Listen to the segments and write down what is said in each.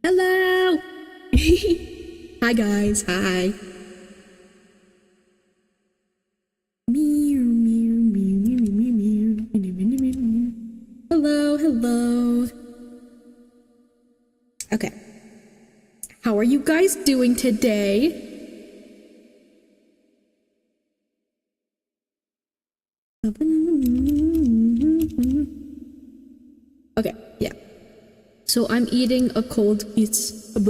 Hello. Hi guys. Hi. Hello, hello. Okay. How are you guys doing today? Okay, yeah. So I'm eating a cold piece of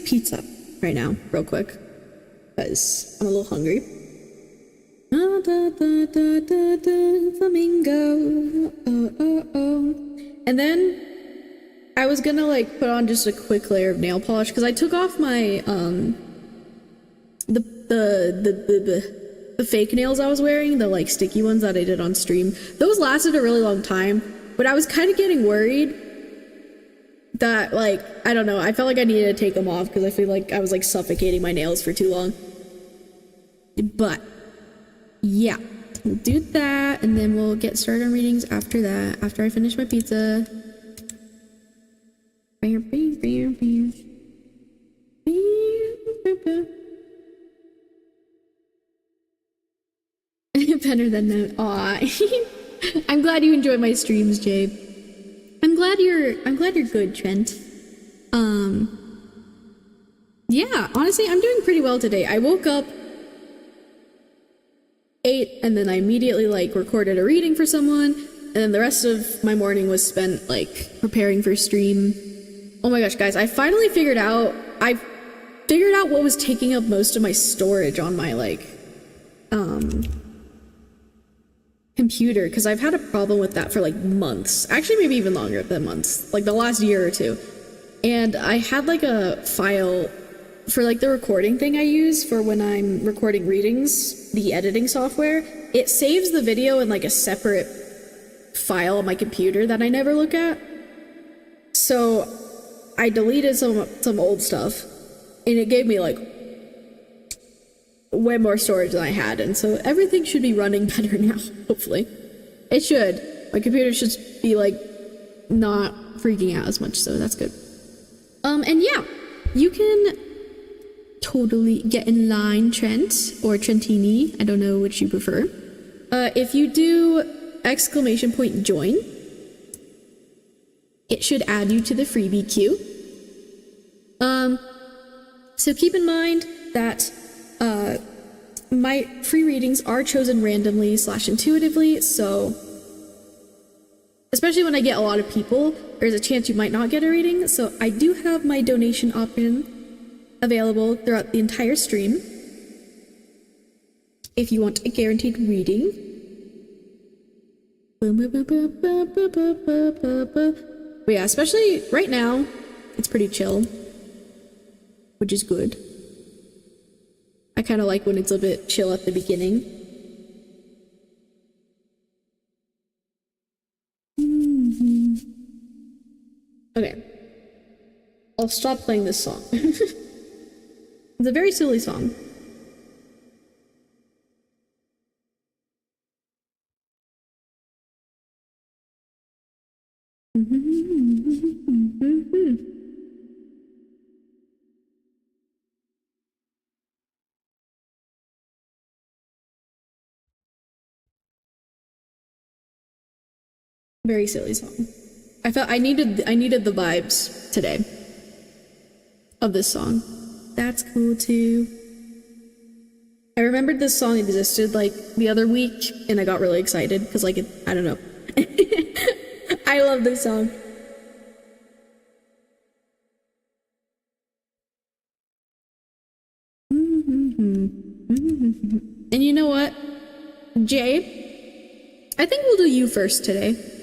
pizza right now, real quick, because I'm a little hungry. Flamingo. And then I was gonna like put on just a quick layer of nail polish because I took off my the fake nails I was wearing, the like sticky ones that I did on stream. Those lasted a really long time, but I was kind of getting worried that like, I don't know, I felt like I needed to take them off because I feel like I was like suffocating my nails for too long. But yeah, we'll do that and then we'll get started on readings after that, after I finish my pizza. Better than that. Aw. I'm glad you enjoy my streams, Jay. I'm glad you're good, Trent. Yeah, honestly, I'm doing pretty well today. I woke up, ate, and then I immediately like recorded a reading for someone, and then the rest of my morning was spent like preparing for stream. Oh my gosh, guys, I finally figured out what was taking up most of my storage on my like computer, because I've had a problem with that for like months, actually maybe even longer than months, like the last year or two. And I had like a file for like the recording thing I use for when I'm recording readings, the editing software. It saves the video in like a separate file on my computer that I never look at. So I deleted some old stuff and it gave me like way more storage than I had, and so everything should be running better now, hopefully. It should. My computer should be like not freaking out as much, so that's good. And yeah, you can totally get in line, Trent, or Trentini, I don't know which you prefer. If you do !join, it should add you to the freebie queue. So keep in mind that my free readings are chosen randomly / intuitively, so especially when I get a lot of people, there's a chance you might not get a reading, so I do have my donation option available throughout the entire stream if you want a guaranteed reading. But yeah, especially right now, it's pretty chill, which is good. I kind of like when it's a bit chill at the beginning. Okay. I'll stop playing this song. It's a very silly song. Very silly song. I felt I needed the vibes today of this song. That's cool too. I remembered this song existed like the other week and I got really excited because like I don't know. I love this song. And you know what, Jay? I think we'll do you first today.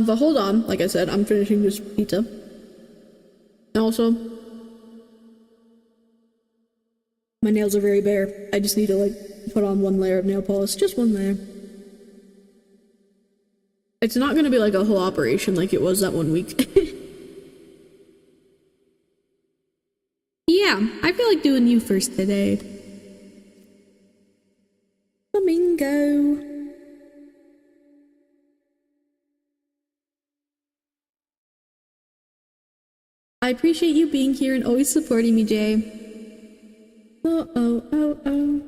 But hold on, like I said, I'm finishing this pizza. And also, my nails are very bare. I just need to like put on one layer of nail polish, just one layer. It's not gonna be like a whole operation like it was that one week. Yeah, I feel like doing you first today. flamingo. I appreciate you being here and always supporting me, Jay. Oh, oh, oh, oh.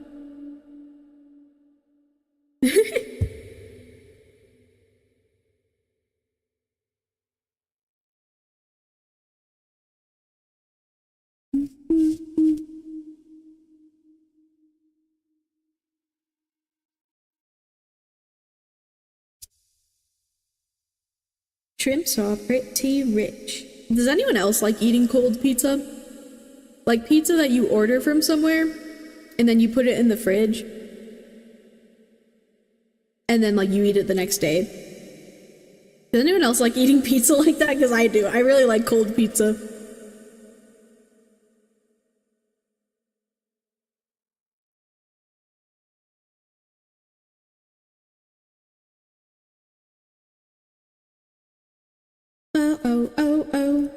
Shrimps are pretty rich. Does anyone else like eating cold pizza? Like pizza that you order from somewhere and then you put it in the fridge and then like you eat it the next day. Does anyone else like eating pizza like that? Because I do. I really like cold pizza. Oh, oh, oh, oh.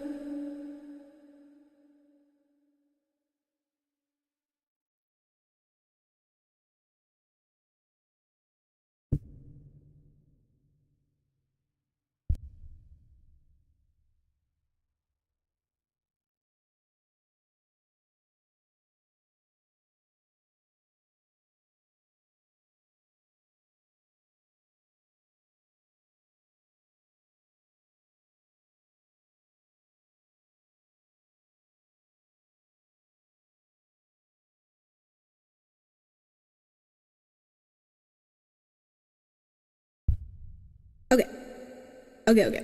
Okay. Okay.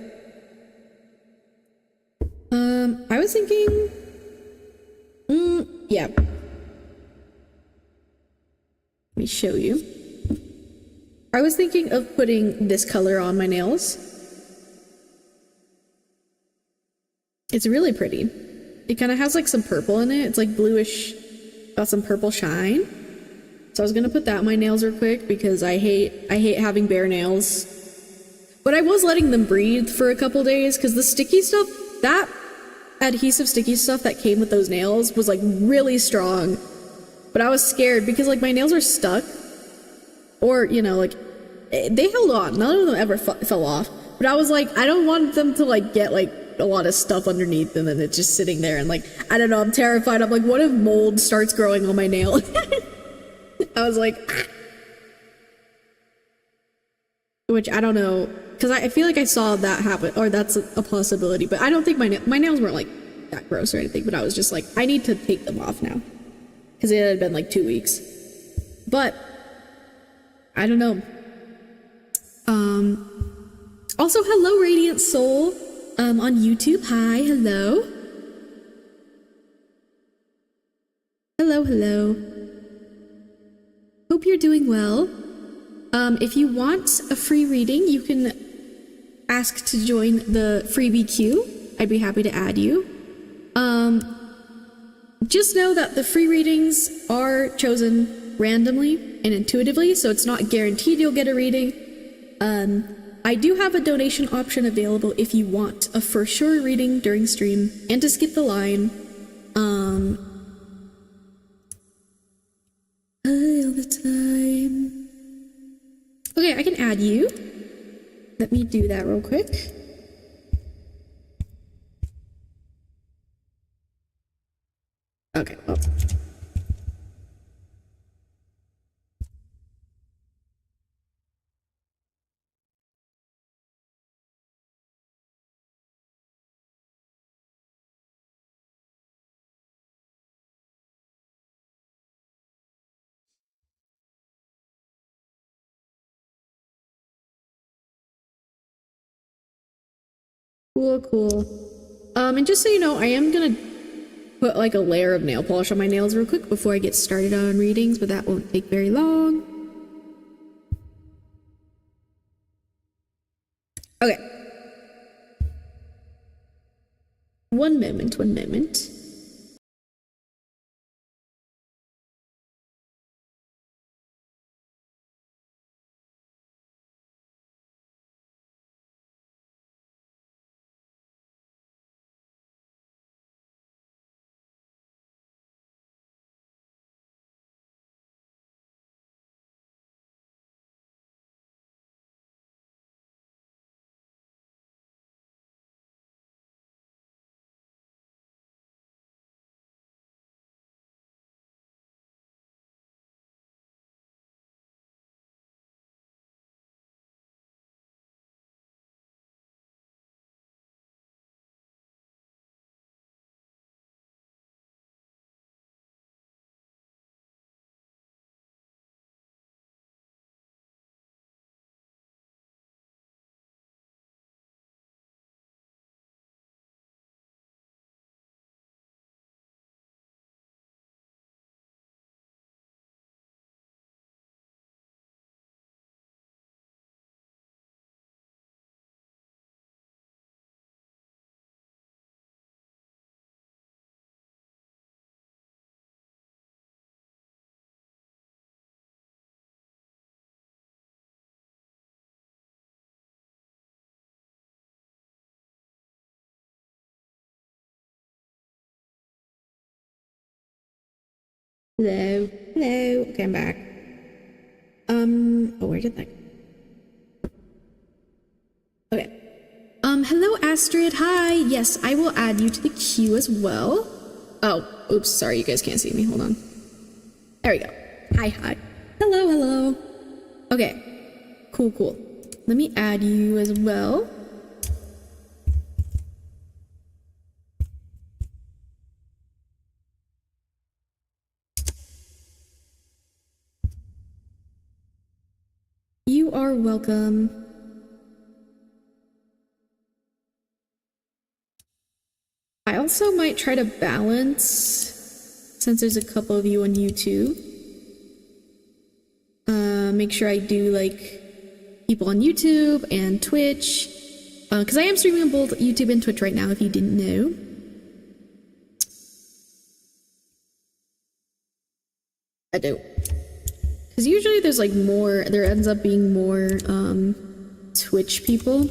I was thinking, yeah. Let me show you. I was thinking of putting this color on my nails. It's really pretty. It kind of has like some purple in it. It's like bluish, got some purple shine. So I was gonna put that on my nails real quick because I hate having bare nails. But I was letting them breathe for a couple days because the sticky stuff, that adhesive sticky stuff that came with those nails was like really strong. But I was scared because like my nails are stuck. Or, you know, like they held on. None of them ever fell off. But I was like, I don't want them to like get like a lot of stuff underneath and then it's just sitting there and like, I don't know, I'm terrified. I'm like, what if mold starts growing on my nail? I was like, ah. Which I don't know, because I feel like I saw that happen, or that's a possibility, but I don't think my nails weren't like that gross or anything, but I was just like, I need to take them off now, because it had been like 2 weeks. But I don't know. Also, hello, Radiant Soul, on YouTube. Hi, hello. Hello. Hope you're doing well. If you want a free reading, you can ask to join the freebie queue. I'd be happy to add you. Just know that the free readings are chosen randomly and intuitively, so it's not guaranteed you'll get a reading. I do have a donation option available if you want a for sure reading during stream and to skip the line. All the time. Okay, I can add you. Let me do that real quick. Okay, well. Cool. And just so you know, I am gonna put like a layer of nail polish on my nails real quick before I get started on readings, but that won't take very long. Okay. One moment. Hello. Hello. Okay, I'm back. Oh, where did that go? Okay. Hello, Astrid. Hi. Yes, I will add you to the queue as well. Oh, oops. Sorry, you guys can't see me. Hold on. There we go. Hi, hi. Hello, hello. Okay. Cool, cool. Let me add you as well. You are welcome. I also might try to balance, since there's a couple of you on YouTube, make sure I do like people on YouTube and Twitch, because I am streaming on both YouTube and Twitch right now, if you didn't know. I do. Because usually there's like more, there ends up being more Twitch people.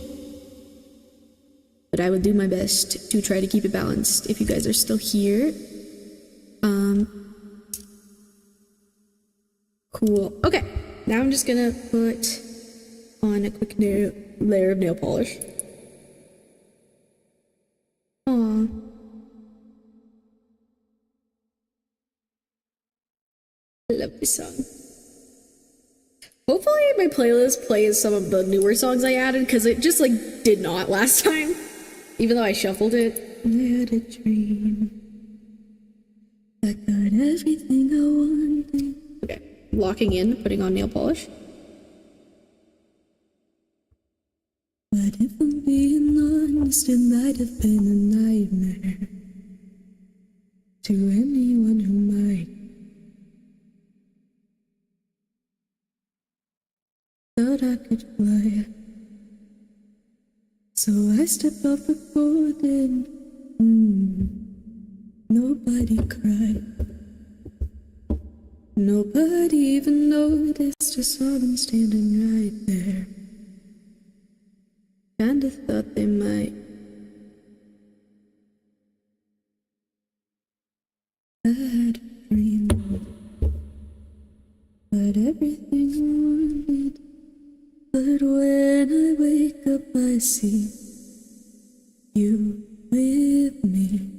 But I would do my best to try to keep it balanced if you guys are still here. Cool. Okay. Now I'm just gonna put on a quick layer of nail polish. Aww. I love this song. Hopefully my playlist plays some of the newer songs I added, because it just like did not last time. Even though I shuffled it. I had a dream. I got everything I wanted. Okay. Locking in, putting on nail polish. But if I'm being honest, it might have been a nightmare to anyone who might. Thought I could fly. So I stepped off the board and nobody cried. Nobody even noticed. I saw them standing right there. Kinda thought they might. I had a dream, but everything I wanted. But when I wake up, I see you with me.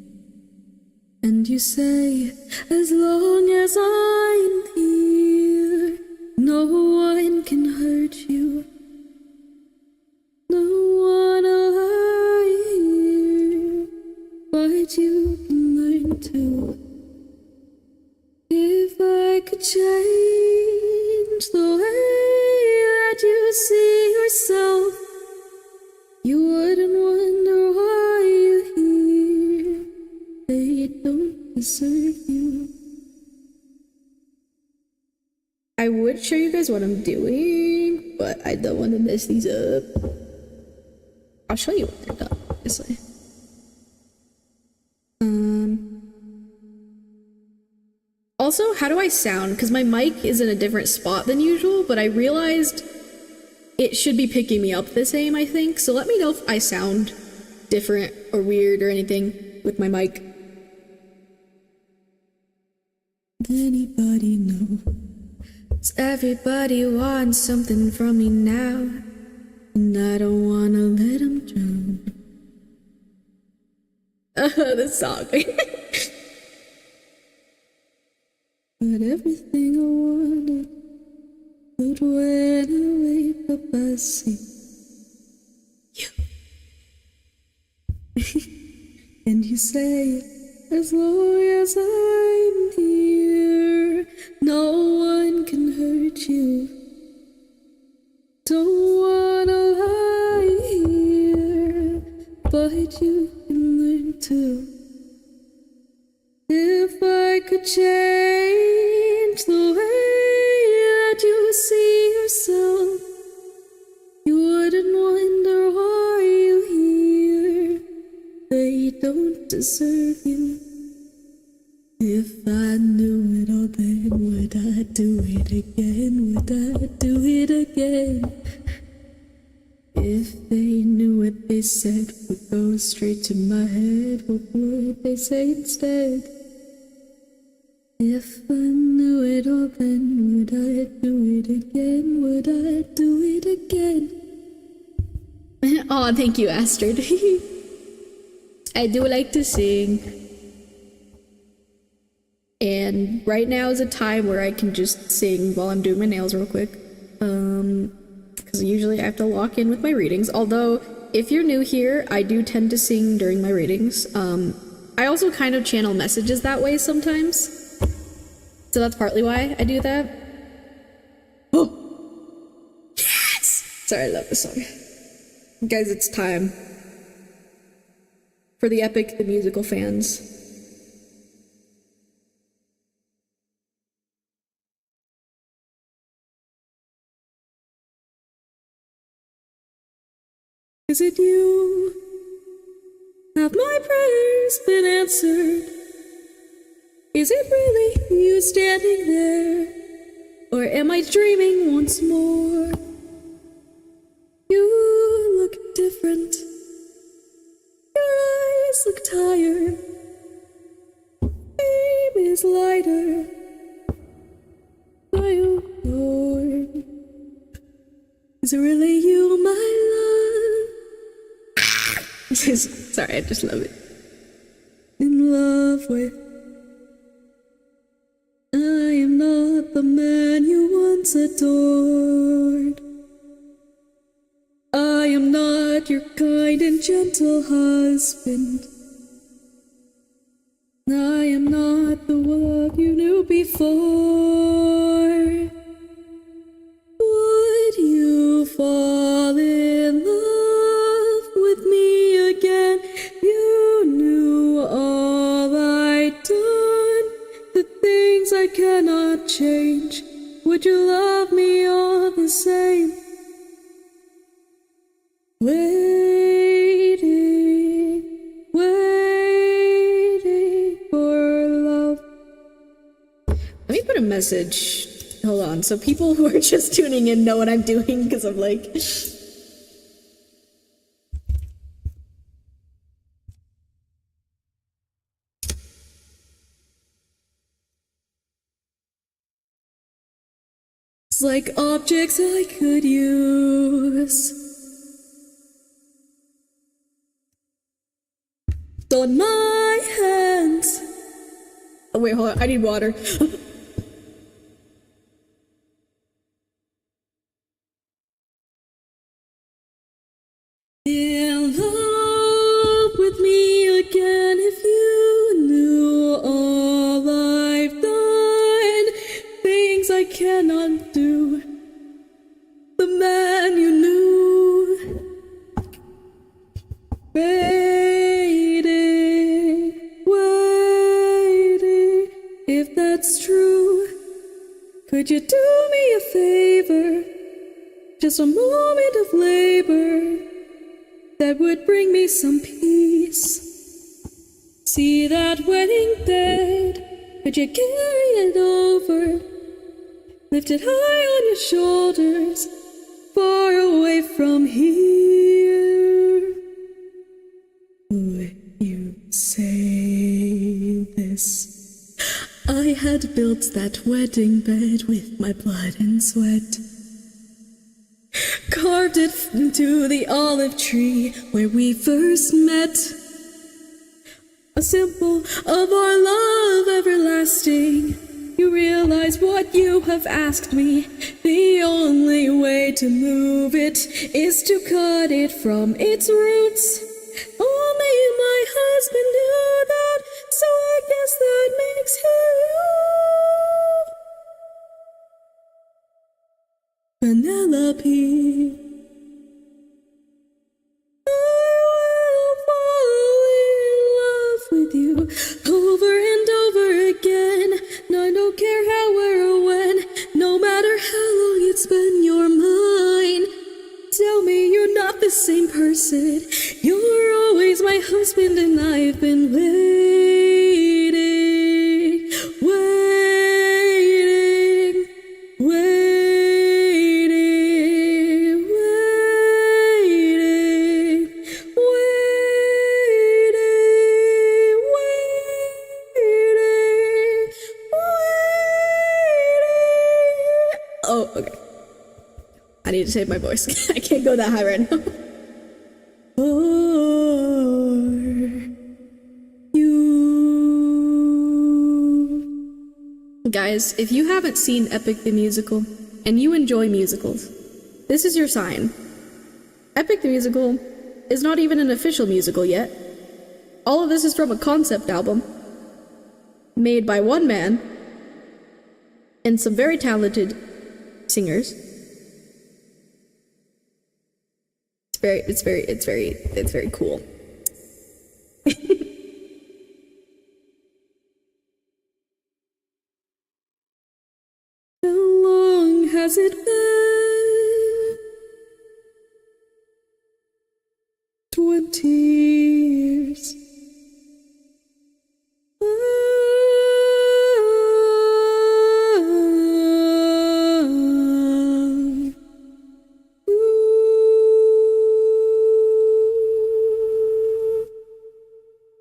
And you say, as long as I'm here, no one can hurt you. No one alive, but you can learn to. If I could change the way that you see yourself, you wouldn't wonder why you're here. They don't deserve you. I would show you guys what I'm doing, but I don't want to mess these up. I'll show you what they're done, obviously. Also, how do I sound? Because my mic is in a different spot than usual, but I realized it should be picking me up the same, I think. So let me know if I sound different or weird or anything with my mic. Anybody know? 'Cause everybody wants something from me now, and I don't wanna let them drown. This song. But everything I wanted, but when I wake up I see you. And you say, as long as I'm here, no one can hurt you. Don't wanna lie here, but you can learn to. If I could change the way that you see yourself, you wouldn't wonder why you're here. They don't deserve you. If I knew it all then, would I do it again? Would I do it again? If they knew what they said would go straight to my head, what would they say instead? If I knew it all then, would I do it again? Would I do it again? Oh, thank you, Astrid. I do like to sing. And right now is a time where I can just sing while I'm doing my nails real quick. Because usually I have to lock in with my readings. Although, if you're new here, I do tend to sing during my readings. I also kind of channel messages that way sometimes. So that's partly why I do that. Oh! Yes! Sorry, I love this song. Guys, it's time. For the epic, the musical fans. Is it you? Have my prayers been answered? Is it really you standing there? Or am I dreaming once more? You look different. Your eyes look tired. Aim is lighter. Oh Lord. Is it really you, my love? Sorry, I just love it. In love with. I am not the man you once adored. I am not your kind and gentle husband. I am not the one you knew before. Would you fall in love with me again? You knew all I'd done, the things I cannot change. Would you love me all the same? Waiting, waiting for love. Let me put a message. Hold on, so people who are just tuning in know what I'm doing, because I'm like... It's like objects I could use. On my hands. Oh wait, hold on, I need water. In love with me again if you knew all I've done, things I cannot do, the man you knew, waiting, waiting, if that's true, could you do me a favor, just a moment of labor, that would bring me some peace. See that wedding bed, could you carry it over? Lift it high on your shoulders, far away from here. Would you say this? I had built that wedding bed with my blood and sweat. Carved it into the olive tree where we first met. A symbol of our love everlasting. You realize what you have asked me. The only way to move it is to cut it from its roots. Only my husband knew that, so I guess that makes him Penelope. I will fall in love with you over and over again. No, I don't care how, where, or when. No matter how long it's been, you're mine. Tell me you're not the same person. You're always my husband, and I've been waiting, waiting, waiting. need to save my voice. I can't go that high right now. For you. Guys, if you haven't seen Epic the Musical and you enjoy musicals, this is your sign. Epic the Musical is not even an official musical yet. All of this is from a concept album made by one man and some very talented singers. It's very cool. How long has it been? 20 years.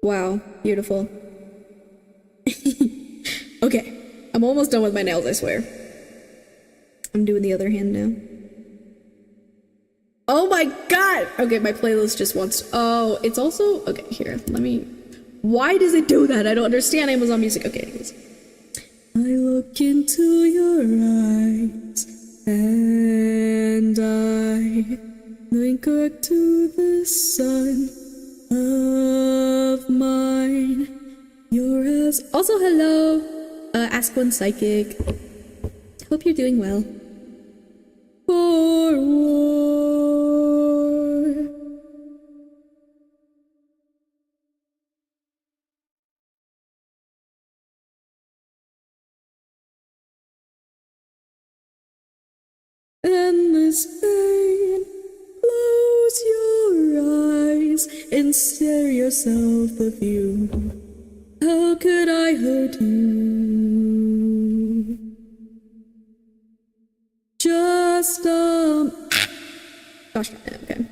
Wow, beautiful. Okay, I'm almost done with my nails, I swear. I'm doing the other hand now. Oh my god! Okay, my playlist just wants to, oh, it's also, okay, here, let me, why does it do that? I don't understand Amazon Music. Okay, anyways. I look into your eyes and I link back to the sun of mine. You're as, also hello, Ask One Psychic. Hope you're doing well. For war. Endless pain. Close your eyes and stare yourself the view. How could I hurt you? Just gosh, okay.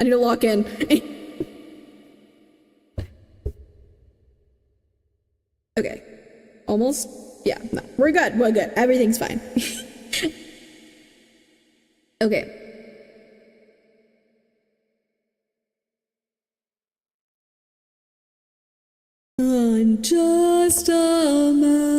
I need to lock in. Okay. Almost? Yeah, no. We're good. We're good. Everything's fine. Okay. I'm just a man.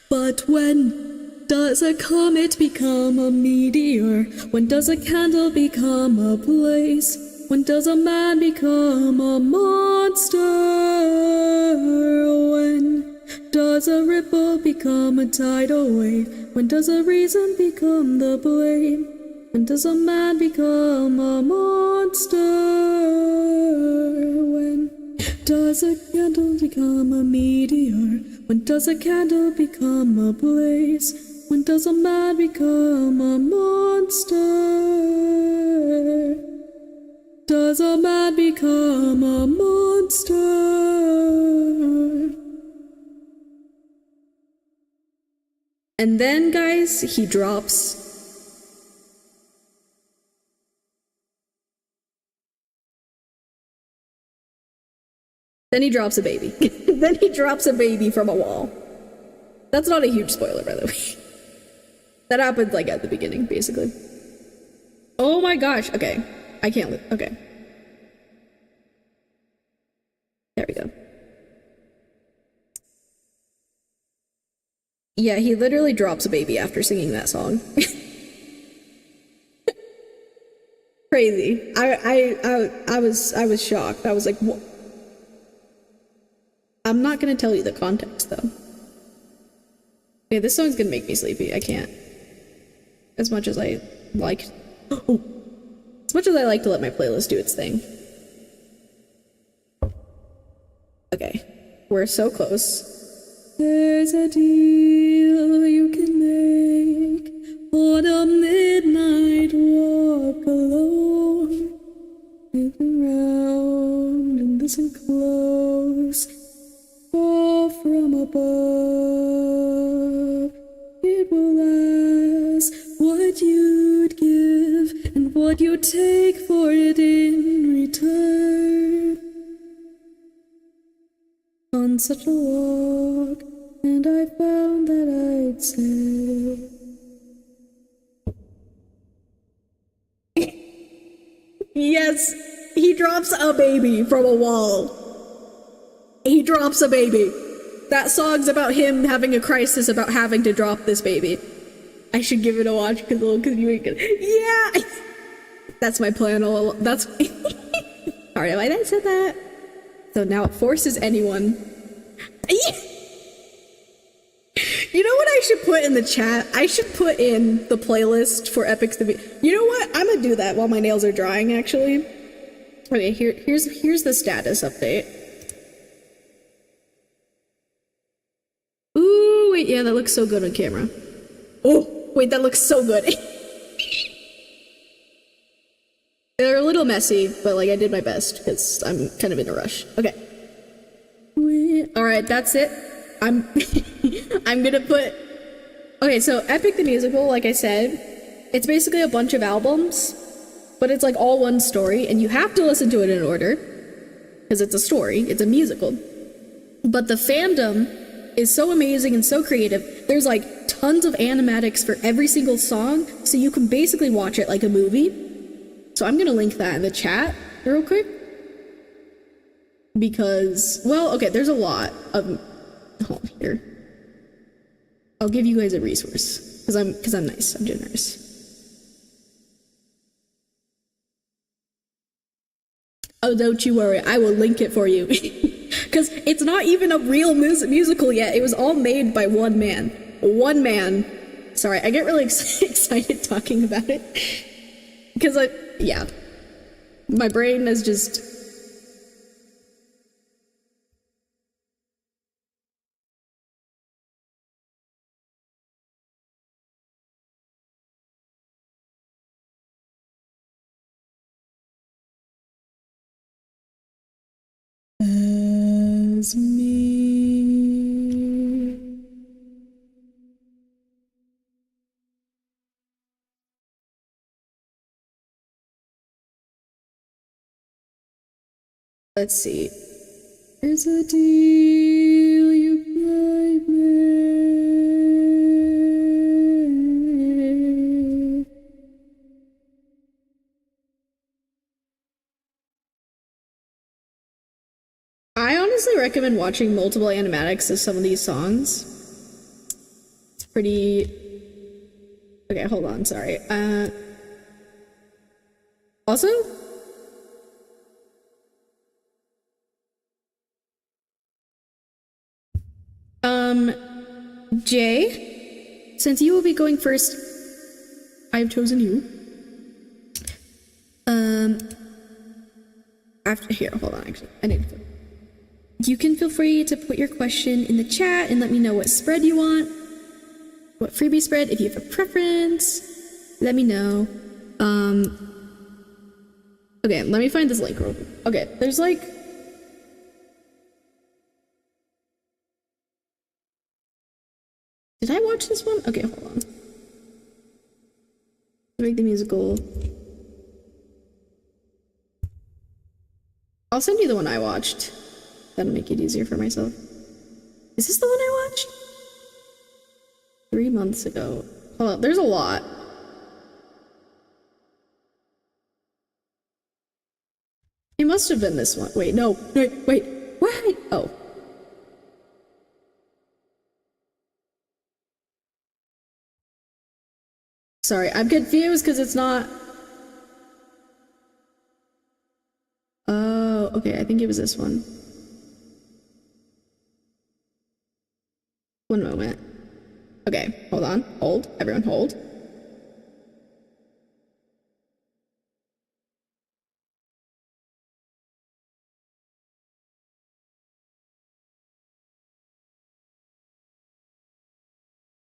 But when does a comet become a meteor? When does a candle become a blaze? When does a man become a monster? When does a ripple become a tidal wave? When does a reason become the blame? When does a man become a monster? When does a candle become a meteor? When does a candle become a blaze? When does a man become a monster? Does a man become a monster? And then, guys, he drops. Then he drops a baby. Then he drops a baby from a wall. That's not a huge spoiler, by the way. That happened, like, at the beginning, basically. Oh my gosh, okay. I can't live, okay. There we go. Yeah, he literally drops a baby after singing that song. Crazy. I was shocked. I was like, what? I'm not gonna tell you the context, though. Okay, this song's gonna make me sleepy. I can't. As much as I like... Oh. As much as I like to let my playlist do its thing. Okay. We're so close. There's a deal you can make on a midnight walk alone. Look around and listen close. Fall from above. It will ask what you'd give and what you'd take for it in return. On such a walk, and I found that I'd say. Yes, he drops a baby from a wall. He drops a baby. That song's about him having a crisis about having to drop this baby. I should give it a watch because you ain't gonna. Yeah! That's my plan all along. That's. Sorry, I said that. So now it forces anyone. You know what I should put in the chat? I should put in the playlist for Epics to be. You know what? I'm gonna do that while my nails are drying, actually. Okay, here's the status update. Ooh, wait, yeah, that looks so good on camera. Oh, wait, that looks so good. They're a little messy, but like I did my best because I'm kind of in a rush. Okay. All right, that's it. I'm gonna put. Okay, so Epic the Musical, like I said, it's basically a bunch of albums, but it's like all one story, and you have to listen to it in order because it's a story. It's a musical, but the fandom is so amazing and so creative. There's like tons of animatics for every single song, so you can basically watch it like a movie. So I'm gonna link that in the chat real quick. Because, well, okay, there's a lot of, hold here. I'll give you guys a resource, because I'm nice, I'm generous. Oh, don't you worry, I will link it for you. Because it's not even a real musical yet, it was all made by one man. One man. Sorry, I get really excited talking about it. Because yeah. My brain is just... As me. Let's see. There's a deal you might make. I honestly recommend watching multiple animatics of some of these songs. It's pretty... Okay, hold on, sorry. Also... Jay, since you will be going first, I have chosen you. After here, hold on, actually, I need to. You can feel free to put your question in the chat and let me know what spread you want, what freebie spread. If you have a preference, let me know. Okay, let me find this link real quick. Okay, there's like. Did I watch this one? Okay, hold on. Make the musical. I'll send you the one I watched. That'll make it easier for myself. Is this the one I watched? 3 months ago. Hold on, there's a lot. It must have been this one. Wait, no. Wait. What? Oh. Sorry, I'm confused because it's not... Oh, okay, I think it was this one. One moment. Okay, hold on. Hold. Everyone hold.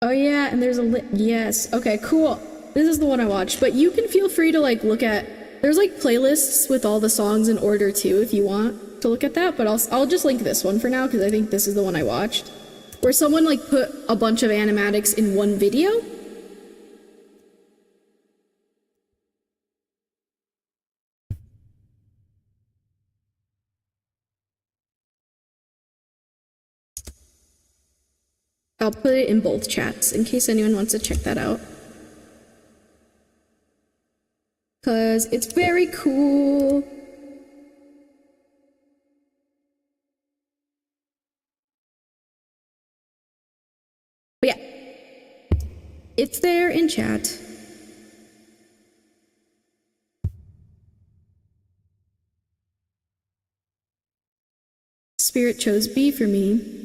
Oh yeah, and there's a yes. Okay, cool. This is the one I watched, but you can feel free to like look at, there's like playlists with all the songs in order too if you want to look at that, but I'll just link this one for now because I think this is the one I watched. Where someone like put a bunch of animatics in one video. I'll put it in both chats in case anyone wants to check that out. Because it's very cool. But yeah, it's there in chat. Spirit chose B for me.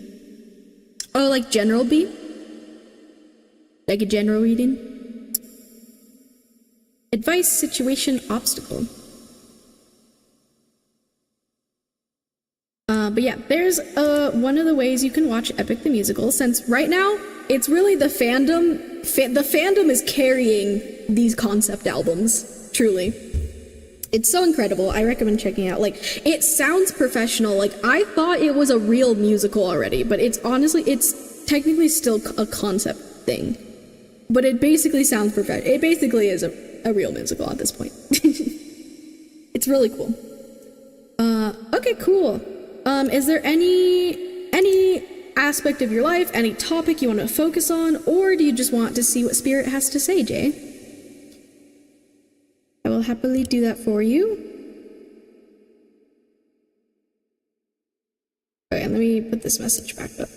Oh, like general B? Like a general reading? Advice, situation, obstacle. But yeah, there's one of the ways you can watch Epic the Musical, since right now, it's really the fandom. The fandom is carrying these concept albums, truly. It's so incredible. I recommend checking it out. Like, it sounds professional. Like, I thought it was a real musical already, but it's honestly, it's technically still a concept thing. But it basically sounds professional. It basically is a real musical at this point. It's really cool. Okay, cool. Is there any aspect of your life, any topic you want to focus on, or do you just want to see what Spirit has to say, Jay? I will happily do that for you. Okay, let me put this message back up.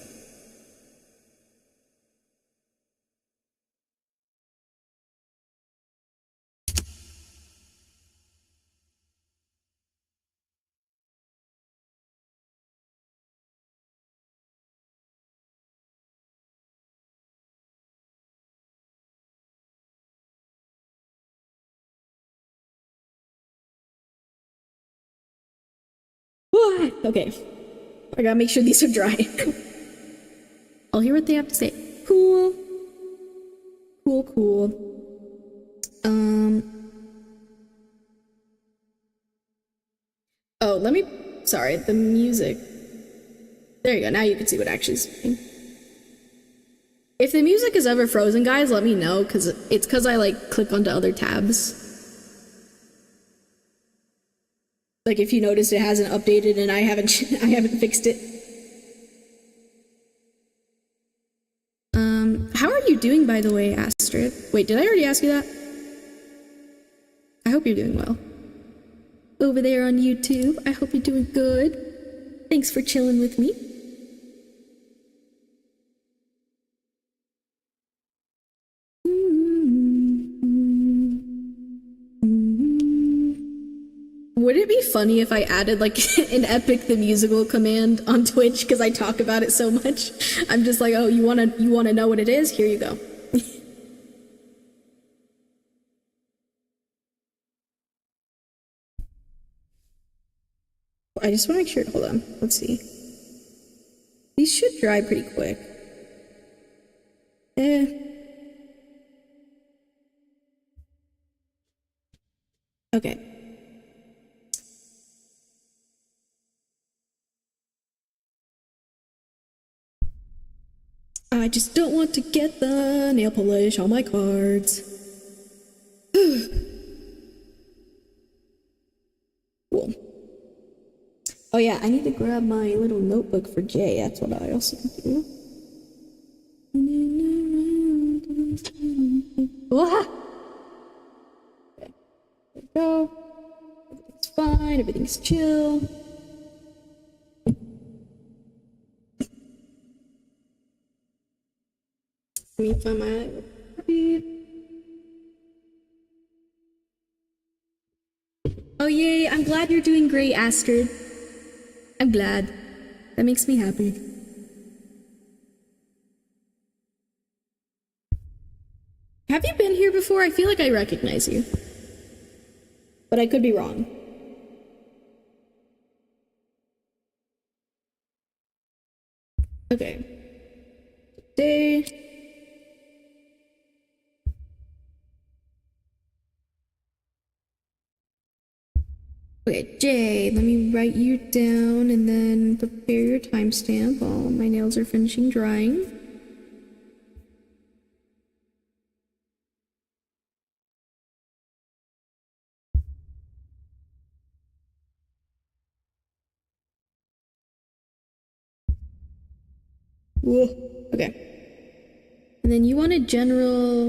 Okay, I gotta make sure these are dry. I'll hear what they have to say. Cool. Cool. Oh, sorry, the music. There you go, now you can see what actually is happening. If the music is ever frozen, guys, let me know, because I, like, click onto other tabs. Like, if you notice it hasn't updated and I haven't fixed it. How are you doing, by the way, Astrid? Wait, did I already ask you that? I hope you're doing well. Over there on YouTube, I hope you're doing good. Thanks for chilling with me. Would it be funny if I added like an Epic the Musical command on Twitch because I talk about it so much? I'm just like, oh, you wanna know what it is? Here you go. I just want to make sure. Hold on. Let's see. These should dry pretty quick. Okay. I just don't want to get the nail polish on my cards. Cool. Oh yeah, I need to grab my little notebook for Jay. That's what I also do. Ah! Okay. There we go. Everything's fine. Everything's chill. Let me find my copy. Oh yay, I'm glad you're doing great, Astrid. I'm glad. That makes me happy. Have you been here before? I feel like I recognize you. But I could be wrong. Okay. Today. Okay, Jay, let me write you down and then prepare your timestamp while my nails are finishing drying. Whoa. Okay. And then you wanted general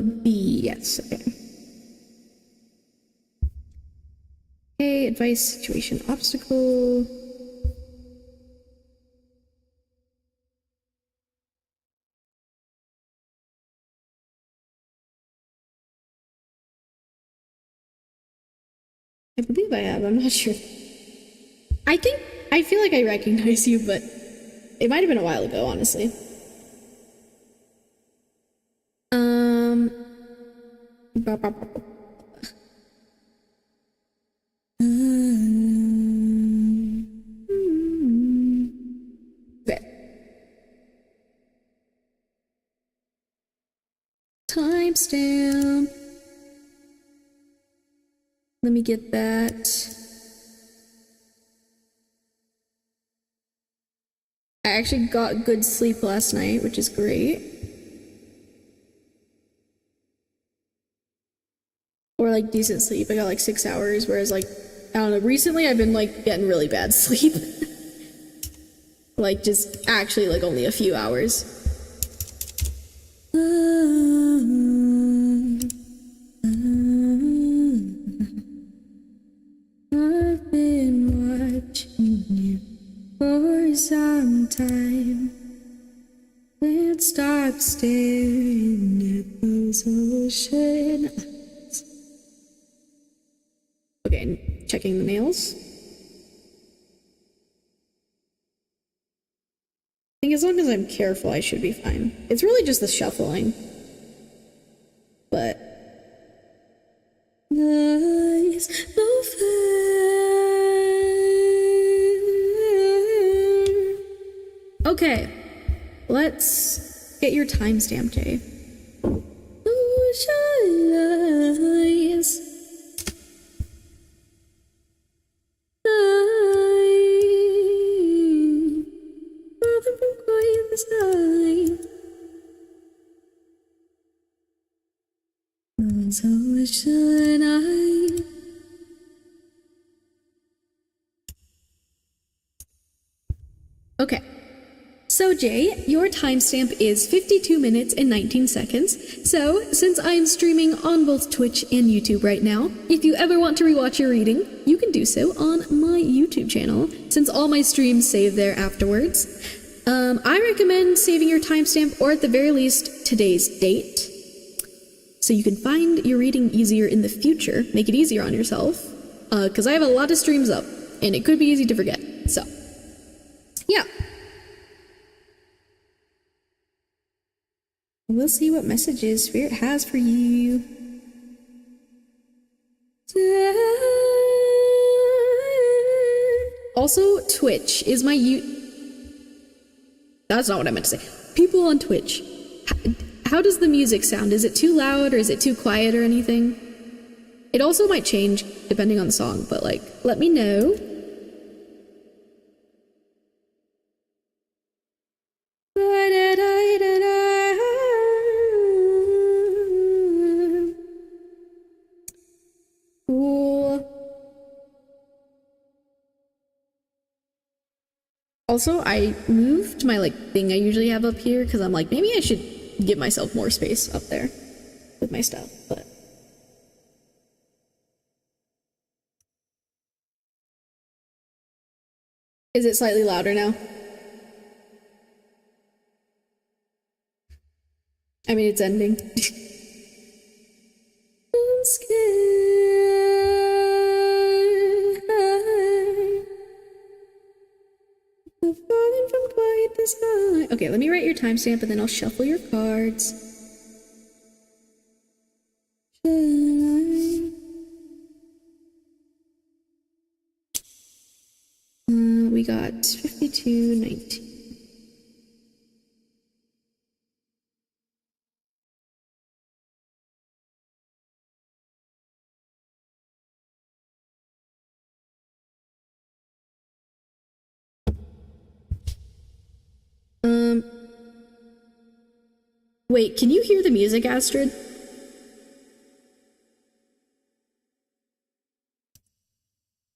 B, yes, okay. Okay, advice, situation, obstacle. I believe I have, I'm not sure. I feel like I recognize you, but it might have been a while ago, honestly. Okay. Timestamp. Let me get that. I actually got good sleep last night, which is great. Or like decent sleep. I got like 6 hours, whereas like, I don't know, recently I've been like getting really bad sleep. Like just actually like only a few hours. I've been watching you for some time. Can't stop staring at those ocean eyes. Okay, checking the nails. I think as long as I'm careful, I should be fine. It's really just the shuffling. But nice, no fair. Okay, let's get your timestamp, Jay. Ocean eyes. Nothing from quiet this night. Ocean eyes. Okay. So Jay, your timestamp is 52 minutes and 19 seconds. So, since I'm streaming on both Twitch and YouTube right now, if you ever want to rewatch your reading, you can do so on my YouTube channel, since all my streams save there afterwards. I recommend saving your timestamp, or at the very least, today's date, so you can find your reading easier in the future, make it easier on yourself, because I have a lot of streams up, and it could be easy to forget, so, yeah. We'll see what messages Spirit has for you. Also, Twitch is my That's not what I meant to say. People on Twitch, how does the music sound? Is it too loud or is it too quiet or anything? It also might change depending on the song, but like, let me know. Also, I moved my like thing I usually have up here because I'm like, maybe I should give myself more space up there with my stuff, but is it slightly louder now? I mean, it's ending. I'm scared. Falling from quiet this night. Okay, let me write your timestamp and then I'll shuffle your cards. We got 52:19. Wait, can you hear the music, Astrid?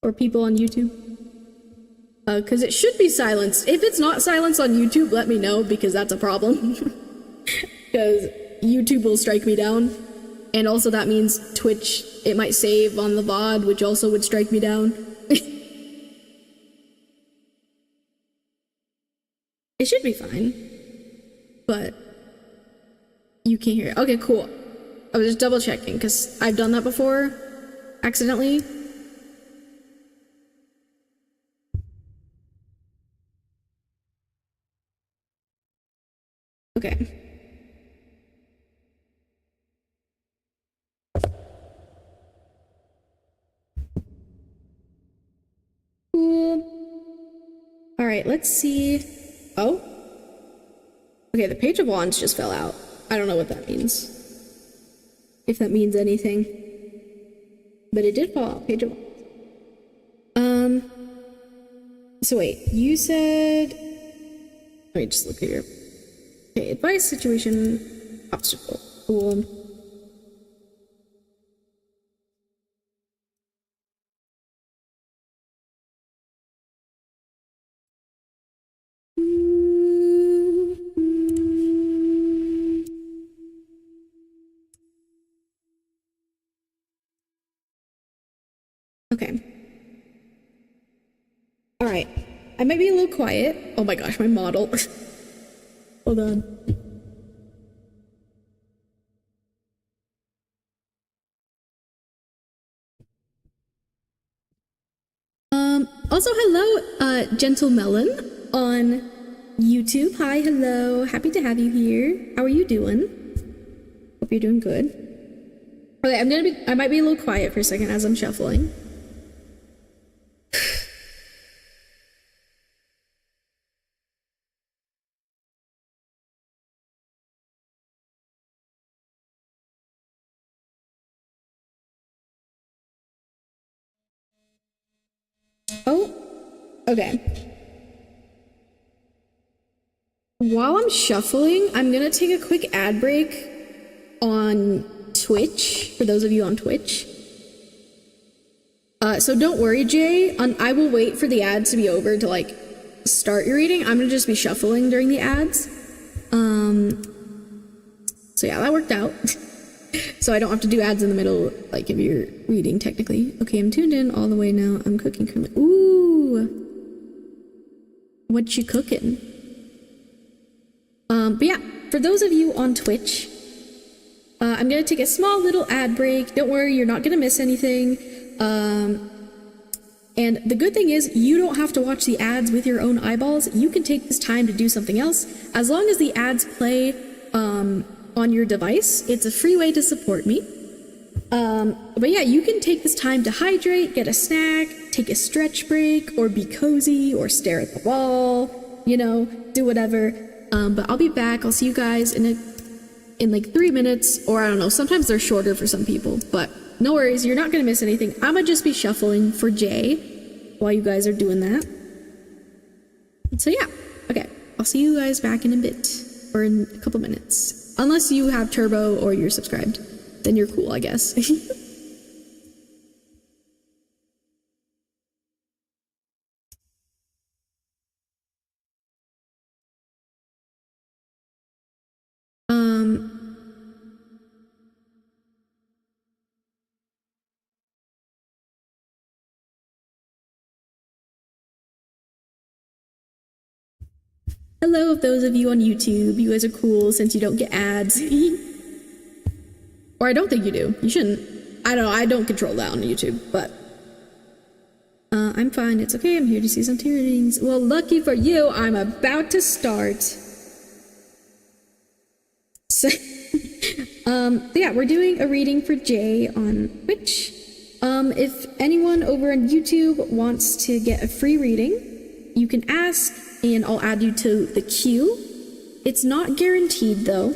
Or people on YouTube? Because it should be silenced. If it's not silenced on YouTube, let me know, because that's a problem. because YouTube will strike me down. And also that means Twitch, it might save on the VOD, which also would strike me down. It should be fine. But you can't hear it. Okay, cool. I was just double checking because I've done that before accidentally. Okay. Cool. All right, let's see. Oh. Okay, the Page of Wands just fell out. I don't know what that means. If that means anything. But it did fall out, Page of Wands. So wait, you said... Let me just look here. Okay, advice, situation, obstacle. Cool. Okay. All right. I might be a little quiet. Oh my gosh, my model. Hold on. Also hello, Gentle Melon on YouTube. Hi, hello. Happy to have you here. How are you doing? Hope you're doing good. Okay, I might be a little quiet for a second as I'm shuffling. Oh, okay. While I'm shuffling, I'm gonna take a quick ad break on Twitch, for those of you on Twitch. So don't worry, Jay. I will wait for the ads to be over to, like, start your reading. I'm gonna just be shuffling during the ads. So yeah, that worked out. So I don't have to do ads in the middle, like, if you're reading, technically. Okay, I'm tuned in all the way now. I'm cooking currently. Ooh! What you cooking? But yeah, for those of you on Twitch, I'm gonna take a small little ad break. Don't worry, you're not gonna miss anything. And the good thing is, you don't have to watch the ads with your own eyeballs. You can take this time to do something else. As long as the ads play, on your device, it's a free way to support me. But yeah, you can take this time to hydrate, get a snack, take a stretch break, or be cozy, or stare at the wall, you know, do whatever. But I'll be back. I'll see you guys in like 3 minutes, or I don't know, sometimes they're shorter for some people, but no worries, you're not gonna miss anything. I'm gonna just be shuffling for Jay while you guys are doing that. So yeah, okay, I'll see you guys back in a bit, or in a couple minutes. Unless you have Turbo or you're subscribed, then you're cool, I guess. Hello, those of you on YouTube. You guys are cool since you don't get ads. Or I don't think you do. You shouldn't. I don't know. I don't control that on YouTube, but I'm fine. It's okay. I'm here to see some readings. Well, lucky for you, I'm about to start. So, yeah, we're doing a reading for Jay on Twitch. If anyone over on YouTube wants to get a free reading, you can ask, and I'll add you to the queue. It's not guaranteed, though.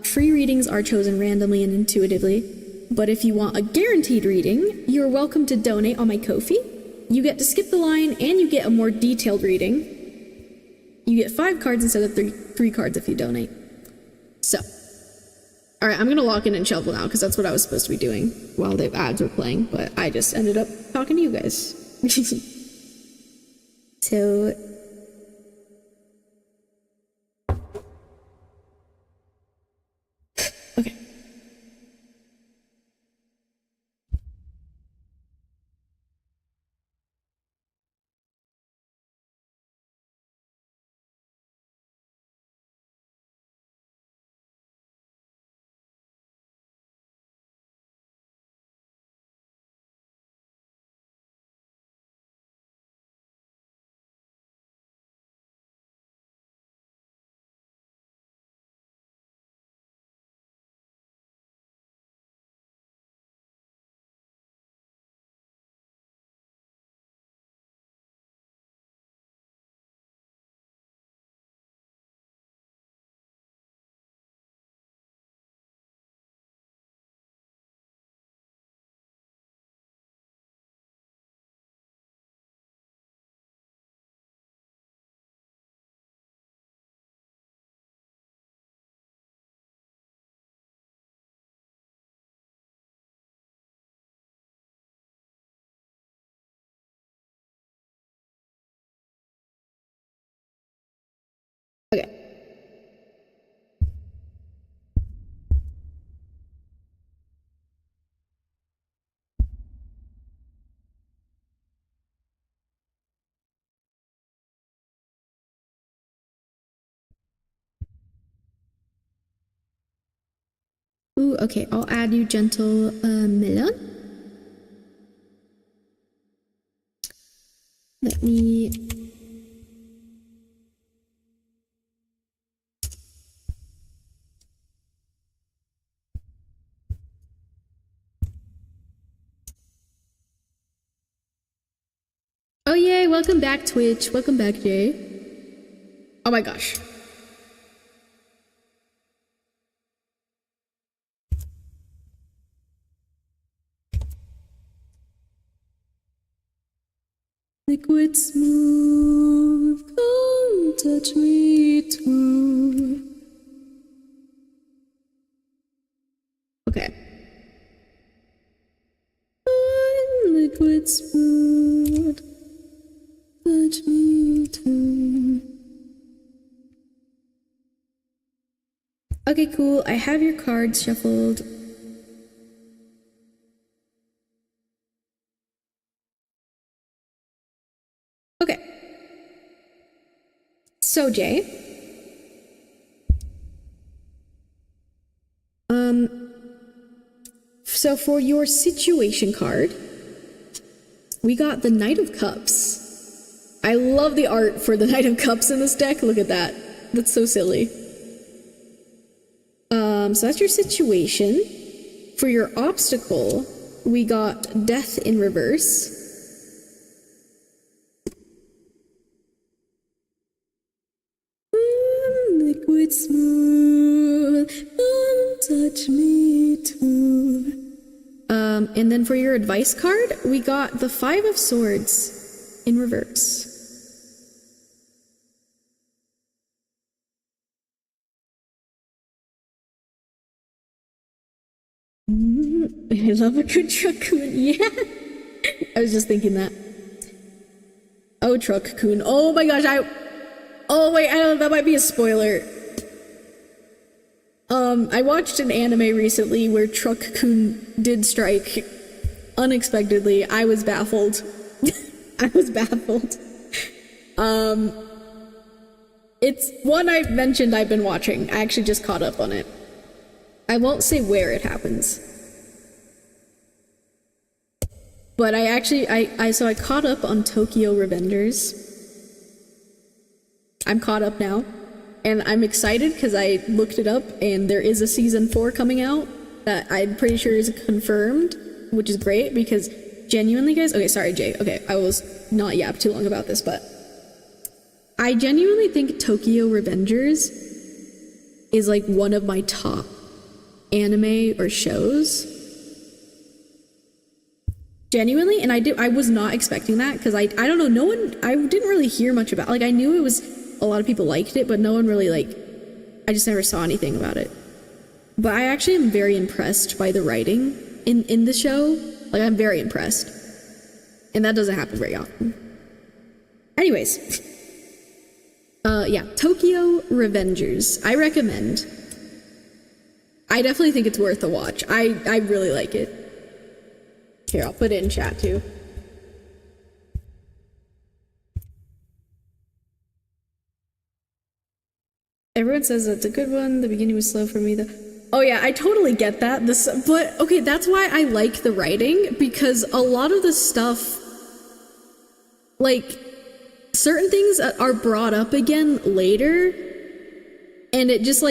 Free readings are chosen randomly and intuitively, but if you want a guaranteed reading, you're welcome to donate on my Kofi. You get to skip the line, and you get a more detailed reading. You get 5 cards instead of 3 cards if you donate. So, alright, I'm gonna lock in and shuffle now, because that's what I was supposed to be doing while the ads were playing, but I just ended up talking to you guys. So... Ooh, okay, I'll add you, gentle melon. Let me... Oh yay, welcome back Twitch. Welcome back, Jay. Oh my gosh. Liquid smooth, come touch me too. Okay. Liquid smooth, touch me too. Okay, cool. I have your cards shuffled. Okay. So, Jay. So for your situation card, we got the Knight of Cups. I love the art for the Knight of Cups in this deck. Look at that. That's so silly. So that's your situation. For your obstacle, we got Death in reverse. Liquid smooth, touch me too. And then for your advice card, we got the Five of Swords in reverse. I love a good truck-coon. Yeah. I was just thinking that. Oh, truck-coon. Oh my gosh, oh wait, I don't know, that might be a spoiler. I watched an anime recently where truck-coon did strike unexpectedly. I was baffled. I was baffled. It's one I've mentioned I've been watching. I actually just caught up on it. I won't say where it happens. But I caught up on Tokyo Revengers. I'm caught up now. And I'm excited because I looked it up and there is a season 4 coming out that I'm pretty sure is confirmed, which is great because genuinely, guys, okay, sorry, Jay. Okay, I will not yap too long about this, but I genuinely think Tokyo Revengers is like one of my top anime or shows. Genuinely, and I was not expecting that because I don't know, I didn't really hear much about, like I knew it was, a lot of people liked it, but no one really I just never saw anything about it. But I actually am very impressed by the writing in the show. Like I'm very impressed. And that doesn't happen very often. Anyways. Yeah, Tokyo Revengers. I recommend. I definitely think it's worth a watch. I really like it. Here, I'll put it in chat too. Everyone says that's a good one. The beginning was slow for me though. Oh yeah, I totally get that. But okay, that's why I like the writing, because a lot of the stuff, like certain things are brought up again later, and it just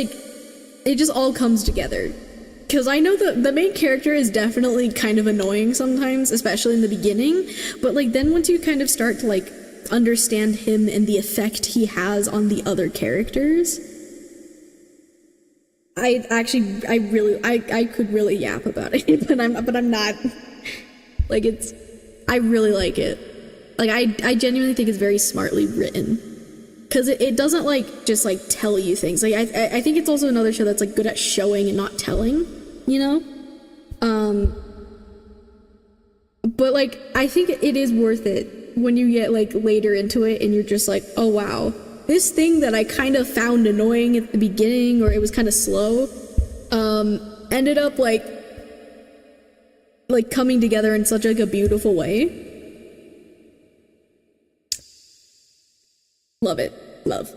all comes together. Because I know the main character is definitely kind of annoying sometimes, especially in the beginning, but like then once you kind of start to understand him and the effect he has on the other characters, I could really yap about it, but I'm not, I really like it. Like I genuinely think it's very smartly written, because it doesn't just tell you things. Like I think it's also another show that's good at showing and not telling, you know? But I think it is worth it when you get later into it and you're just oh wow, this thing that I kind of found annoying at the beginning, or it was kind of slow, ended up coming together in such a beautiful way. Love it. Love.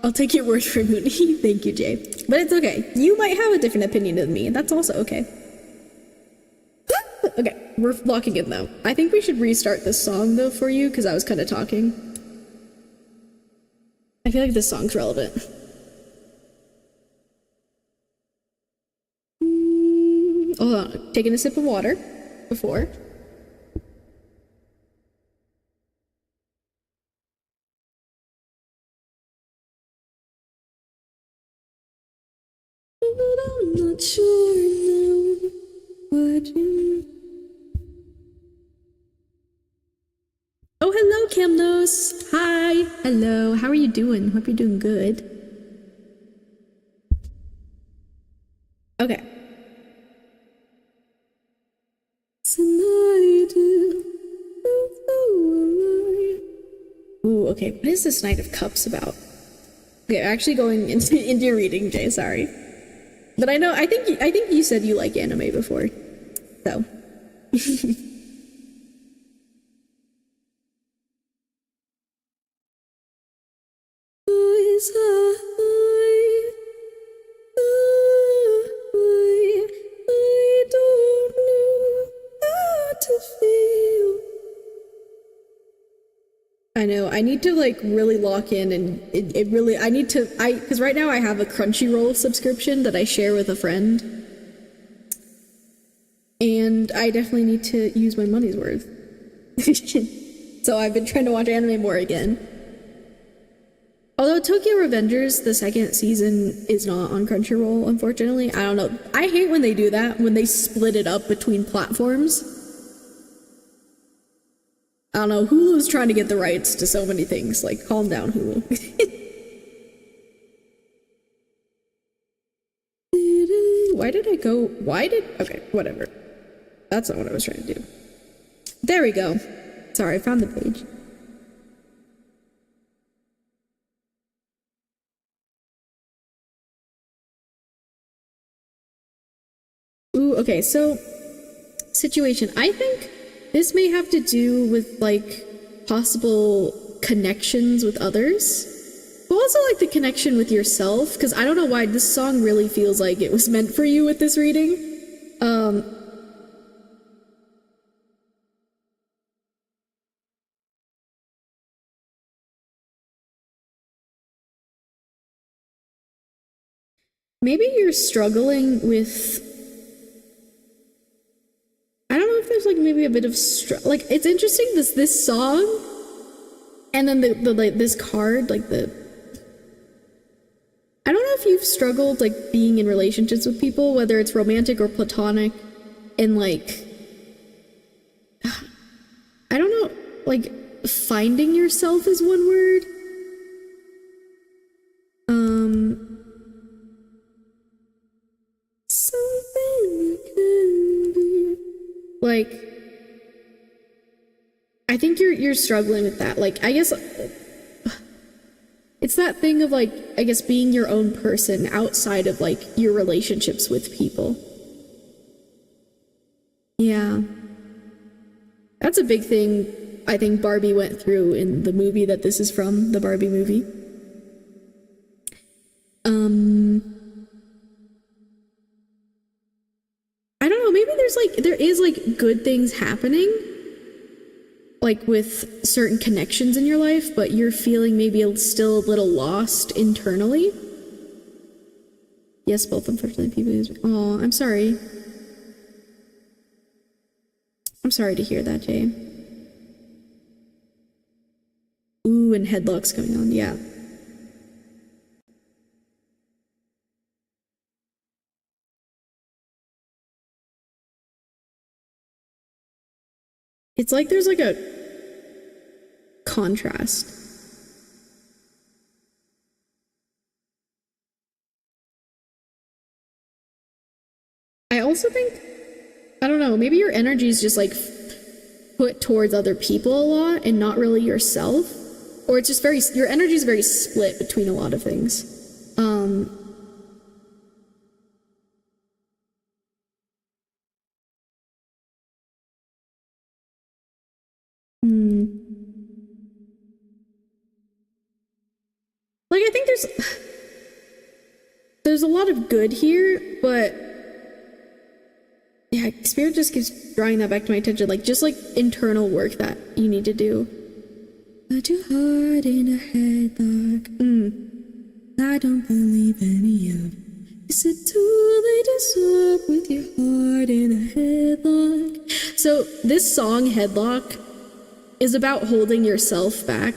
I'll take your word for Mooney. Thank you, Jay. But it's okay. You might have a different opinion than me. That's also okay. Okay, we're locking in though. I think we should restart this song though for you because I was kind of talking. I feel like this song's relevant. Hold on, taking a sip of water before. But I'm not sure now what you... Oh, hello, Camnos. Hi. Hello. How are you doing? Hope you're doing good. Okay. Ooh, okay. What is this Knight of Cups about? Okay, actually going into your reading, Jay. Sorry, but I think you said you like anime before, so. I don't know how to feel. I know, I need to like really lock in and it really, because right now I have a Crunchyroll subscription that I share with a friend. And I definitely need to use my money's worth. So I've been trying to watch anime more again. Although Tokyo Revengers, the second season, is not on Crunchyroll, unfortunately. I don't know. I hate when they do that, when they split it up between platforms. I don't know, Hulu's trying to get the rights to so many things. Like, calm down, Hulu. Okay, whatever. That's not what I was trying to do. There we go. Sorry, I found the page. Ooh, okay, so situation. I think this may have to do with like possible connections with others, but also like the connection with yourself, because I don't know why this song really feels like it was meant for you with this reading. Maybe you're struggling with, I don't know if there's like maybe a bit of like, it's interesting, this song and then the like this card, like I don't know if you've struggled like being in relationships with people, whether it's romantic or platonic, and like I don't know, like finding yourself is one word. Something can be like, I think you're struggling with that. Like, I guess it's that thing of like, I guess being your own person outside of like your relationships with people. Yeah. That's a big thing I think Barbie went through in the movie that this is from, the Barbie movie. I don't know, maybe there is like good things happening, like with certain connections in your life, but you're feeling maybe still a little lost internally. Yes, both unfortunately people use. Oh, I'm sorry. I'm sorry to hear that, Jay. Ooh, and headlocks going on, yeah. It's like there's like a contrast. I also think, I don't know, maybe your energy is just like put towards other people a lot and not really yourself. Or it's just your energy is very split between a lot of things. Like, I think there's a lot of good here, but yeah, Spirit just keeps drawing that back to my attention, like just like internal work that you need to do. Put your heart in a headlock. I don't believe any of it. Is it too late to stop with your heart in a headlock? So this song, Headlock, is about holding yourself back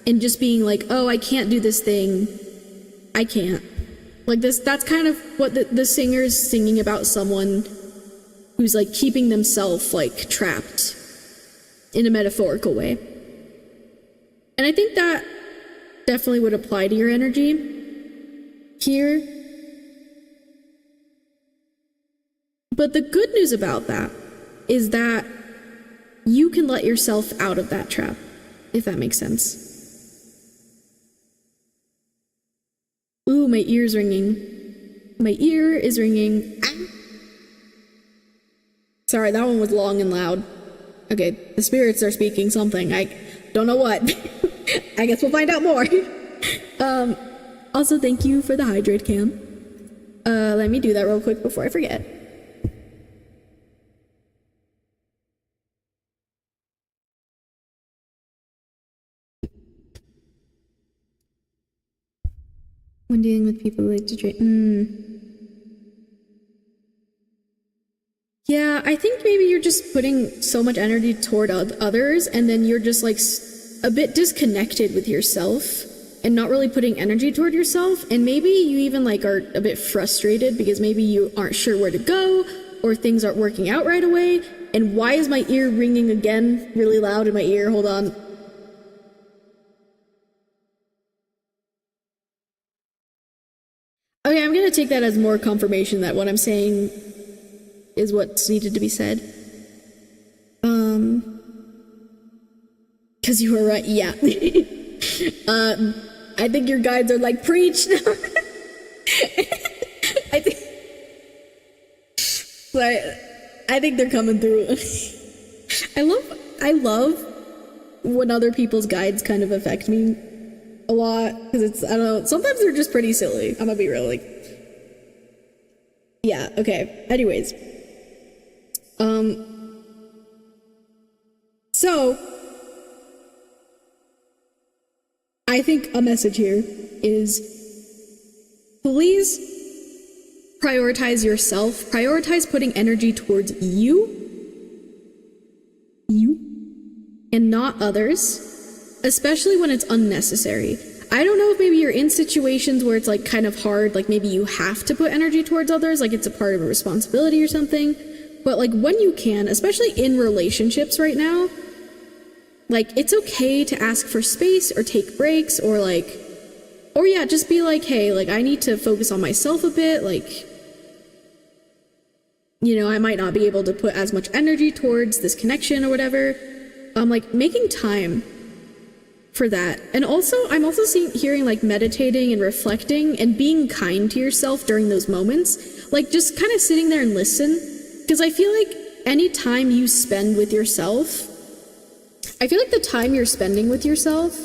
and just being like, oh, I can't do this thing. I can't. Like this, that's kind of what the singer's singing about, someone who's like keeping themselves like trapped in a metaphorical way. And I think that definitely would apply to your energy here. But the good news about that is that you can let yourself out of that trap, if that makes sense. Ooh, my ear's ringing. My ear is ringing. Ah. Sorry, that one was long and loud. Okay, the spirits are speaking something. I don't know what. I guess we'll find out more. Also, thank you for the hydrate cam. Let me do that real quick before I forget. When dealing with people who like to drink. Yeah, I think maybe you're just putting so much energy toward others, and then you're just like a bit disconnected with yourself and not really putting energy toward yourself. And maybe you even like are a bit frustrated because maybe you aren't sure where to go, or things aren't working out right away. And why is my ear ringing again really loud in my ear? Hold on. Okay, I'm gonna take that as more confirmation that what I'm saying is what's needed to be said. Cause you were right, yeah. I think your guides are like, preach. I think they're coming through. I love when other people's guides kind of affect me a lot, because it's, I don't know, sometimes they're just pretty silly. I'm gonna be real, like, yeah, okay. Anyways, so I think a message here is please prioritize yourself, prioritize putting energy towards you, and not others, especially when it's unnecessary. I don't know if maybe you're in situations where it's like kind of hard, like maybe you have to put energy towards others, like it's a part of a responsibility or something, but like when you can, especially in relationships right now, like it's okay to ask for space or take breaks, or like, or yeah, just be like, hey, like I need to focus on myself a bit, like, you know, I might not be able to put as much energy towards this connection or whatever. Like making time for that. And also, I'm also hearing like meditating and reflecting and being kind to yourself during those moments. Like just kind of sitting there and listen. Because I feel like any time you spend with yourself, I feel like the time you're spending with yourself,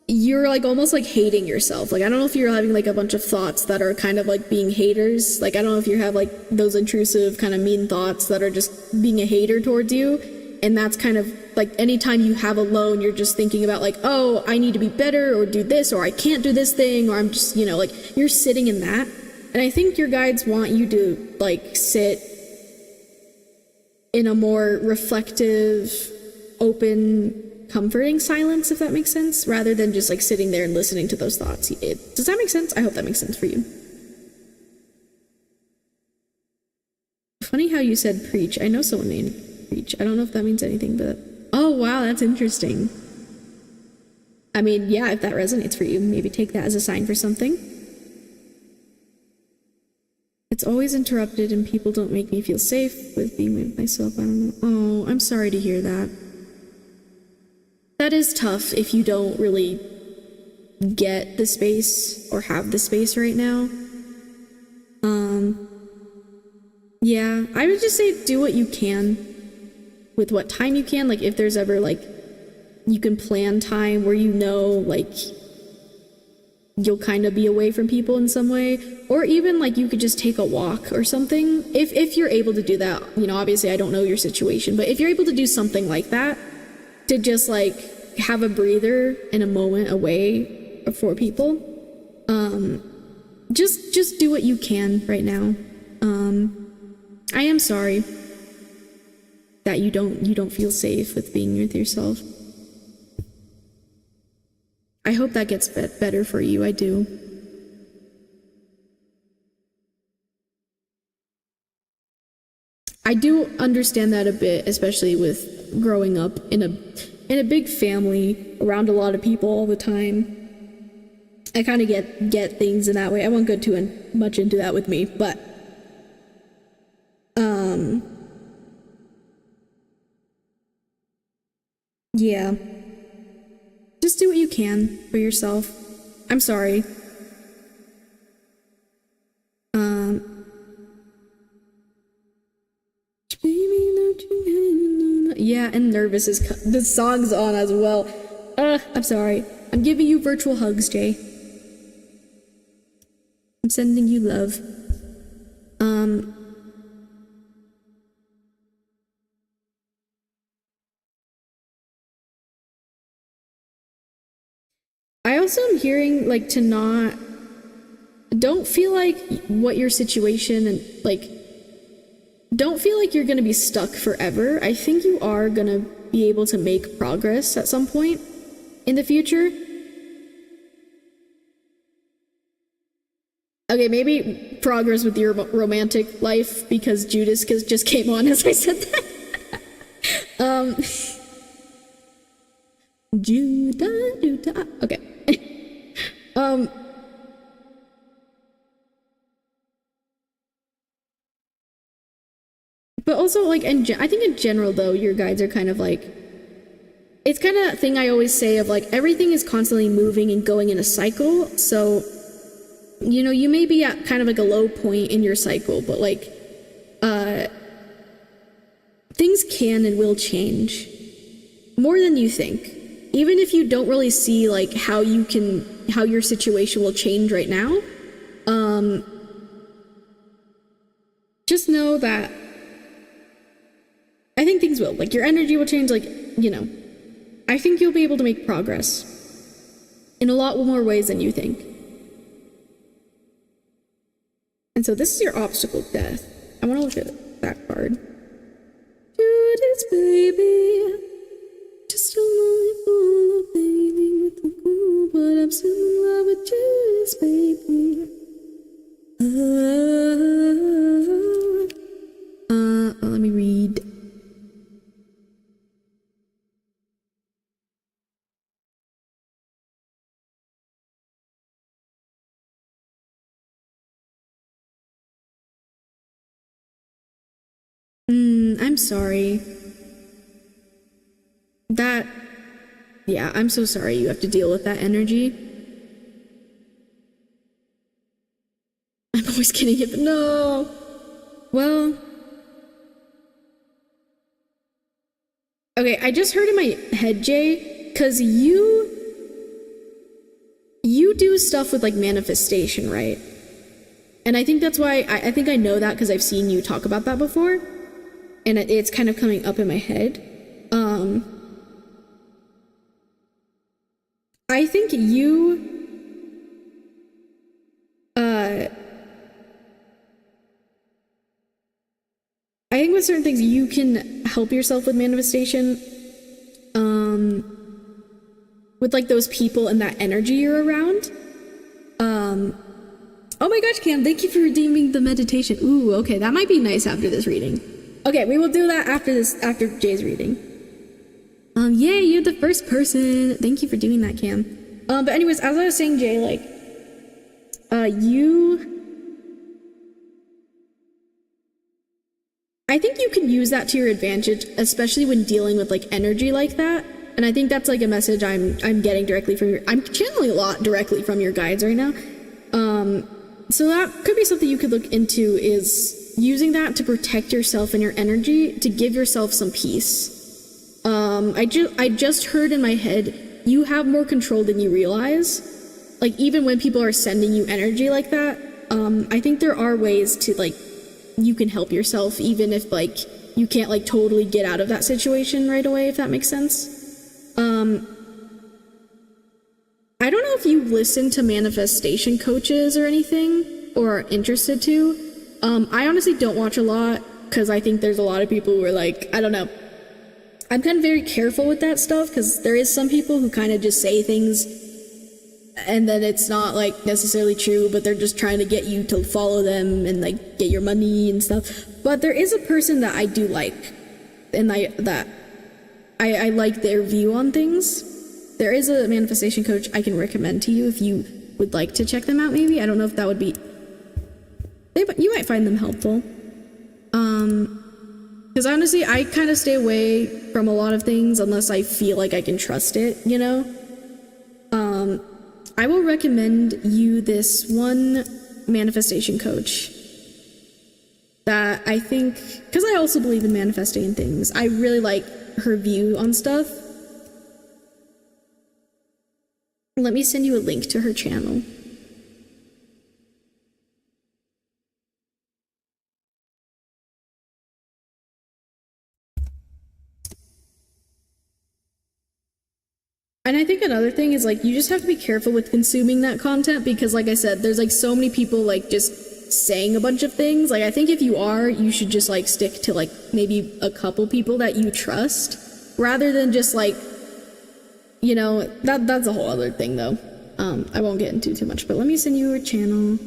you're like almost like hating yourself. Like I don't know if you're having like a bunch of thoughts that are kind of like being haters. Like I don't know if you have like those intrusive kind of mean thoughts that are just being a hater towards you. And that's kind of like anytime you have alone, you're just thinking about like, oh, I need to be better or do this, or I can't do this thing, or I'm just, you know, like you're sitting in that. And I think your guides want you to like sit in a more reflective, open, comforting silence, if that makes sense, rather than just like sitting there and listening to those thoughts. Does that make sense? I hope that makes sense for you. Funny how you said preach. I know someone named Preach. I don't know if that means anything, but oh wow, that's interesting. I mean, yeah, if that resonates for you, maybe take that as a sign for something. It's always interrupted and people don't make me feel safe with being with myself. I don't know. Oh, I'm sorry to hear that. That is tough if you don't really get the space or have the space right now. Yeah, I would just say do what you can with what time you can. Like if there's ever like, you can plan time where you know, like, you'll kind of be away from people in some way, or even like you could just take a walk or something if you're able to do that. You know, obviously I don't know your situation, but if you're able to do something like that to just like have a breather and a moment away for people, just do what you can right now. I am sorry that you don't feel safe with being with yourself. I hope that gets better for you. I do. I do understand that a bit, especially with growing up in a big family around a lot of people all the time. I kind of get things in that way. I won't go too much into that with me, but yeah. Just do what you can for yourself. I'm sorry. Yeah, and nervous is the song's on as well. I'm sorry. I'm giving you virtual hugs, Jay. I'm sending you love. I also am hearing like don't feel like what your situation and like don't feel like you're gonna be stuck forever. I think you are gonna be able to make progress at some point in the future. Okay, maybe progress with your romantic life because Judas just came on as I said that. Judah. Okay. But also, like, I think in general, though, your guides are kind of like, it's kind of a thing I always say of, like, everything is constantly moving and going in a cycle, so, you know, you may be at kind of like a low point in your cycle, but, like, things can and will change more than you think. Even if you don't really see, like, how your situation will change right now, just know that I think things will. Like, your energy will change, like, you know. I think you'll be able to make progress in a lot more ways than you think. And so this is your obstacle death. I want to look at that card. Judas, baby. Just a lonely fool of baby with the cool, but I'm still in love with Judas, baby. Let me read. I'm sorry. Yeah, I'm so sorry you have to deal with that energy. I'm always kidding it, but no. Well. Okay, I just heard in my head, Jay, because you do stuff with, like, manifestation, right? And I think that's why, I think I know that because I've seen you talk about that before. And it's kind of coming up in my head. I think I think with certain things you can help yourself with manifestation, with, like, those people and that energy you're around. Oh my gosh, Cam, thank you for redeeming the meditation. Ooh, okay, that might be nice after this reading. Okay, we will do that after Jay's reading. Yay, you're the first person. Thank you for doing that, Cam. But anyways, as I was saying, Jay, like, I think you can use that to your advantage, especially when dealing with, like, energy like that. And I think that's, like, a message I'm getting directly from I'm channeling a lot directly from your guides right now. So that could be something you could look into, is using that to protect yourself and your energy to give yourself some peace. I just heard in my head, you have more control than you realize. like even when people are sending you energy like that, I think there are ways to like you can help yourself even if like you can't like totally get out of that situation right away, if that makes sense. I don't know if you listen to manifestation coaches or anything or are interested to. I honestly don't watch a lot because I think there's a lot of people who are like, I don't know. I'm kind of very careful with that stuff because there is some people who kind of just say things and then it's not like necessarily true, but they're just trying to get you to follow them and like get your money and stuff. But there is a person that I do like, and I like their view on things. There is a manifestation coach I can recommend to you if you would like to check them out. Maybe I don't know if that would be. You might find them helpful. Because honestly, I kind of stay away from a lot of things unless I feel like I can trust it, you know? I will recommend you this one manifestation coach that I think, because I also believe in manifesting things, I really like her view on stuff. Let me send you a link to her channel. And I think another thing is like you just have to be careful with consuming that content because like I said, there's like so many people like just saying a bunch of things. Like I think if you are, you should just like stick to like maybe a couple people that you trust rather than just like, you know, that's a whole other thing though. I won't get into too much, but let me send you a channel.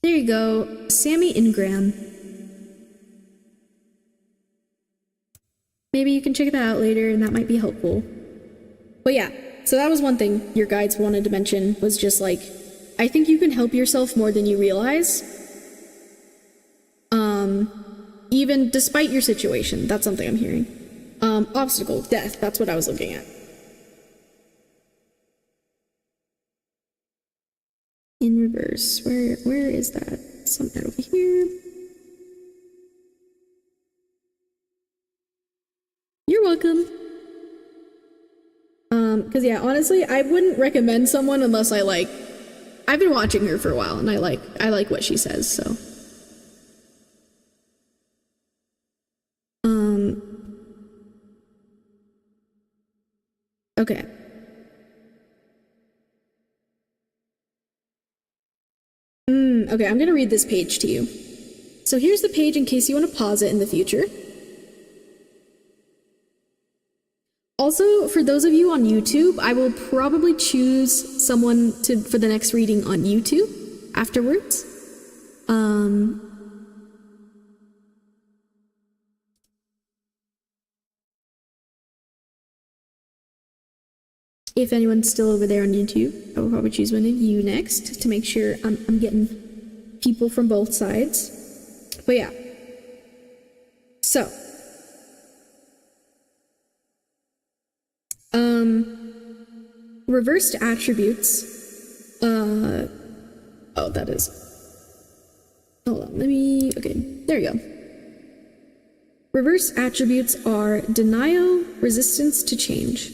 There you go, Sammy Ingram. Maybe you can check that out later and that might be helpful. But yeah, so that was one thing your guides wanted to mention was just like, I think you can help yourself more than you realize. Even despite your situation, that's something I'm hearing. Obstacle, death, that's what I was looking at. In reverse, where is that? Somewhere over here. You're welcome. Because yeah, honestly, I wouldn't recommend someone unless I like. I've been watching her for a while, and I like what she says. So. Okay. Okay, I'm gonna read this page to you. So here's the page in case you want to pause it in the future. Also, for those of you on YouTube, I will probably choose someone for the next reading on YouTube afterwards. If anyone's still over there on YouTube, I will probably choose one of you next to make sure I'm getting people from both sides. But yeah. So. Reversed attributes. Oh, that is. Hold on, okay, there you go. Reverse attributes are denial, resistance to change.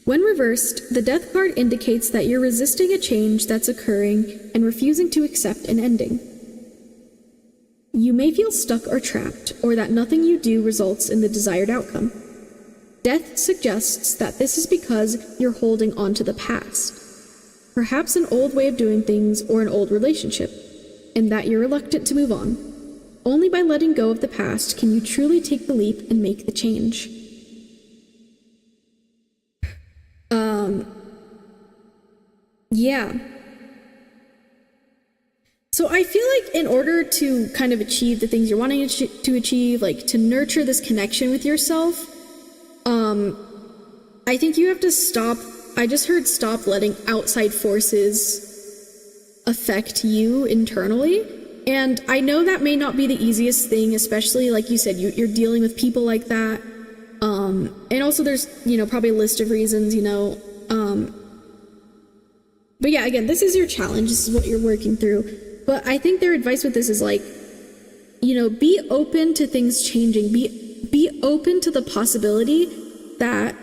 When reversed, the death card indicates that you're resisting a change that's occurring and refusing to accept an ending. You may feel stuck or trapped, or that nothing you do results in the desired outcome. Death suggests that this is because you're holding on to the past, perhaps an old way of doing things or an old relationship, and that you're reluctant to move on. Only by letting go of the past can you truly take the leap and make the change. Yeah. So I feel like in order to kind of achieve the things you're wanting to achieve, like to nurture this connection with yourself, I think you have to stop. I just heard stop letting outside forces affect you internally. And I know that may not be the easiest thing, especially like you said, you're dealing with people like that. And also there's, probably a list of reasons, But yeah, again, this is your challenge. This is what you're working through. But I think their advice with this is like, you know, be open to things changing. Be open to the possibility that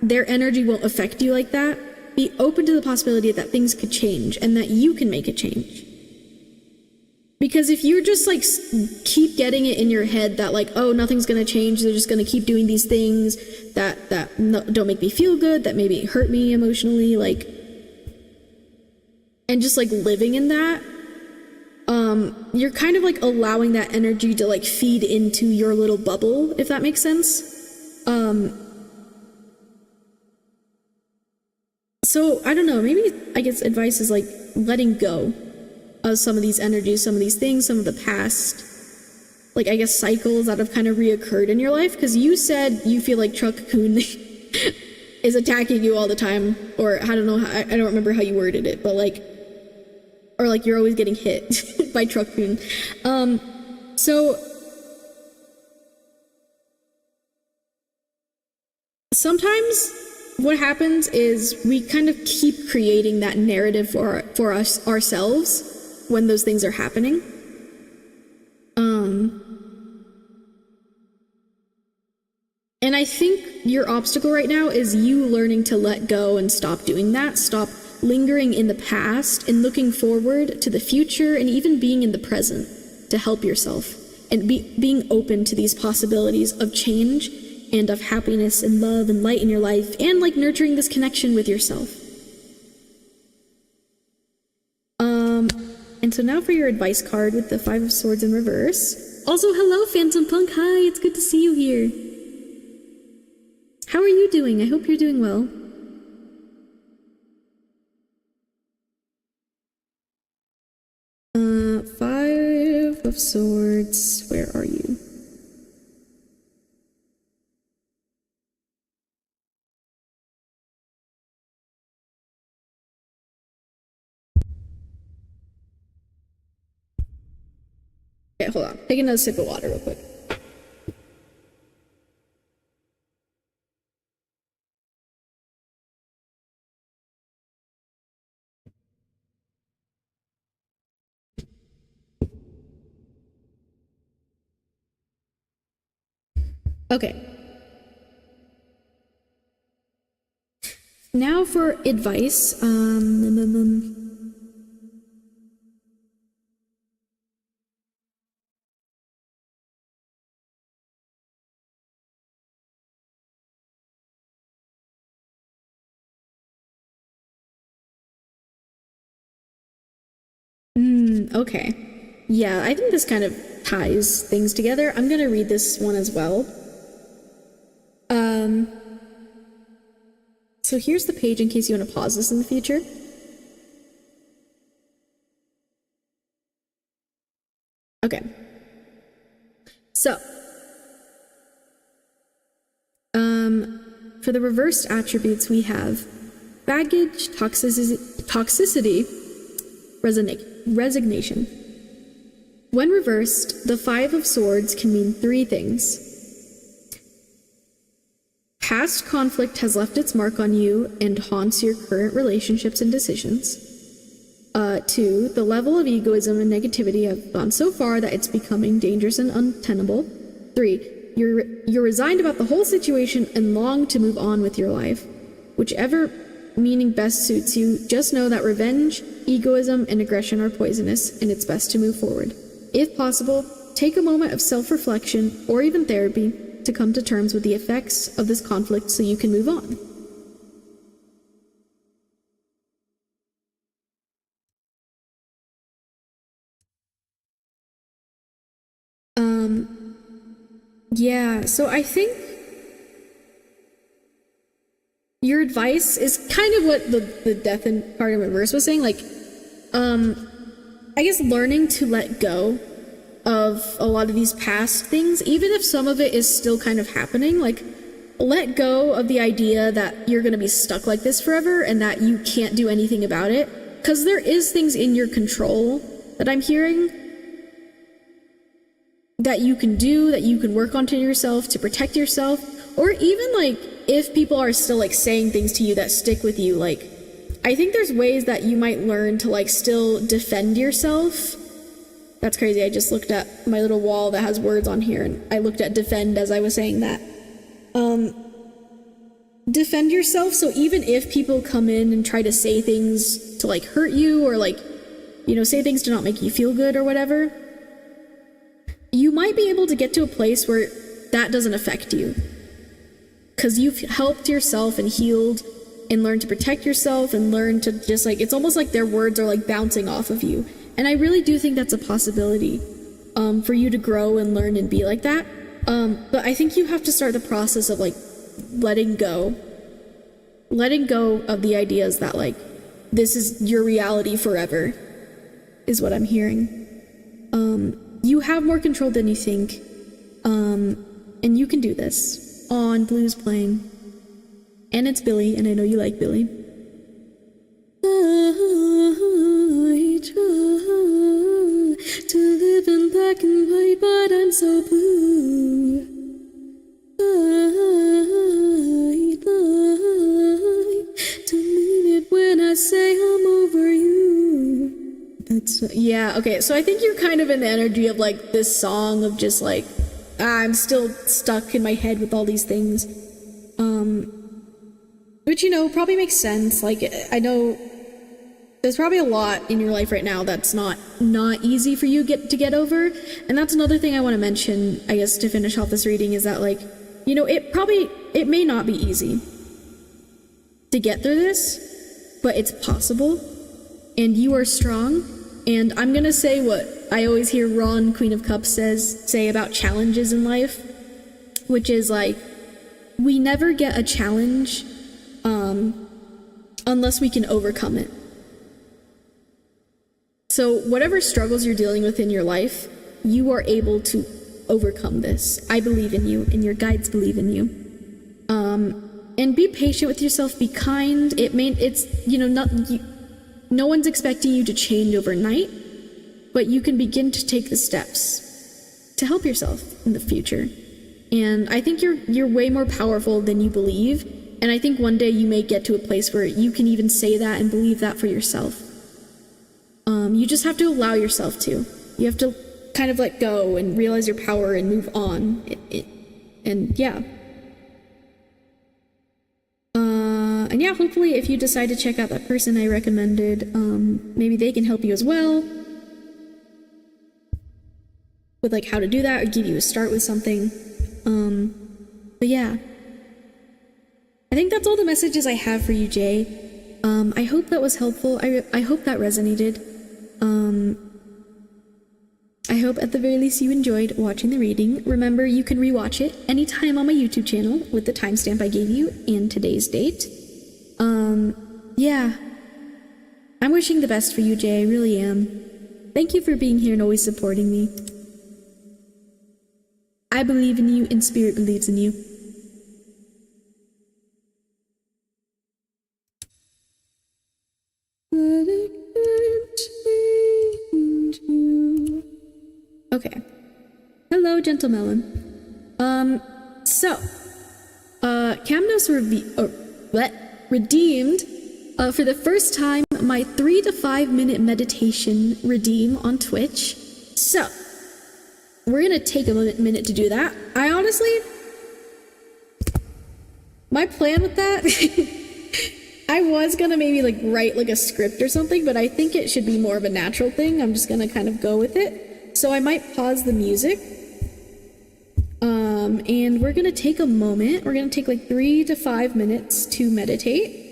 their energy won't affect you like that. Be open to the possibility that things could change and that you can make a change. Because if you're just like keep getting it in your head that like, oh, nothing's gonna change, they're just gonna keep doing these things that don't make me feel good, that maybe hurt me emotionally, like, and just like living in that, you're kind of like allowing that energy to like feed into your little bubble, if that makes sense. So I don't know, maybe I guess advice is like letting go of some of these energies, some of these things, some of the past, like I guess cycles that have kind of reoccurred in your life. Because you said you feel like Truck Coon is attacking you all the time, or I don't know, I don't remember how you worded it, but like, or like you're always getting hit by Truck Coon. So sometimes what happens is we kind of keep creating that narrative for us ourselves when those things are happening. And I think your obstacle right now is you learning to let go and stop doing that, stop lingering in the past and looking forward to the future and even being in the present to help yourself and being open to these possibilities of change and of happiness and love and light in your life and like nurturing this connection with yourself. And so now for your advice card with the 5 of Swords in reverse. Also, hello, Phantom Punk. Hi, it's good to see you here. How are you doing? I hope you're doing well. Five of Swords. Where are you? Okay, hold on. Take another sip of water real quick. Okay. Now for advice. Okay. Yeah, I think this kind of ties things together. I'm gonna read this one as well. So here's the page in case you want to pause this in the future. Okay. So, for the reversed attributes, we have baggage, toxicity, resignation. When reversed, the 5 of Swords can mean 3 things. Past conflict has left its mark on you and haunts your current relationships and decisions. 2, the level of egoism and negativity have gone so far that it's becoming dangerous and untenable. 3, you're resigned about the whole situation and long to move on with your life. Whichever meaning best suits you, just know that revenge, egoism, and aggression are poisonous, and it's best to move forward. If possible, take a moment of self-reflection or even therapy to come to terms with the effects of this conflict so you can move on. Yeah, so I think your advice is kind of what the death in card in reverse was saying, like, I guess learning to let go of a lot of these past things, even if some of it is still kind of happening, like, let go of the idea that you're gonna be stuck like this forever and that you can't do anything about it, because there is things in your control that I'm hearing that you can do, that you can work on to yourself, to protect yourself, or even like if people are still like saying things to you that stick with you, like I think there's ways that you might learn to like still defend yourself. That's crazy. I just looked at my little wall that has words on here, and I looked at defend as I was saying that. Defend yourself. So even if people come in and try to say things to like hurt you, or like, you know, say things to not make you feel good or whatever, you might be able to get to a place where that doesn't affect you. Because you've helped yourself and healed and learned to protect yourself and learned to just like, it's almost like their words are like bouncing off of you. And I really do think that's a possibility for you to grow and learn and be like that. But I think you have to start the process of like letting go of the ideas that like this is your reality forever is what I'm hearing. You have more control than you think, and you can do this on Blues Playing. And it's Billy, and I know you like Billy. I try to live in black and white, but I'm so blue. I'd like to mean it when I say I'm over you. That's, yeah, okay, so I think you're kind of in the energy of like this song of just like, I'm still stuck in my head with all these things. Which, you know, probably makes sense. Like, I know there's probably a lot in your life right now that's not easy for you to get over. And that's another thing I want to mention, I guess, to finish off this reading, is that, like, you know, it may not be easy to get through this, but it's possible. And you are strong. And I'm going to say what I always hear Ron, Queen of Cups, say about challenges in life, which is, like, we never get a challenge unless we can overcome it. So whatever struggles you're dealing with in your life, you are able to overcome this. I believe in you, and your guides believe in you. And be patient with yourself. Be kind. No one's expecting you to change overnight, but you can begin to take the steps to help yourself in the future. And I think you're way more powerful than you believe. And I think one day you may get to a place where you can even say that and believe that for yourself. You just have to allow yourself to. You have to kind of let go and realize your power and move on. And yeah. And yeah, hopefully if you decide to check out that person I recommended, maybe they can help you as well with like how to do that, or give you a start with something. But yeah, I think that's all the messages I have for you, Jay. I hope that was helpful. I hope that resonated. I hope at the very least you enjoyed watching the reading. Remember, you can rewatch it anytime on my YouTube channel with the timestamp I gave you and today's date. Yeah. I'm wishing the best for you, Jay. I really am. Thank you for being here and always supporting me. I believe in you, and Spirit believes in you. Okay. Hello, Gentle Melon. Camnos redeemed for the first time my 3 to 5 minute meditation redeem on Twitch. So, we're gonna take a minute to do that. I honestly, my plan with that, I was gonna maybe like write like a script or something, but I think it should be more of a natural thing. I'm just gonna kind of go with it. So I might pause the music. And we're gonna take a moment. We're gonna take like 3 to 5 minutes to meditate.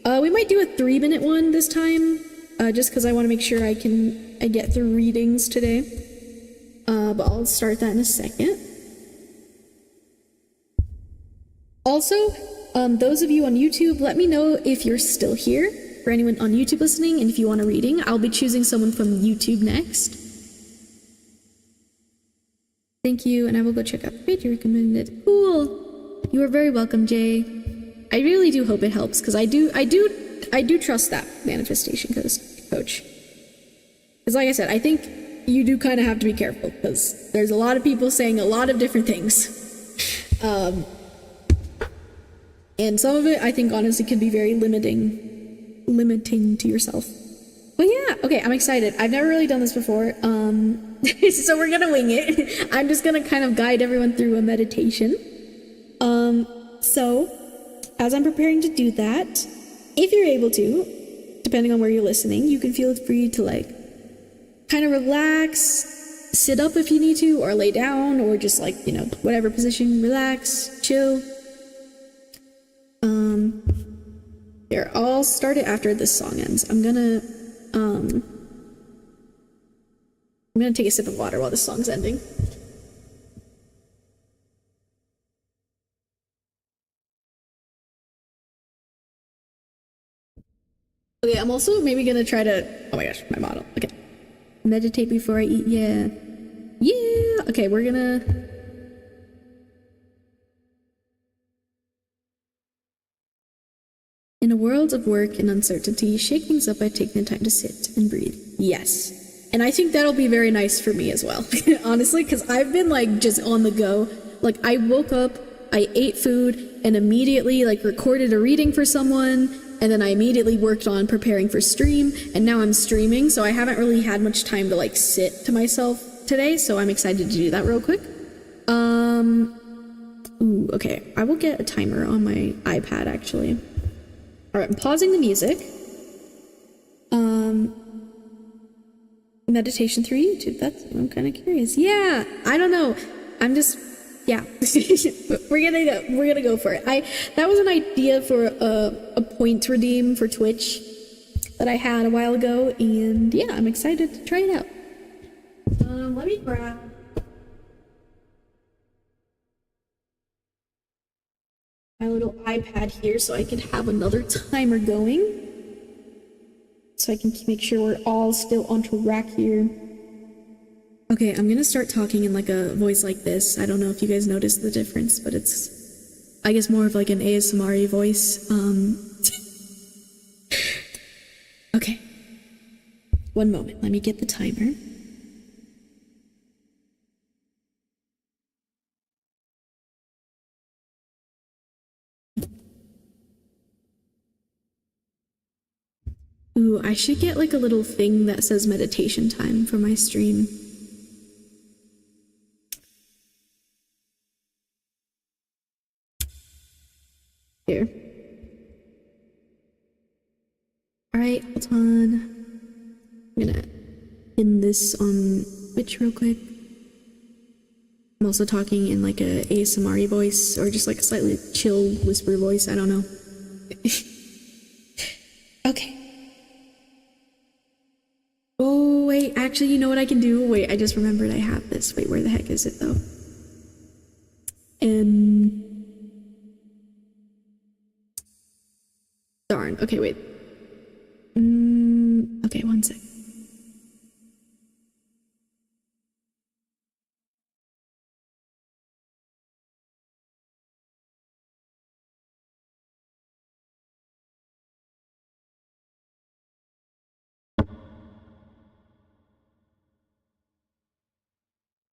We might do a 3-minute one this time, just because I want to make sure I get through readings today. But I'll start that in a second. Also, those of you on YouTube, let me know if you're still here. For anyone on YouTube listening, and if you want a reading, I'll be choosing someone from YouTube next. Thank you, and I will go check out the page you recommended. Cool. You are very welcome, Jay. I really do hope it helps, because I do trust that manifestation coach. Because like I said, I think you do kind of have to be careful, because there's a lot of people saying a lot of different things. And some of it, I think, honestly, could be very limiting to yourself. But yeah, okay, I'm excited. I've never really done this before. So we're gonna wing it. I'm just gonna kind of guide everyone through a meditation. So as I'm preparing to do that, if you're able to, depending on where you're listening, you can feel free to like kind of relax, sit up if you need to, or lay down, or just like, you know, whatever position, relax, chill. Here, I'll start it after this song ends. I'm gonna take a sip of water while this song's ending. Okay, I'm also maybe gonna try to, oh my gosh, my bottle. Okay. Meditate before I eat, yeah. Yeah! Okay, we're gonna... In a world of work and uncertainty, shake things up by taking the time to sit and breathe. Yes. And I think that'll be very nice for me as well, honestly, because I've been like just on the go. Like I woke up, I ate food, and immediately like recorded a reading for someone, and then I immediately worked on preparing for stream, and now I'm streaming, so I haven't really had much time to like sit to myself today, so I'm excited to do that real quick. Ooh, okay, I will get a timer on my iPad actually. All right, I'm pausing the music. Meditation through YouTube. I'm kind of curious. Yeah, I don't know. I'm just, yeah. we're gonna go for it. That was an idea for a point redeem for Twitch that I had a while ago, and yeah, I'm excited to try it out. Let me grab. My little iPad here so I can have another timer going. So I can make sure we're all still on track here. Okay, I'm gonna start talking in like a voice like this. I don't know if you guys noticed the difference, but it's, I guess, more of like an ASMR voice. Okay. One moment, let me get the timer. Ooh, I should get like a little thing that says meditation time for my stream. Here. Alright, hold on. I'm gonna end this on Twitch real quick. I'm also talking in like a ASMR voice, or just like a slightly chill whisper voice, I don't know. Okay. Oh, wait, actually, you know what I can do? Wait, I just remembered I have this. Wait, where the heck is it, though? Darn. Okay, wait. Okay, one sec.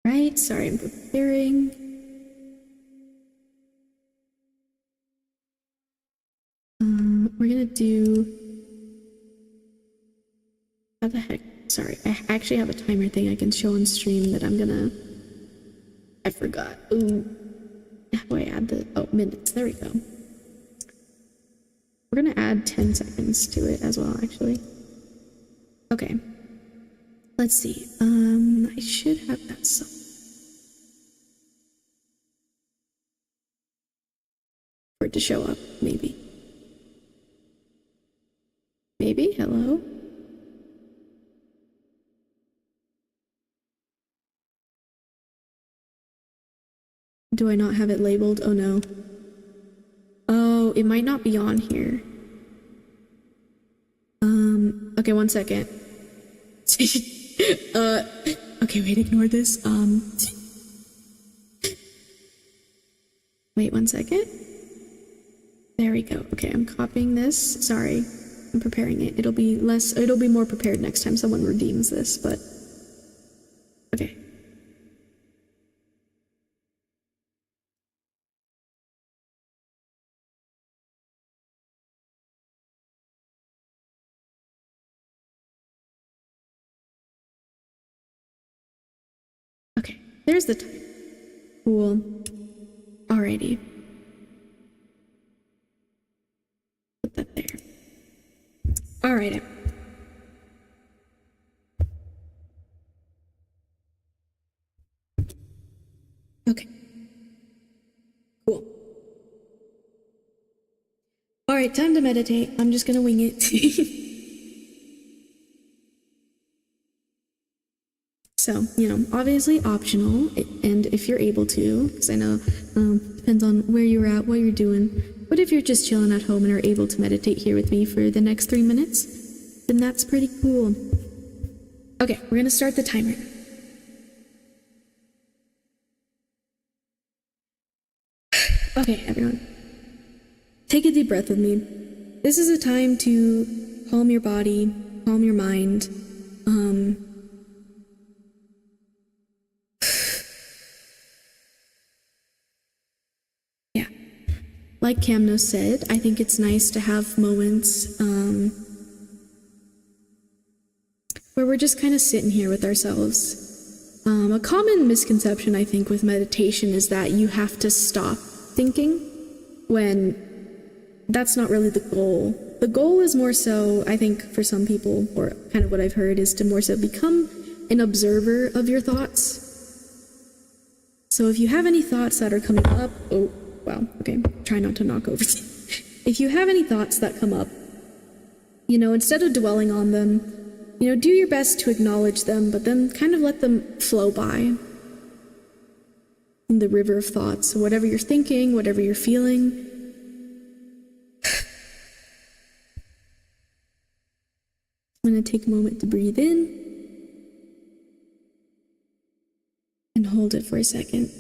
Right, sorry, I'm preparing. We're gonna do... How the heck? Sorry, I actually have a timer thing I can show on stream that I'm gonna... I forgot. Ooh. How do I add the... Oh, minutes. There we go. We're gonna add 10 seconds to it as well, actually. Okay. Let's see. I should have that song. For it to show up, maybe. Maybe? Hello? Do I not have it labeled? Oh no. Oh, it might not be on here. Okay, one second. Okay, wait, ignore this. Wait 1 second. There we go. Okay, I'm copying this. Sorry, I'm preparing it. It'll be more prepared next time someone redeems this, but okay. there's the time. Cool. Alrighty. Put that there. Alright. Okay. Cool. Alright, time to meditate. I'm just gonna wing it. So, you know, obviously optional, and if you're able to, because I know depends on where you're at, what you're doing, but if you're just chilling at home and are able to meditate here with me for the next 3 minutes, then that's pretty cool. Okay, we're gonna start the timer. Okay, everyone. Take a deep breath with me. This is a time to calm your body, calm your mind. Yeah. Like Camno said, I think it's nice to have moments where we're just kind of sitting here with ourselves. A common misconception, I think, with meditation is that you have to stop thinking when that's not really the goal. The goal is more so, I think, for some people, or kind of what I've heard, is to more so become an observer of your thoughts. So if you have any thoughts that are coming up, oh, wow, okay, try not to knock over. If you have any thoughts that come up, you know, instead of dwelling on them, you know, do your best to acknowledge them, but then kind of let them flow by in the river of thoughts. So whatever you're thinking, whatever you're feeling, I'm going to take a moment to breathe in and hold it for a second.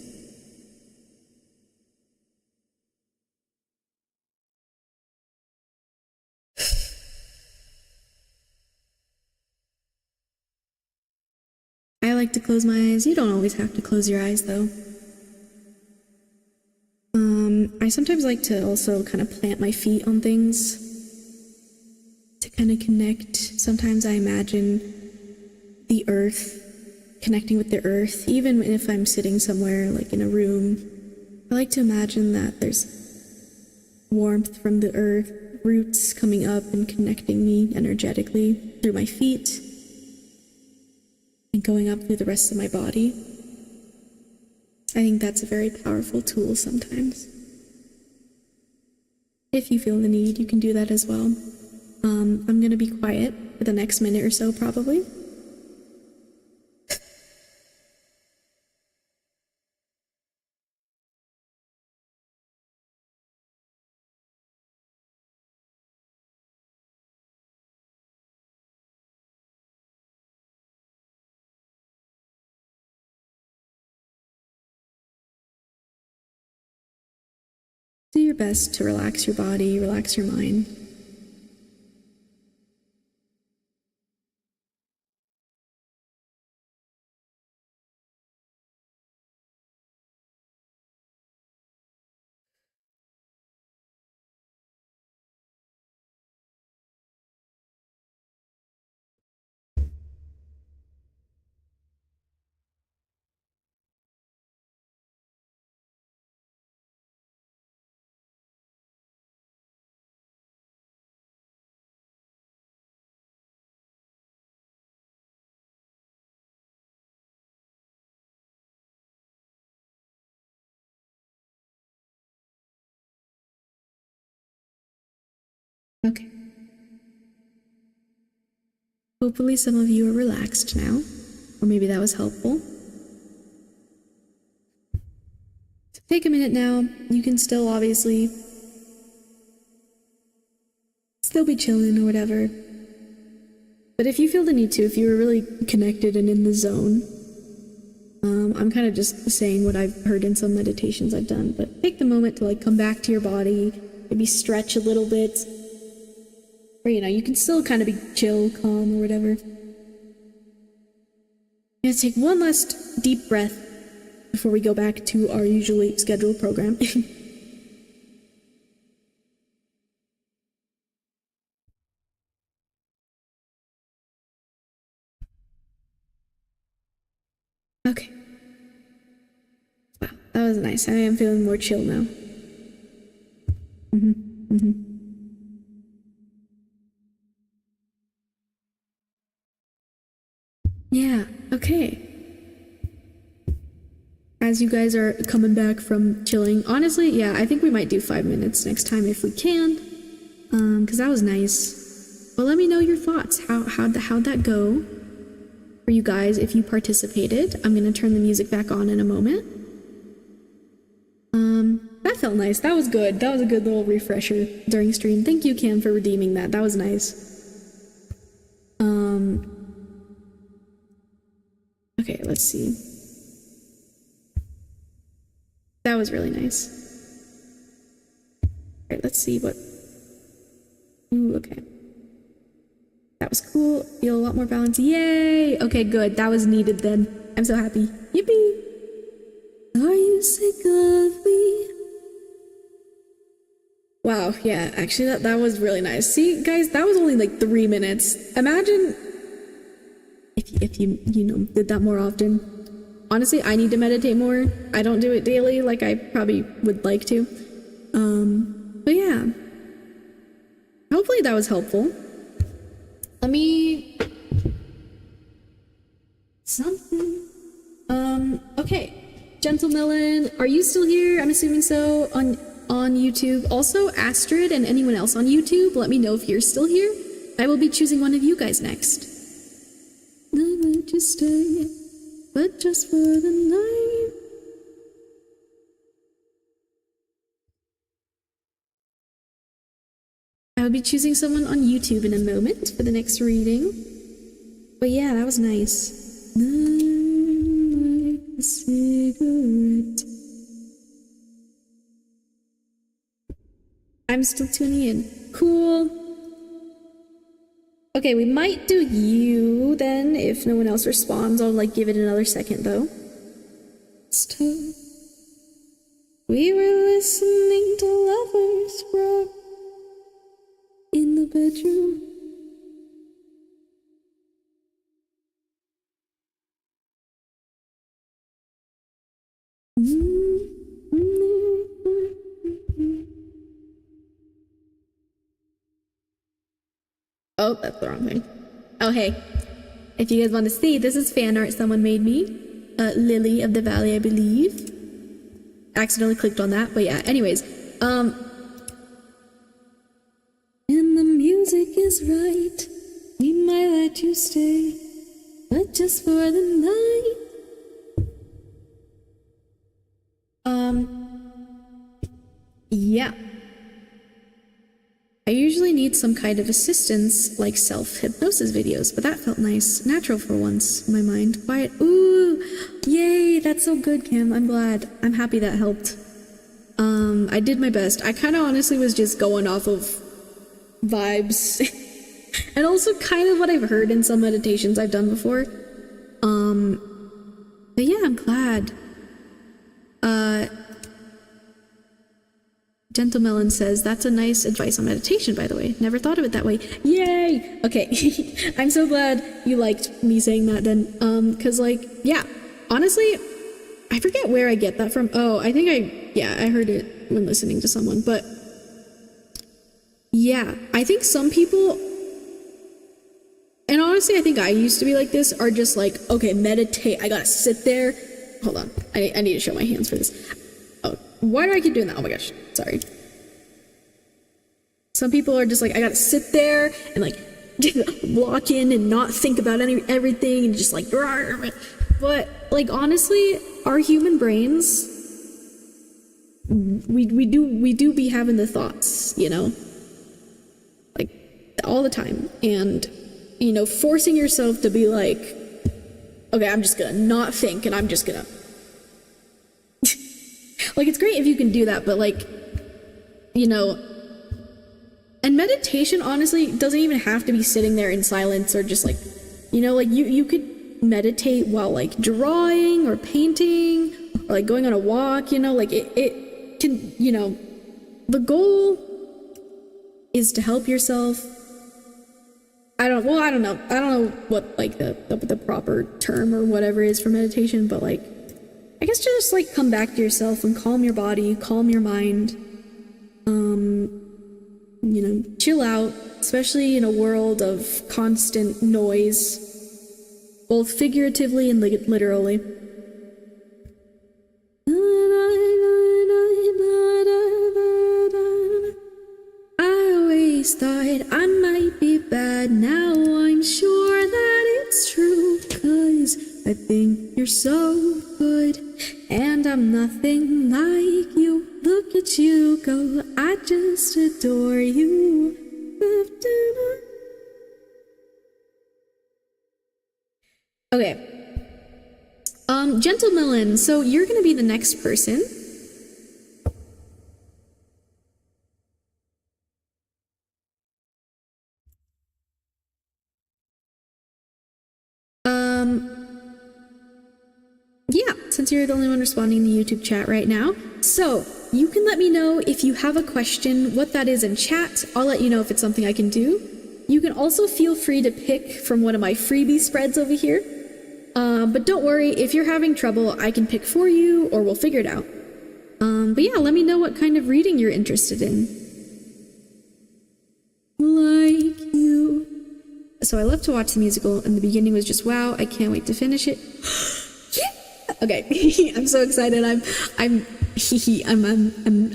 I like to close my eyes. You don't always have to close your eyes, though. I sometimes like to also kind of plant my feet on things to kind of connect. Sometimes I imagine the earth, connecting with the earth, even if I'm sitting somewhere like in a room. I like to imagine that there's warmth from the earth, roots coming up and connecting me energetically through my feet and going up through the rest of my body. I think that's a very powerful tool sometimes. If you feel the need, you can do that as well. I'm going to be quiet for the next minute or so, probably. Do your best to relax your body, relax your mind. Okay. Hopefully some of you are relaxed now, or maybe that was helpful. Take a minute now. You can still obviously still be chilling or whatever. But if you feel the need to, if you're really connected and in the zone, I'm kind of just saying what I've heard in some meditations I've done, but take the moment to like come back to your body, maybe stretch a little bit. Or, you know, you can still kind of be chill, calm, or whatever. I'm gonna take one last deep breath before we go back to our usually scheduled program. Okay. That was nice. I am feeling more chill now. Yeah, okay. As you guys are coming back from chilling, honestly, yeah, I think we might do 5 minutes next time if we can. Because that was nice. But let me know your thoughts. How'd that go for you guys if you participated? I'm gonna turn the music back on in a moment. That felt nice. That was good. That was a good little refresher during stream. Thank you, Cam, for redeeming that. That was nice. Okay, let's see. That was really nice. Alright, let's see what... Ooh, okay. That was cool. Feel a lot more balanced. Yay! Okay, good. That was needed then. I'm so happy. Yippee! Are you sick of me? Wow, yeah, actually that was really nice. See, guys, that was only like 3 minutes. Imagine if you did that more often. Honestly, I need to meditate more. I don't do it daily like I probably would like to. But yeah. Hopefully that was helpful. Let me... Something... Okay. Gentlemelon, are you still here? I'm assuming so, on YouTube. Also, Astrid and anyone else on YouTube, let me know if you're still here. I will be choosing one of you guys next. I let you stay, but just for the night. I will be choosing someone on YouTube in a moment for the next reading. But yeah, that was nice. Like a cigarette. I'm still tuning in. Cool. Okay, we might do you then. If no one else responds, I'll like give it another second though. We were listening to lovers rock in the bedroom. Oh, that's the wrong thing. Oh, hey. If you guys want to see, this is fan art someone made me. Lily of the Valley, I believe. Accidentally clicked on that, but yeah, anyways. And the music is right. We might let you stay, but just for the night. Yeah. I usually need some kind of assistance, like self-hypnosis videos, but that felt nice. Natural for once, in my mind. Quiet. Ooh! Yay! That's so good, Kim. I'm glad. I'm happy that helped. I did my best. I kind of honestly was just going off of vibes. And also kind of what I've heard in some meditations I've done before. But yeah, I'm glad. Gentlemelon says, that's a nice advice on meditation, by the way. Never thought of it that way. Yay! Okay. I'm so glad you liked me saying that then. Cause like, yeah, honestly, I forget where I get that from. Oh, I think I heard it when listening to someone, but yeah, I think some people, and honestly, I think I used to be like this, are just like, okay, meditate. I gotta sit there. Hold on. I need to show my hands for this. Oh, why do I keep doing that? Oh my gosh. Sorry. Some people are just like, I gotta sit there and like lock in and not think about everything and just like, but like honestly, our human brains, we do be having the thoughts, you know, like all the time. And, you know, forcing yourself to be like, okay, I'm just gonna not think and I'm just gonna like, it's great if you can do that, but like, you know, and meditation honestly doesn't even have to be sitting there in silence or just like, you know, like you could meditate while like drawing or painting or like going on a walk, you know, like it can, you know, the goal is to help yourself. I don't know what like the proper term or whatever is for meditation, but like I guess just like come back to yourself and calm your body, calm your mind. You know, chill out, especially in a world of constant noise, both figuratively and literally. I always thought I might be bad, now I'm sure that it's true, 'cause I think you're so good, and I'm nothing like you. Look at you go, I just adore you. Okay. Gentlemelon, so you're gonna be the next person. Yeah, since you're the only one responding in the YouTube chat right now. So, you can let me know if you have a question, what that is in chat. I'll let you know if it's something I can do. You can also feel free to pick from one of my freebie spreads over here. But don't worry, if you're having trouble, I can pick for you, or we'll figure it out. But yeah, let me know what kind of reading you're interested in. Like you. So I love to watch the musical, and the beginning was just wow, I can't wait to finish it. Okay, I'm so excited. I'm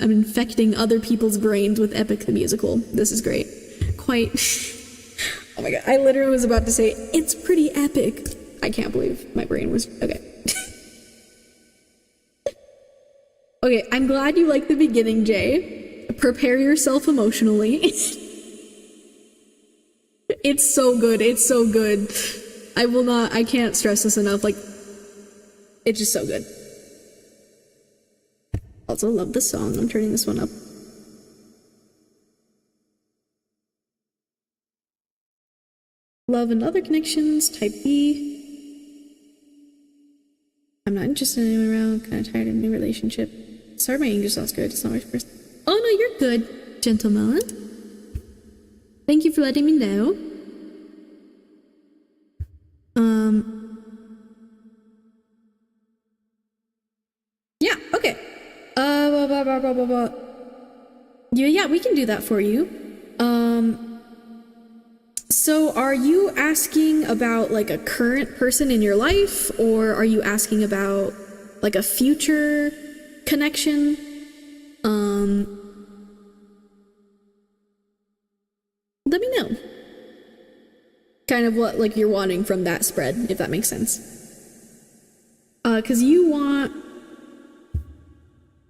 infecting other people's brains with Epic the Musical. This is great. Quite. Oh my god, I literally was about to say it's pretty epic. I can't believe my brain was okay. Okay, I'm glad you like the beginning, Jay. Prepare yourself emotionally. It's so good. It's so good. I can't stress this enough. Like, it's just so good. Also love the song. I'm turning this one up. Love and other connections, type B. I'm not interested in anyone around, kind of tired of a new relationship. Sorry, my English sounds good. It's not my first. Oh no, you're good, gentleman. Thank you for letting me know. Yeah, okay. Yeah, we can do that for you. So are you asking about like a current person in your life, or are you asking about like a future connection? Let me know. Kind of what like you're wanting from that spread, if that makes sense. 'Cause you want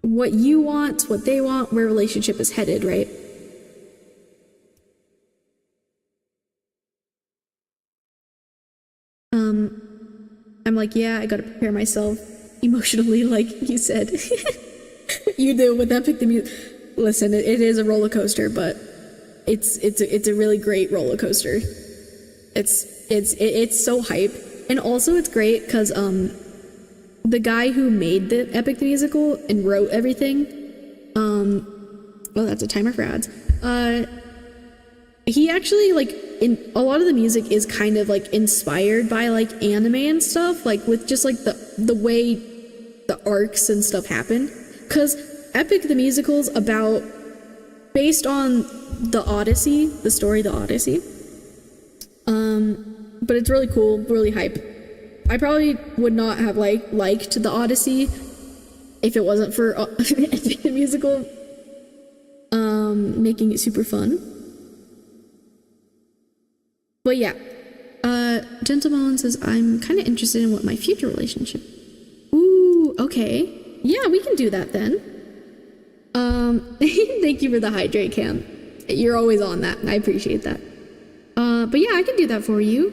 what you want, what they want, where a relationship is headed, right? I'm like, yeah, I gotta prepare myself emotionally, like you said. You do with Epic the Music. Listen, it is a roller coaster, but it's a really great roller coaster. It's so hype, and also it's great because the guy who made the Epic the Musical and wrote everything, well, that's a timer for ads. He actually, like, in a lot of the music is kind of like inspired by like anime and stuff, like with just like the way the arcs and stuff happen. Because Epic the Musical's about based on the Odyssey, the story The Odyssey. But it's really cool, really hype. I probably would not have liked the Odyssey if it wasn't for Epic the Musical making it super fun. But yeah, Gentleman says, I'm kind of interested in what my future relationship. Ooh, okay. Yeah, we can do that then. Thank you for the hydrate, Cam. You're always on that. I appreciate that. But yeah, I can do that for you.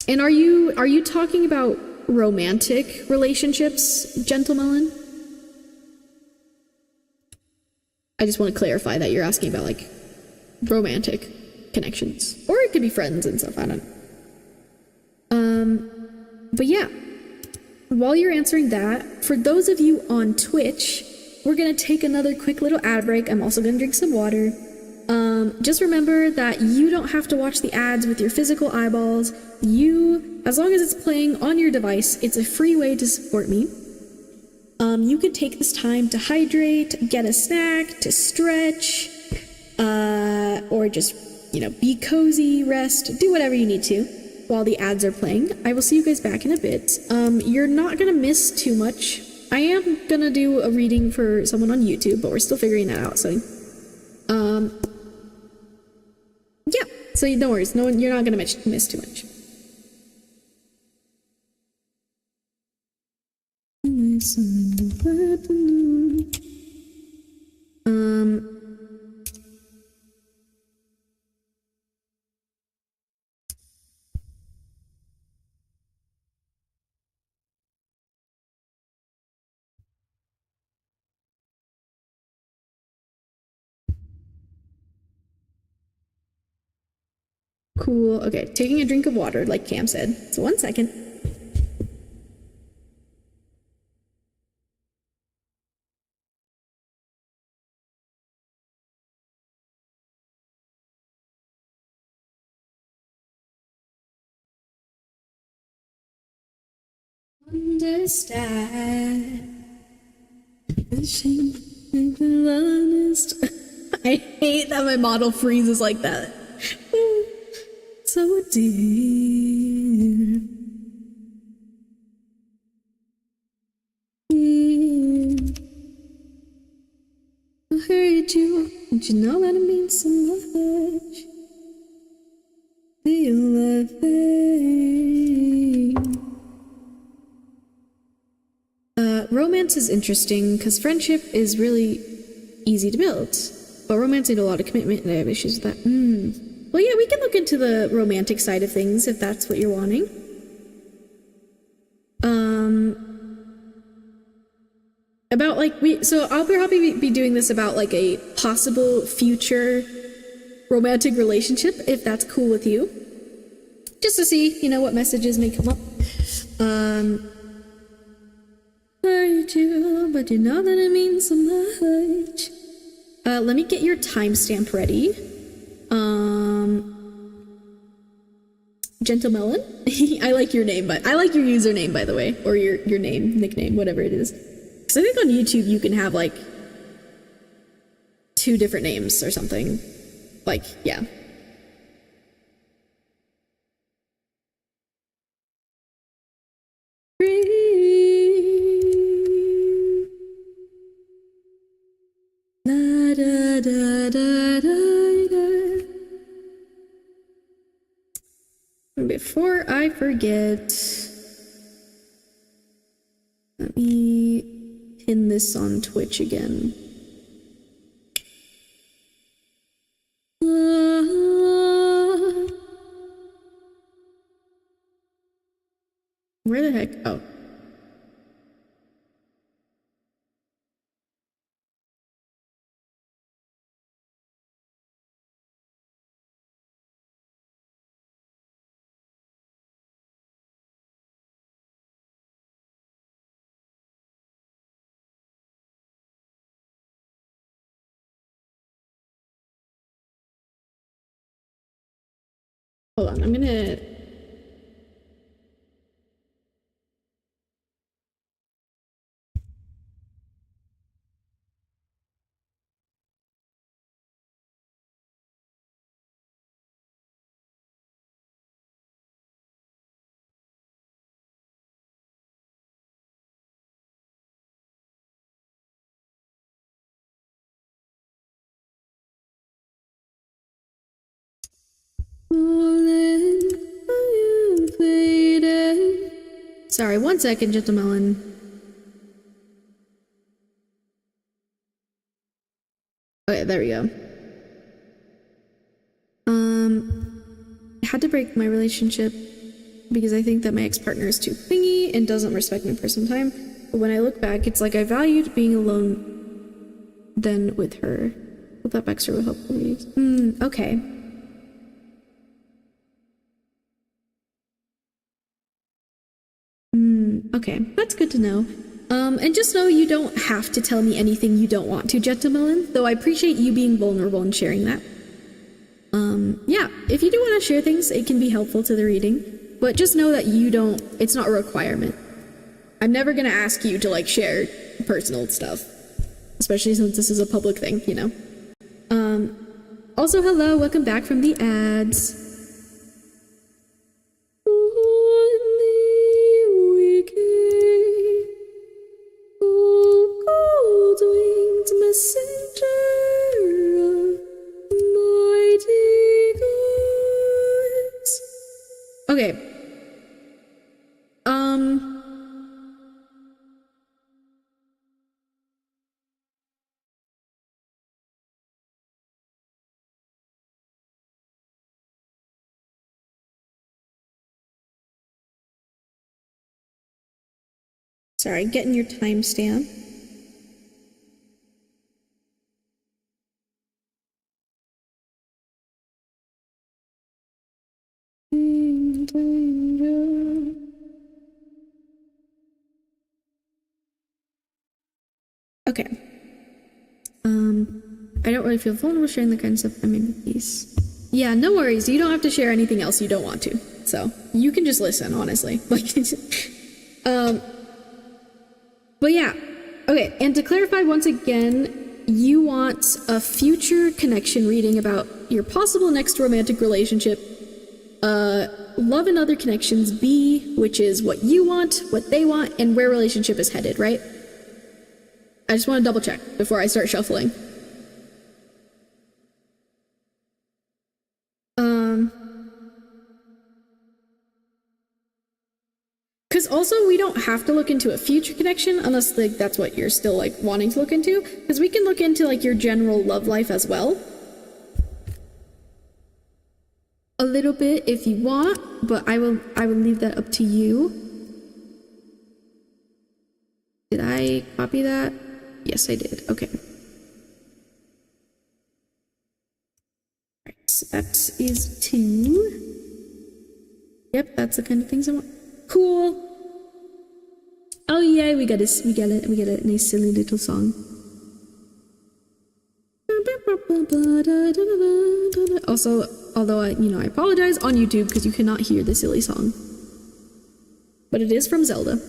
And are you talking about romantic relationships, Gentleman? I just want to clarify that you're asking about like romantic connections, or it could be friends and stuff. I don't know. But yeah, while you're answering that, for those of you on Twitch, we're gonna take another quick little ad break. I'm also gonna drink some water. Just remember that you don't have to watch the ads with your physical eyeballs. You As long as it's playing on your device, it's a free way to support me. You could take this time to hydrate, get a snack, to stretch, or just, you know, be cozy, rest, do whatever you need to while the ads are playing. I will see you guys back in a bit. You're not gonna miss too much. I am gonna do a reading for someone on YouTube, but we're still figuring that out, so yeah, so no worries, you're not gonna miss too much. Cool. Okay, taking a drink of water, like Cam said. So 1 second. Understand. Honest. I hate that my model freezes like that. So dear. I heard you, don't you know that it means so much? Feel loving. Romance is interesting because friendship is really easy to build, but romance needs a lot of commitment, and I have issues with that. Well, yeah, we can look into the romantic side of things if that's what you're wanting. About like so I'll probably be doing this about like a possible future romantic relationship, if that's cool with you, just to see, you know, what messages may come up. Heard you, but you know that it means so much. Let me get your timestamp ready. Gentlemelon? I like your name, but I like your username, by the way, or your name, nickname, whatever it is. Because I think on YouTube you can have like 2 different names or something. Like, yeah. Da, da, da, da, da. Before I forget, let me pin this on Twitch again. Where the heck? Oh. Hold on, I'm gonna... Sorry, 1 second, Gentlemelon. Okay, there we go. I had to break my relationship because I think that my ex-partner is too clingy and doesn't respect my personal time. But when I look back, it's like I valued being alone than with her. Hope that backstory will help me. Okay. Okay, that's good to know. And just know you don't have to tell me anything you don't want to, Gentlemelon, though I appreciate you being vulnerable and sharing that. Yeah, if you do want to share things, it can be helpful to the reading. but just know that it's not a requirement. I'm never gonna ask you to like share personal stuff, especially since this is a public thing, you know. Also, hello, welcome back from the ads. On the wicked, gold-winged messenger of mighty gods. Okay. Sorry, getting your timestamp. Okay. I don't really feel vulnerable sharing the kind of stuff I'm in with these. Yeah, no worries. You don't have to share anything else you don't want to. So you can just listen, honestly. Like, but yeah. Okay, and to clarify once again, you want a future connection reading about your possible next romantic relationship. Love and other connections B, which is what you want, what they want, and where relationship is headed, right? I just want to double check before I start shuffling. Because also we don't have to look into a future connection unless like that's what you're still like wanting to look into. Because we can look into like your general love life as well. A little bit if you want, but I will leave that up to you. Did I copy that? Yes, I did. Okay. Alright, so that is 2. Yep, that's the kind of things I want. Cool. Oh yeah, we got a nice silly little song. Also, although I apologize on YouTube because you cannot hear the silly song. But it is from Zelda.